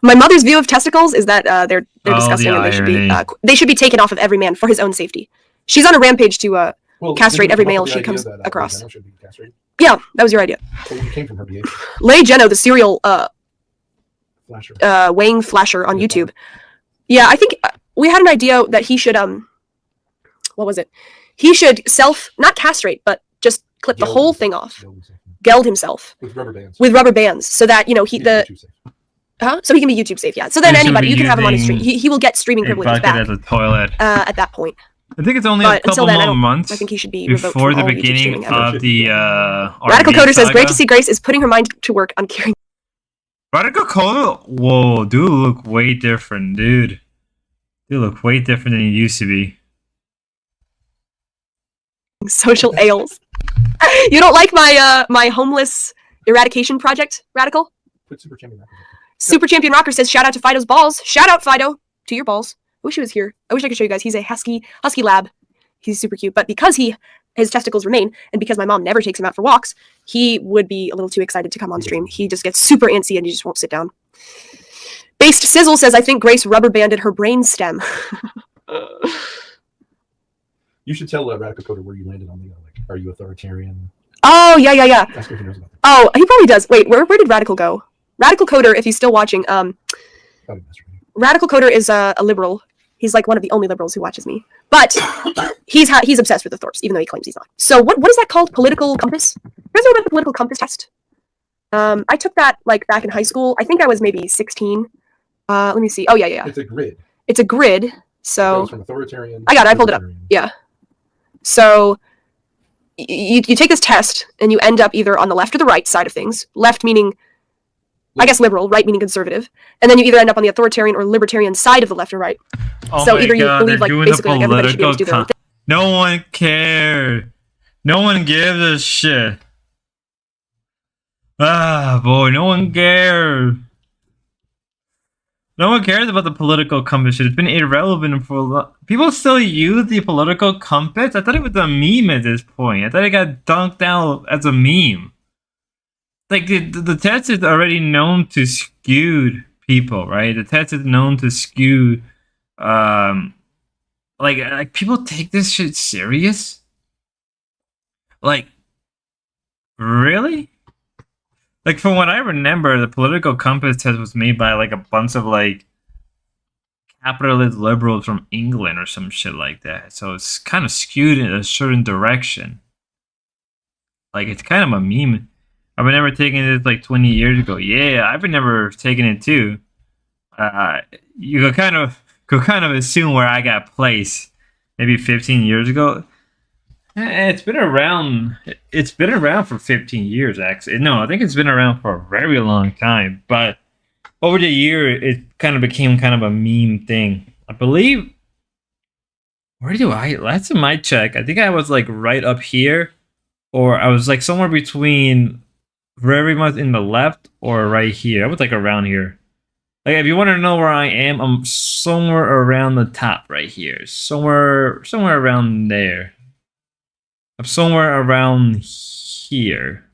My mother's view of testicles is that they're Oh, disgusting the and they should be taken off of every man for his own safety. She's on a rampage to castrate every male she comes across. Should be castrated. Yeah, that was your idea. Well, you came from her behavior. Lay Jeno, the serial Flasher. weighing flasher on YouTube. Yeah, I think we had an idea that he should what was it? He should not castrate, but just clip the whole thing off. Geld himself With rubber bands. with rubber bands, so that so he can be YouTube safe. Yeah. So then He should anybody, be you can have him on his stream. using He will get streaming A privileges bucket back at the toilet. at that point. I think it's only But a until couple then, more months I think he should be revoked before from the all YouTube beginning streaming ever. of the Radical RB Coder says, "Great saga. to see Grace is putting her mind to work on curing Radical Coder, whoa, dude, look way different, dude. You look way different than you used to be. social ails." You don't like my homeless eradication project, Radical? Put Super Champion Rocker. Super Champion Rocker says, "Shout out to Fido's balls." Shout out, Fido, to your balls. I wish he was here. I wish I could show you guys. He's a husky lab. He's super cute. But because he his testicles remain. And because my mom never takes him out for walks, he would be a little too excited to come on stream. He just gets super antsy and he just won't sit down. Based Sizzle says, I think Grace rubber banded her brain stem. You should tell Radical Coder where you landed on the like, are you authoritarian? Oh, yeah. Ask if he knows about that. Oh, he probably does. Wait, where did Radical go? Radical Coder, if he's still watching, Radical Coder is a liberal. He's like one of the only liberals who watches me. But he's obsessed with the Thorpes, even though he claims he's not. So what is that called? Political compass? You guys know about the political compass test? I took that like back in high school. I think I was maybe 16. Let me see. Oh, yeah. It's a grid. It's a grid. So It goes from authoritarian. I got it. I pulled it up. Yeah. So you take this test and you end up either on the left or the right side of things. Left meaning, I guess, liberal. Right meaning conservative. And then you either end up on the authoritarian or libertarian side of the left or right. Oh so my either you God, believe they're like doing basically the like everybody should be able to do their own political thing. No one cared. No one gives a shit. Ah, boy, no one cares. No one cares about the political compass shit. It's been irrelevant for a lot. People still use the political compass? I thought it was a meme at this point. I thought it got dunked out as a meme. Like, the test is already known to skew people, right? The test is known to skew, like people take this shit serious? Like, really? Like, from what I remember, the political compass test was made by, like, a bunch of, like, capitalist liberals from England or some shit like that. So it's kind of skewed in a certain direction. Like, it's kind of a meme. I remember taking this, like, 20 years ago. Yeah, I've never taken it, too. You could kind of assume where I got placed. Maybe 15 years ago. It's been around. It's been around for 15 years, actually. No, I think it's been around for a very long time. But over the year, it kind of became kind of a meme thing. I believe. Last time I checked, I think I was like right up here, or I was like somewhere between very much in the left or right here. I was like around here. Like, if you want to know where I am, I'm somewhere around the top right here. Somewhere around there. I'm somewhere around here.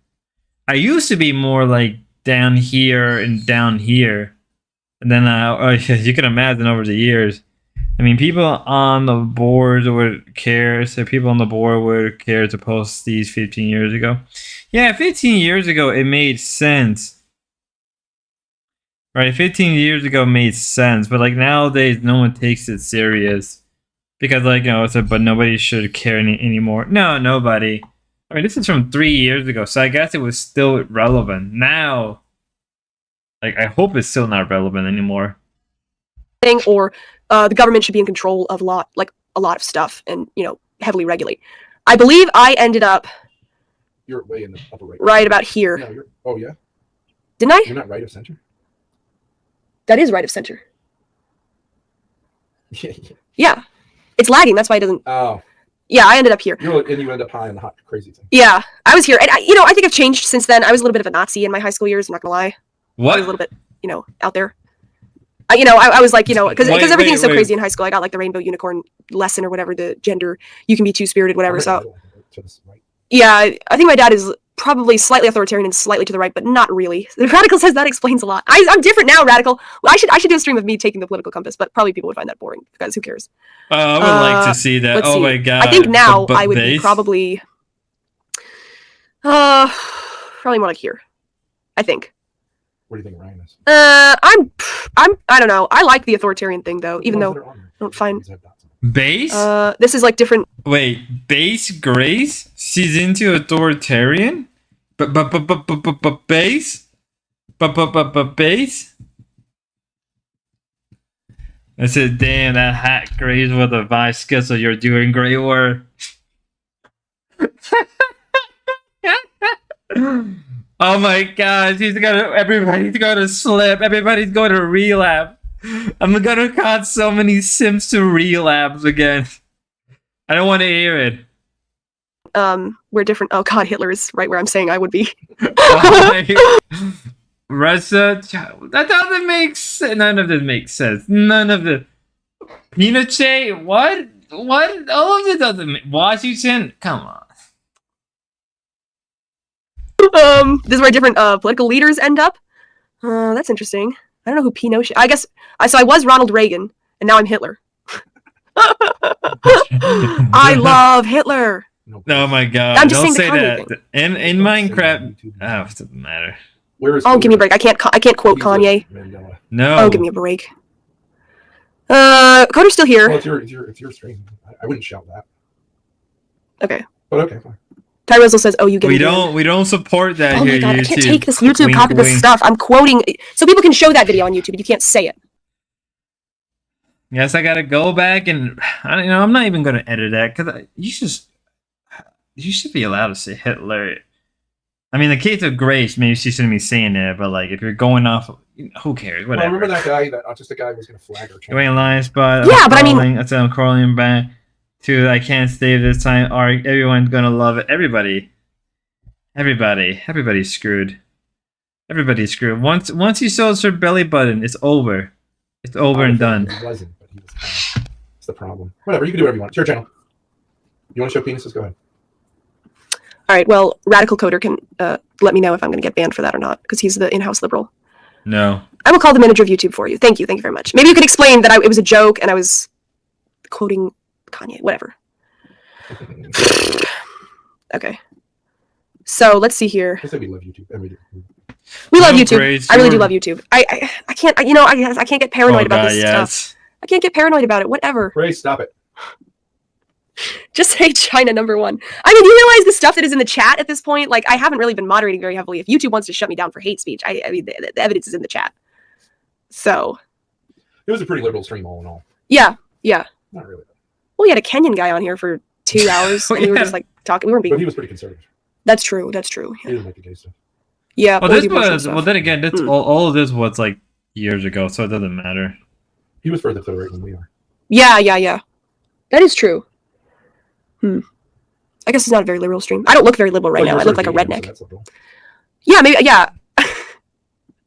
I used to be more like down here and down here. And then, you can imagine over the years. I mean, people on the board would care. So people on the board would care to post these 15 years ago. Yeah, 15 years ago, it made sense. Right, 15 years ago made sense. But, like, nowadays, no one takes it serious. Because, like, but nobody should care anymore. No, nobody. I mean, this is from 3 years ago, so I guess it was still relevant. Now, like, I hope it's still not relevant anymore. Or the government should be in control of a lot of stuff and, heavily regulate. I believe I ended up... You're way in the upper right. Right about here. No, oh, yeah? Didn't I? You're not right of center? That is right of center. Yeah. Yeah. It's lagging, that's why it doesn't... Oh. Yeah, I ended up here. And you end up high on the hot crazy thing. Yeah, I was here. And, I think I've changed since then. I was a little bit of a Nazi in my high school years, I'm not gonna lie. What? I was a little bit, out there. I was like, because everything's so crazy in high school. I got like the rainbow unicorn lesson or whatever, the gender, you can be two-spirited, whatever. So, yeah, I think my dad is probably slightly authoritarian and slightly to the right, but not really. The Radical says that explains a lot. I'm different now, Radical. Well, I should do a stream of me taking the political compass, but probably people would find that boring because who cares? I would like to see that. Oh my god! I think now I would be probably, probably more like here. I think. What do you think Ryan is? I don't know. I like the authoritarian thing though, even though I don't find base. This is like different. Wait, base Grace? She's into authoritarian, but base, base. I said, damn, that hat Grace with a vice schedule. You're doing great work. Oh my god, everybody's gonna slip, everybody's gonna relapse. I'm gonna cause so many Sims to relapse again. I don't want to hear it. We're different. Oh god, Hitler is right where I'm saying I would be. Russia, that doesn't make sense. None of this makes sense. None of the Pinochet, what? All of it doesn't make Washington, come on. This is where different political leaders end up. That's interesting. I don't know who Pinochet. I guess so. I was Ronald Reagan, and now I'm Hitler. I love Hitler. Oh my god! I'm just Don't saying say the that. Kanye In Minecraft, it doesn't matter. Where is Oh, give me a break. I can't quote Kanye. No. Oh, give me a break. Coder's still here. Well, it's your stream. I wouldn't shout that. Okay. But okay, fine. Tyrosel says, "Oh, you get We don't support that Oh here. my god, YouTube. I can't take this YouTube Wink, copy this wink. stuff. I'm quoting so people can show that video on YouTube, but you can't say it. Yes, I gotta go back and I'm not even gonna edit that because you should be allowed to say Hitler. I mean, the case of Grace, maybe she shouldn't be saying that, but like if you're going off, who cares? Well, Whatever. remember that guy, that autistic guy, was going to flag her channel. Dwayne Lyons, but Yeah, but I mean- I said I'm crawling back to I can't stay this time. Or everyone's gonna love it. Everybody's screwed. Everybody's screwed. Once he shows her belly button, it's over. It's over and done. He wasn't, but he was kind of, it's the problem. Whatever, you can do whatever you want. It's your channel. You want to show penises? Go ahead. All right. Well, Radical Coder can let me know if I'm going to get banned for that or not, because he's the in-house liberal. No. I will call the manager of YouTube for you. Thank you. Thank you very much. Maybe you can explain that it was a joke and I was quoting Kanye. Whatever. Okay. So let's see here. I said we love YouTube. We love No, YouTube. Grace, I really do you're- love YouTube. I can't. I can't get paranoid about this stuff. I can't get paranoid about it. Whatever. Grace, stop it. Just say China #1. I mean, you realize the stuff that is in the chat at this point? Like, I haven't really been moderating very heavily. If YouTube wants to shut me down for hate speech, I mean, the evidence is in the chat. So. It was a pretty liberal stream, all in all. Yeah. Not really. Well, we had a Kenyan guy on here for 2 hours, and we were just like talking. We weren't But he being. was pretty conservative. That's true. He didn't like the gay stuff. Yeah. Well, or this the abortion was. stuff. Well, then again, that's all of this was like years ago, so it doesn't matter. He was further to the right than we are. Yeah. That is true. I guess it's not a very liberal stream. I don't look very liberal right now. I look like a redneck. Yeah, maybe. Yeah.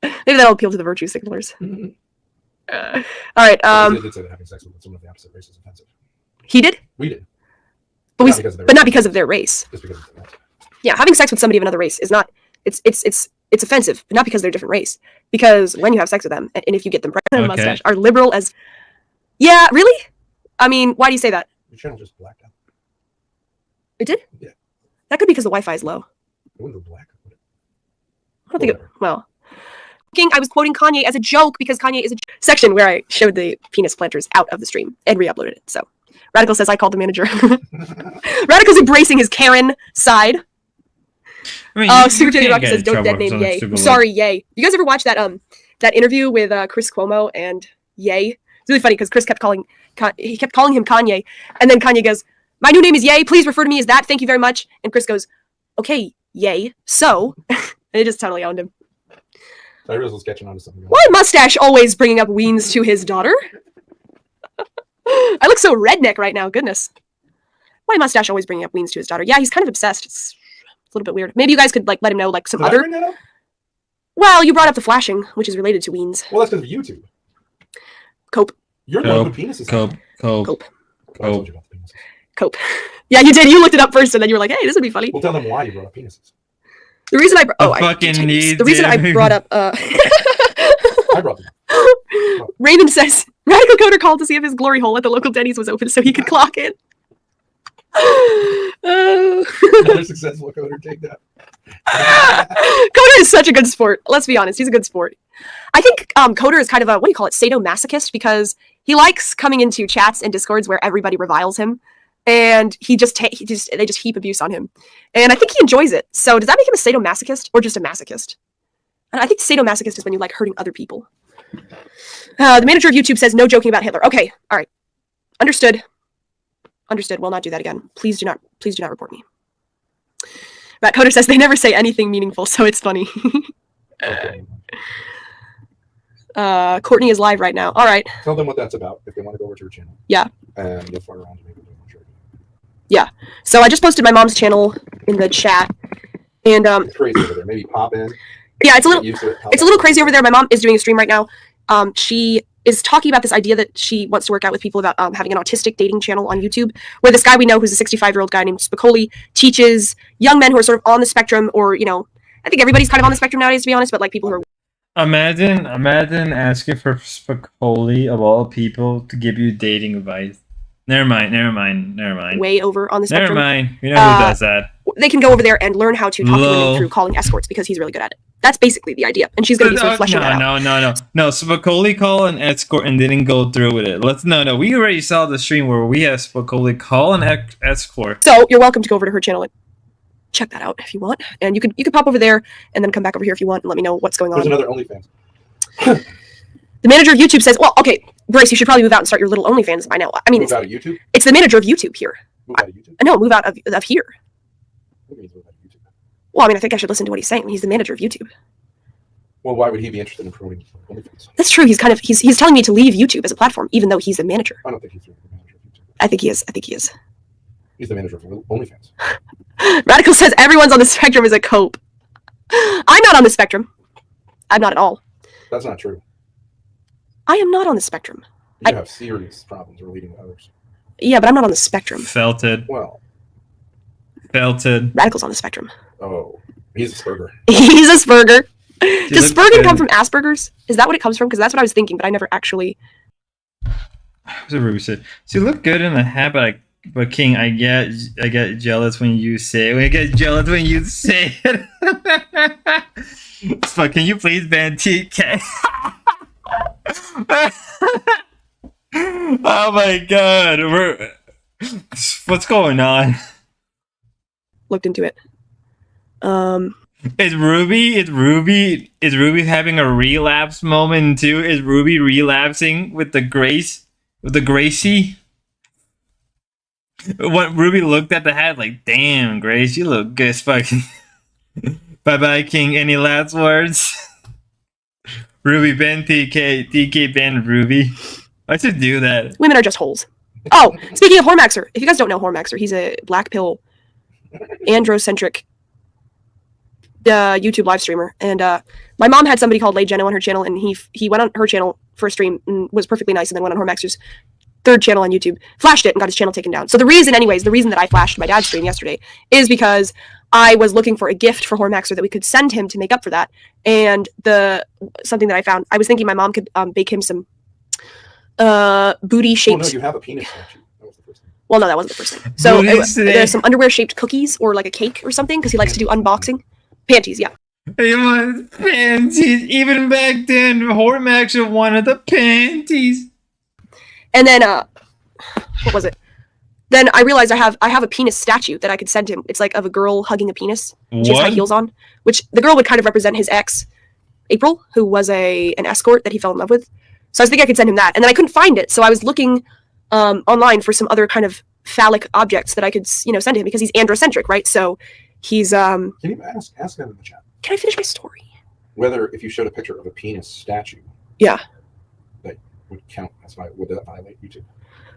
Maybe that'll appeal to the virtue signalers. All right. He did say that having sex with someone of the opposite race is offensive. He did. We did. But Not not because of their race. Just because of their race. Yeah, having sex with somebody of another race is not. It's offensive, but not because they're a different race. Because when you have sex with them, and if you get them pregnant, Okay. mustache, are liberal as. Yeah, really? I mean, why do you say that? Your channel just blacked out. It did? Yeah. That could be because the Wi-Fi is low. It wouldn't go black. Would it? I don't think it. Well. I was quoting Kanye as a joke because Kanye is a section where I showed the penis planters out of the stream and re-uploaded it. So Radical says I called the manager. Radical's embracing his Karen side. I mean, Super J can't Rocket get says in don't trouble dead for name something Ye. stupid like- Sorry, Ye. You guys ever watch that interview with Chris Cuomo and Ye? It's really funny because Chris kept calling him Kanye, and then Kanye goes, "My new name is Ye. Please refer to me as that. Thank you very much." And Chris goes, "Okay, Ye. So," and it just totally owned him. Tyrus was catching on to something. Why Mustache always bringing up weens to his daughter? I look so redneck right now. Goodness. Why Mustache always bringing up weens to his daughter? Yeah, he's kind of obsessed. It's a little bit weird. Maybe you guys could like let him know like some Did I other. bring that up? Well, you brought up the flashing, which is related to weens. Well, that's because of YouTube. Cope. You're the one with penises. Cope. Yeah, you did. You looked it up first, and then you were like, "Hey, this would be funny." We'll tell them why you brought up penises. The reason I brought up. Raymond says Radical Coder called to see if his glory hole at the local Denny's was open so he could clock in. Another successful coder, take that. Coder is such a good sport. Let's be honest, he's a good sport. I think Coder is kind of a sadomasochist because he likes coming into chats and discords where everybody reviles him, and they just heap abuse on him, and I think he enjoys it. So does that make him a sadomasochist or just a masochist? And I think sadomasochist is when you like hurting other people. The manager of YouTube says no joking about Hitler. Okay, all right, understood. Will not do that again. Please do not report me. Matt Coder says they never say anything meaningful, so it's funny. Courtney is live right now. All right. Tell them what that's about if they want to go over to your channel. Yeah. And you'll fly around and maybe do more trading. Yeah. So I just posted my mom's channel in the chat, and It's crazy over there. Maybe pop in. yeah, it's a Get used to it, little pop out. crazy over there. My mom is doing a stream right now. She is talking about this idea that she wants to work out with people about having an autistic dating channel on YouTube, where this guy we know who's a 65-year-old guy named Spicoli teaches young men who are sort of on the spectrum or, and I think everybody's kind of on the spectrum nowadays, to be honest. But like people who are Imagine asking for Spicoli of all people to give you dating advice. Never mind. way over on the Never spectrum, mind. You know who does that? they can go over there and learn how to talk to Lol. women through calling escorts because he's really good at it. That's basically the idea, and she's going to be sort of fleshing that out. No. Spicoli call an escort and didn't go through with it. We already saw the stream where we have Spicoli call an escort. So you're welcome to go over to her channel and check that out if you want, and you could pop over there and then come back over here if you want and let me know what's going on. There's another OnlyFans. The manager of YouTube says, well, okay, Bryce, you should probably move out and start your little OnlyFans by now. I mean, Move out of YouTube? It's the manager of YouTube here. Move out of YouTube? No, move out of here. What do you mean move out of YouTube? Well, I mean, I think I should listen to what he's saying. He's the manager of YouTube. Well, why would he be interested in promoting OnlyFans? That's true. He's telling me to leave YouTube as a platform, even though he's the manager. I don't think he's the manager of YouTube. I think he is. He's the manager of OnlyFans. Radical says everyone's on the spectrum is a cope. I'm not on the spectrum. I'm not at all. That's not true. I am not on the spectrum. You have serious problems relating to others. Yeah, but I'm not on the spectrum. Felted. Radical's on the spectrum. Oh, he's a Asperger. He's a Asperger. Does looks Spurgen good. come from Asperger's? Is that what it comes from? Because that's what I was thinking, but I never actually. What's a Ruby said? So you look good in a hat, but King, I get jealous when you say it. I get jealous when you say it. Fuck, can you please ban TK? Oh my god, what's going on? Looked into it. Is Ruby having a relapse moment too? Is Ruby relapsing with the Gracie? What Ruby looked at the hat like, damn, Grace, you look good as fucking. Bye, King. Any last words? Ruby ban TK ban Ruby. I should do that. Women are just holes. Oh, speaking of Hormaxer, if you guys don't know Hormaxer, he's a black pill, androcentric YouTube live streamer. And my mom had somebody called Lay Jeno on her channel, and he went on her channel for a stream and was perfectly nice, and then went on Hormaxer's third channel on YouTube, flashed it, and got his channel taken down. So the reason that I flashed my dad's stream yesterday is because I was looking for a gift for Hormaxer that we could send him to make up for that. And something that I found, I was thinking my mom could bake him some booty shaped. Oh, no, you have a penis statue. That was the first thing. Well, no, that wasn't the first thing. So there's some underwear shaped cookies or like a cake or something because he likes to do unboxing. Panties, yeah. He wanted panties. Even back then, Hormaxer wanted the panties. And then what was it? Then I realized I have a penis statue that I could send him. It's like of a girl hugging a penis. She has high heels on, which the girl would kind of represent his ex, April, who was an escort that he fell in love with. So I was thinking I could send him that, and then I couldn't find it. So I was looking online for some other kind of phallic objects that I could, send him because he's androcentric, right? So he's. Can you ask him in the chat? Can I finish my story? Whether if you showed a picture of a penis statue. Yeah. That would count as would that violate YouTube?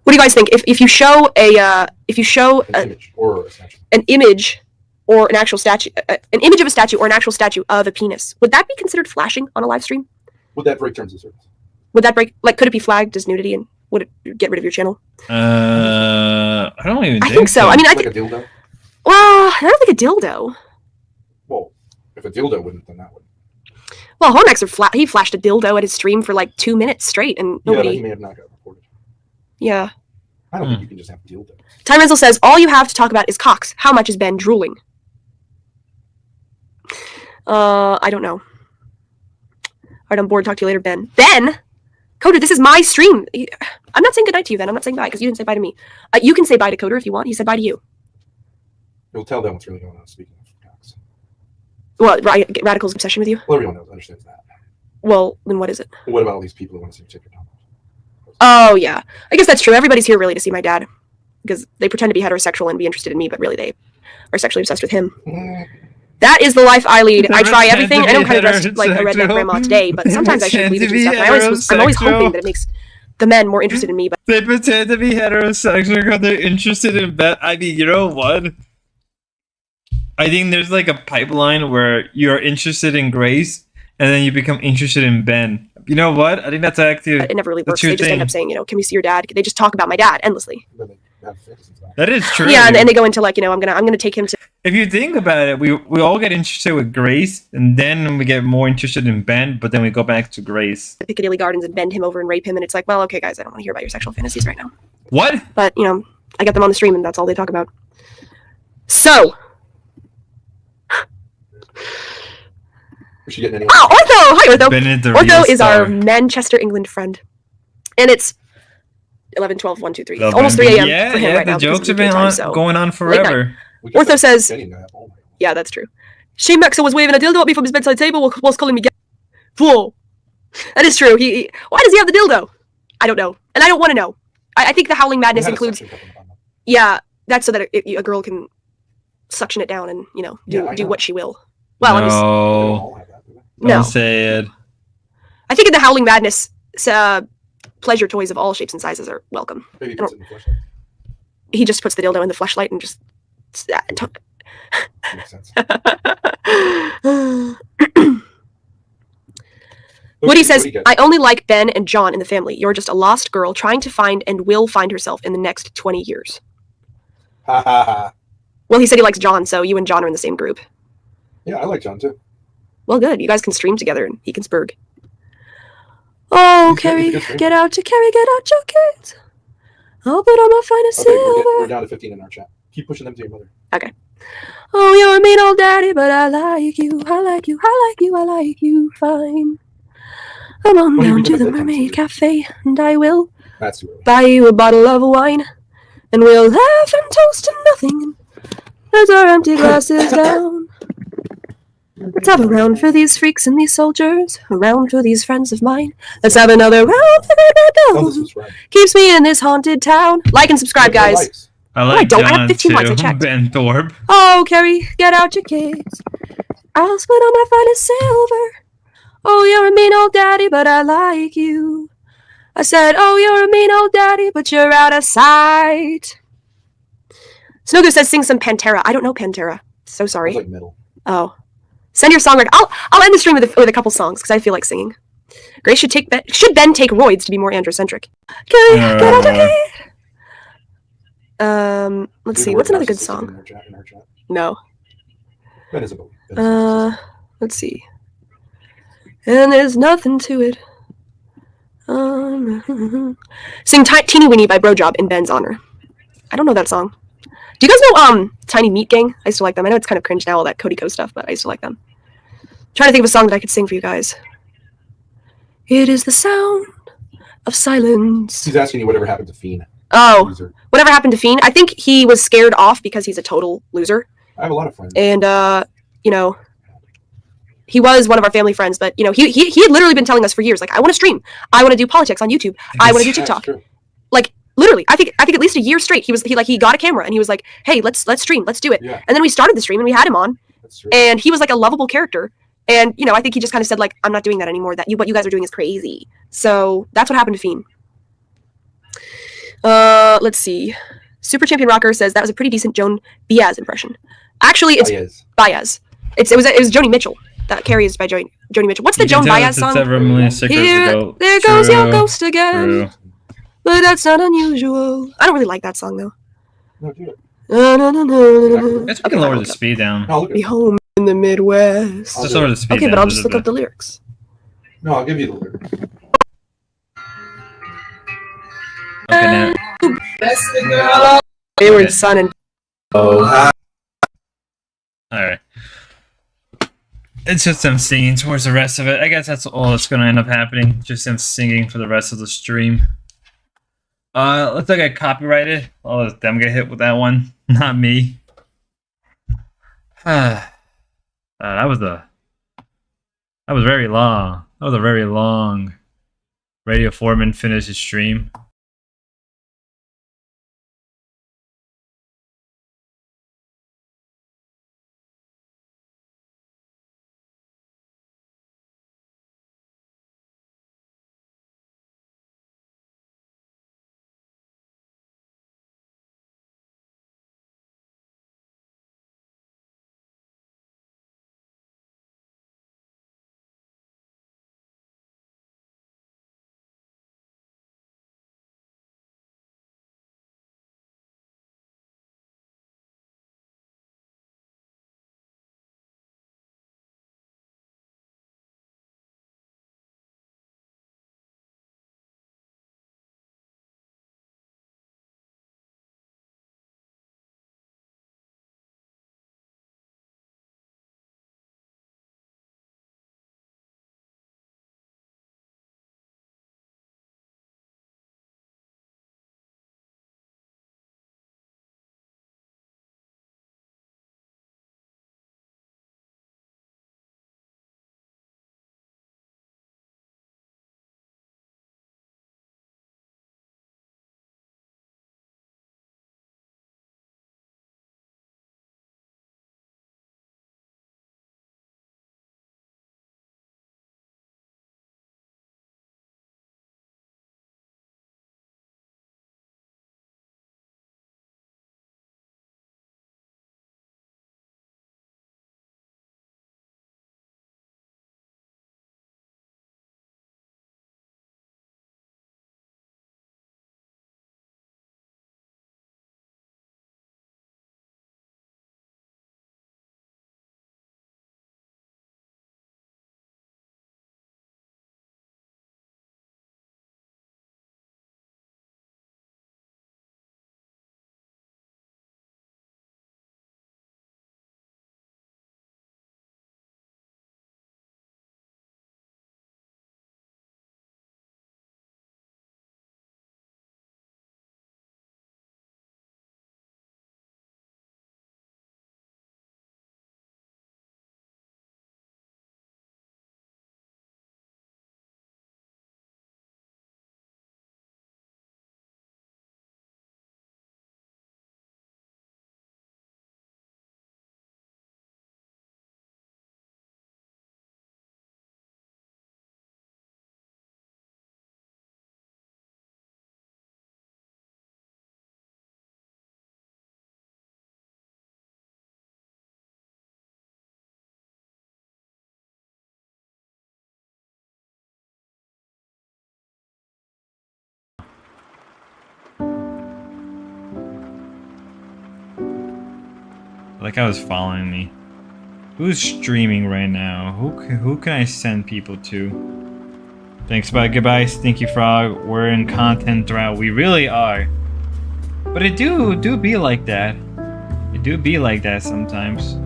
What do you guys think? If you show an image or a statue, an image or an actual statue, an image of a statue or an actual statue of a penis, would that be considered flashing on a live stream? Would that break terms of service? Would that break? Like, could it be flagged as nudity and would it get rid of your channel? I don't even. I think so. I mean, I think like a dildo. Well, I don't think a dildo. Well, if a dildo wouldn't, then that would. Well, Hormaxer he flashed a dildo at his stream for like 2 minutes straight, and nobody. Yeah, he may have not got reported. Yeah. I don't think you can just have dildos. Time Renzel says all you have to talk about is cocks. How much is Ben drooling? I don't know. All right, I'm bored. Talk to you later, Ben. Ben, Coder, this is my stream. I'm not saying goodnight to you, then. I'm not saying bye because you didn't say bye to me. You can say bye to Coder if you want. He said bye to you. You'll tell them what's really going on. Speaking of cocks. Well, Radical's obsession with you. Well, everyone understands that. Well, then what is it? What about all these people who want to see you take your top off? Oh, yeah. I guess that's true. Everybody's here really to see my dad because they pretend to be heterosexual and be interested in me, but really they are sexually obsessed with him. That is the life I lead. I try everything. I don't kind of dress like a redneck grandma today, but sometimes I should believe into stuff. And I'm always hoping that it makes the men more interested in me. But they pretend to be heterosexual because they're interested in Ben. I mean, you know what? I think there's like a pipeline where you're interested in Grace and then you become interested in Ben. You know what? I think that's actually it never really works. They just end up saying, can we see your dad? They just talk about my dad endlessly. That is true. Yeah, and they go into like, I'm gonna take him to. If you think about it, we all get interested with Grace, and then we get more interested in Ben, but then we go back to Grace. Piccadilly Gardens and bend him over and rape him, and it's like, well, okay, guys, I don't want to hear about your sexual fantasies right now. What? But I get them on the stream, and that's all they talk about. So. We should get an Oh, Ortho! Hi, Ortho. Ben the Ortho real is star. our Manchester, England friend, and it's 11, 12, 1, 2, 3. It's Love almost Ben. 3 a.m. Yeah, for him yeah, right the now. because jokes of have UK been time, on, so going on late night. forever. Ortho says, yeah, that's true. Shane Maxwell was waving a dildo at me from his bedside table whilst calling me gay. Whoa. That is true. Why does he have the dildo? I don't know. And I don't want to know. I think the Howling Madness includes... Yeah, that's so that a girl can suction it down and, do what she will. Well, No. No. Don't say it. I think in the Howling Madness, pleasure toys of all shapes and sizes are welcome. Maybe he puts it in the fleshlight. He just puts the dildo in the fleshlight and just... Makes sense. Woody says, I only like Ben and John in the family. You're just a lost girl trying to find and will find herself in the next 20 years. Ha ha ha. Well, he said he likes John, so you and John are in the same group. Yeah, I like John too. Well, good. You guys can stream together and he can spurg. Oh, Carrie, get out your kids. I'll put on my finest Okay, silver. we're down to 15 in our chat. Keep pushing them to your mother. Okay. Oh, you're a mean old daddy, but I like you. I like you. I like you. I like you. Fine. Come on What do you down read to about the that time, Mermaid Cafe, and I will That's too early. buy you a bottle of wine, and we'll laugh and toast to nothing as our empty glasses down. Let's have a round for these freaks and these soldiers, a round for these friends of mine. Let's have another round for the bill. Keeps me in this haunted town. Like and subscribe, guys. I like I don't. John I have 15 too. likes. I checked. Ben Thorpe. Oh, Carrie, get out your kids. I'll split on my finest silver. Oh, you're a mean old daddy, but I like you. I said, oh, you're a mean old daddy, but you're out of sight. Snooker says, sing some Pantera. I don't know Pantera. So sorry. Like metal. Oh. Send your song record. I'll end the stream with a couple songs, because I feel like singing. Grace should Ben take roids to be more androcentric. Carrie, get out your kid. Let's see. What's another good song? In her chat. No. Ben is a boat. Let's see. And there's nothing to it. Sing Teeny Weeny by Brojob in Ben's honor. I don't know that song. Do you guys know Tiny Meat Gang? I used to like them. I know it's kind of cringe now, all that Cody Co stuff, but I used to like them. Trying to think of a song that I could sing for you guys. It is the sound of silence. He's asking you whatever happened to Fiend. Oh, Loser. whatever happened to Fiend? I think he was scared off because he's a total loser. I have a lot of friends. And he was one of our family friends, but he had literally been telling us for years, like, I want to stream, I want to do politics on YouTube, I want to do TikTok. Like literally, I think at least a year straight, he got a camera and he was like, hey, let's stream, let's do it. Yeah. And then we started the stream and we had him on, and he was like a lovable character. And I think he just kind of said like, I'm not doing that anymore. What you guys are doing is crazy. So that's what happened to Fiend. Let's see. Super Champion Rocker says that was a pretty decent Joan Baez impression. Actually, it's Baez. It was Joni Mitchell. That Carrie is by Joni Mitchell. What's the Joan Baez song? Here, there goes your ghost again. True. But that's not unusual. I don't really like that song though. No, do it. No. Let's lower the speed down. Be home in the Midwest. Just lower the speed Okay, down but I'll a just little look up the lyrics. No, I'll give you the lyrics. Okay, now. Wayward Son and All right. It's just them singing towards the rest of it. I guess that's all that's going to end up happening. Just them singing for the rest of the stream. Looks like I copyrighted. I'll let them get hit with that one, not me. That was very long. That was a very long Radio Foreman finished his stream. Like I was following me. Who's streaming right now? Who can I send people to? Thanks, bye, goodbye, Stinky Frog. We're in content drought. We really are. But it do be like that. It do be like that sometimes.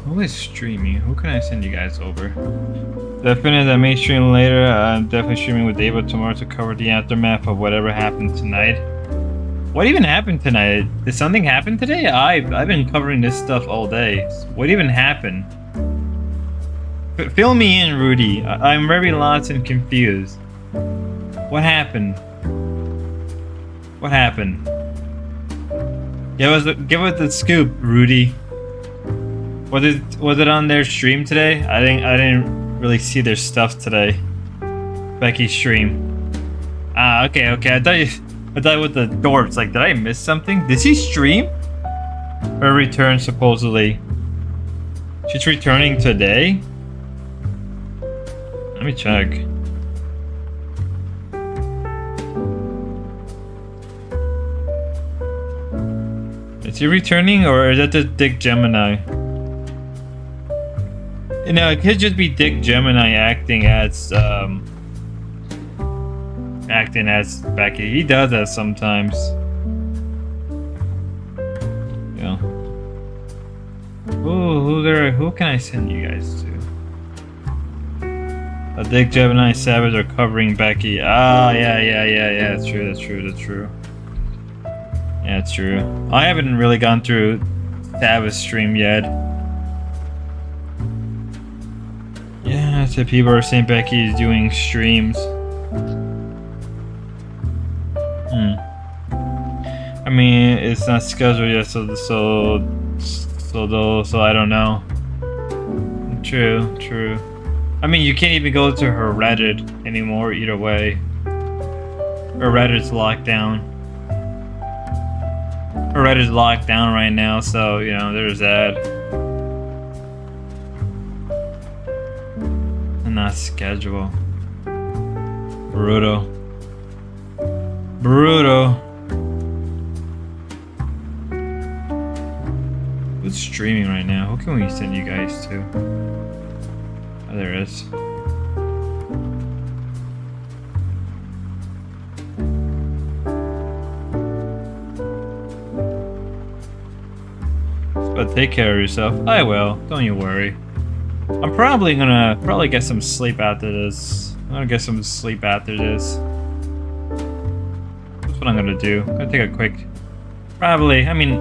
Who is streaming? Who can I send you guys over? Definitely, I may stream later. I'm definitely streaming with Dave tomorrow to cover the aftermath of whatever happened tonight. What even happened tonight? Did something happen today? I've been covering this stuff all day. What even happened? Fill me in, Rudy. I'm very lost and confused. What happened? What happened? Give us the scoop, Rudy. Was it on their stream today? I didn't really see their stuff today. Becky's stream. Ah, okay. I thought with the dwarves. Like, did I miss something? Did she stream? Her return supposedly. She's returning today? Let me check. Is he returning or is that the Dick Gemini? You know, it could just be Dick Gemini acting as Becky. He does that sometimes. Yeah. Who can I send you guys to? A Dick Gemini Savage are covering Becky. Ah, yeah. That's true. Yeah, it's true. I haven't really gone through Sav's stream yet. Yeah, so people are saying Becky is doing streams. I mean, it's not scheduled yet, so I don't know. True. I mean, you can't even go to her Reddit anymore either way. Her Reddit's locked down. Her Reddit's locked down right now, so, you know, there's that. And not schedule. Brutal. Who's streaming right now? Who can we send you guys to? Oh, there it is. But take care of yourself. I will. Don't you worry. I'm probably gonna get some sleep after this. I'm gonna get some sleep after this. That's what I'm gonna do. I'm gonna take a quick. Probably. I mean,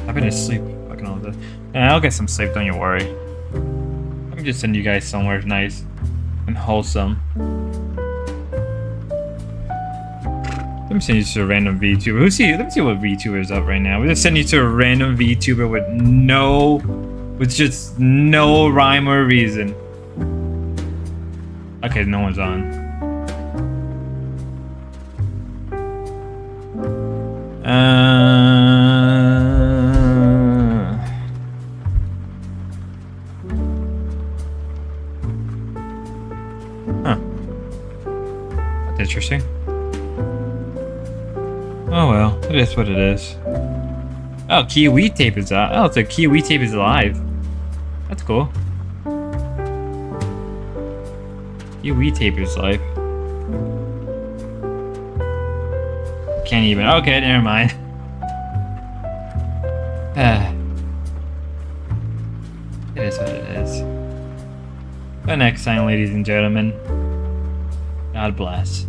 I've been asleep fucking all day. Yeah, I'll get some sleep. Don't you worry. Let me just send you guys somewhere nice and wholesome. Let me send you to a random VTuber. Let me see what VTuber is up right now. We're just sending you to a random VTuber with just no rhyme or reason. Okay, no one's on. Huh. That's interesting. Oh well, it is what it is. Oh, Kiwi Tape is out. Oh, so Kiwi Tape is alive. That's cool. Kiwi Tape is alive. Can't even. Okay, never mind. It is what it is. Until next time, ladies and gentlemen. God bless.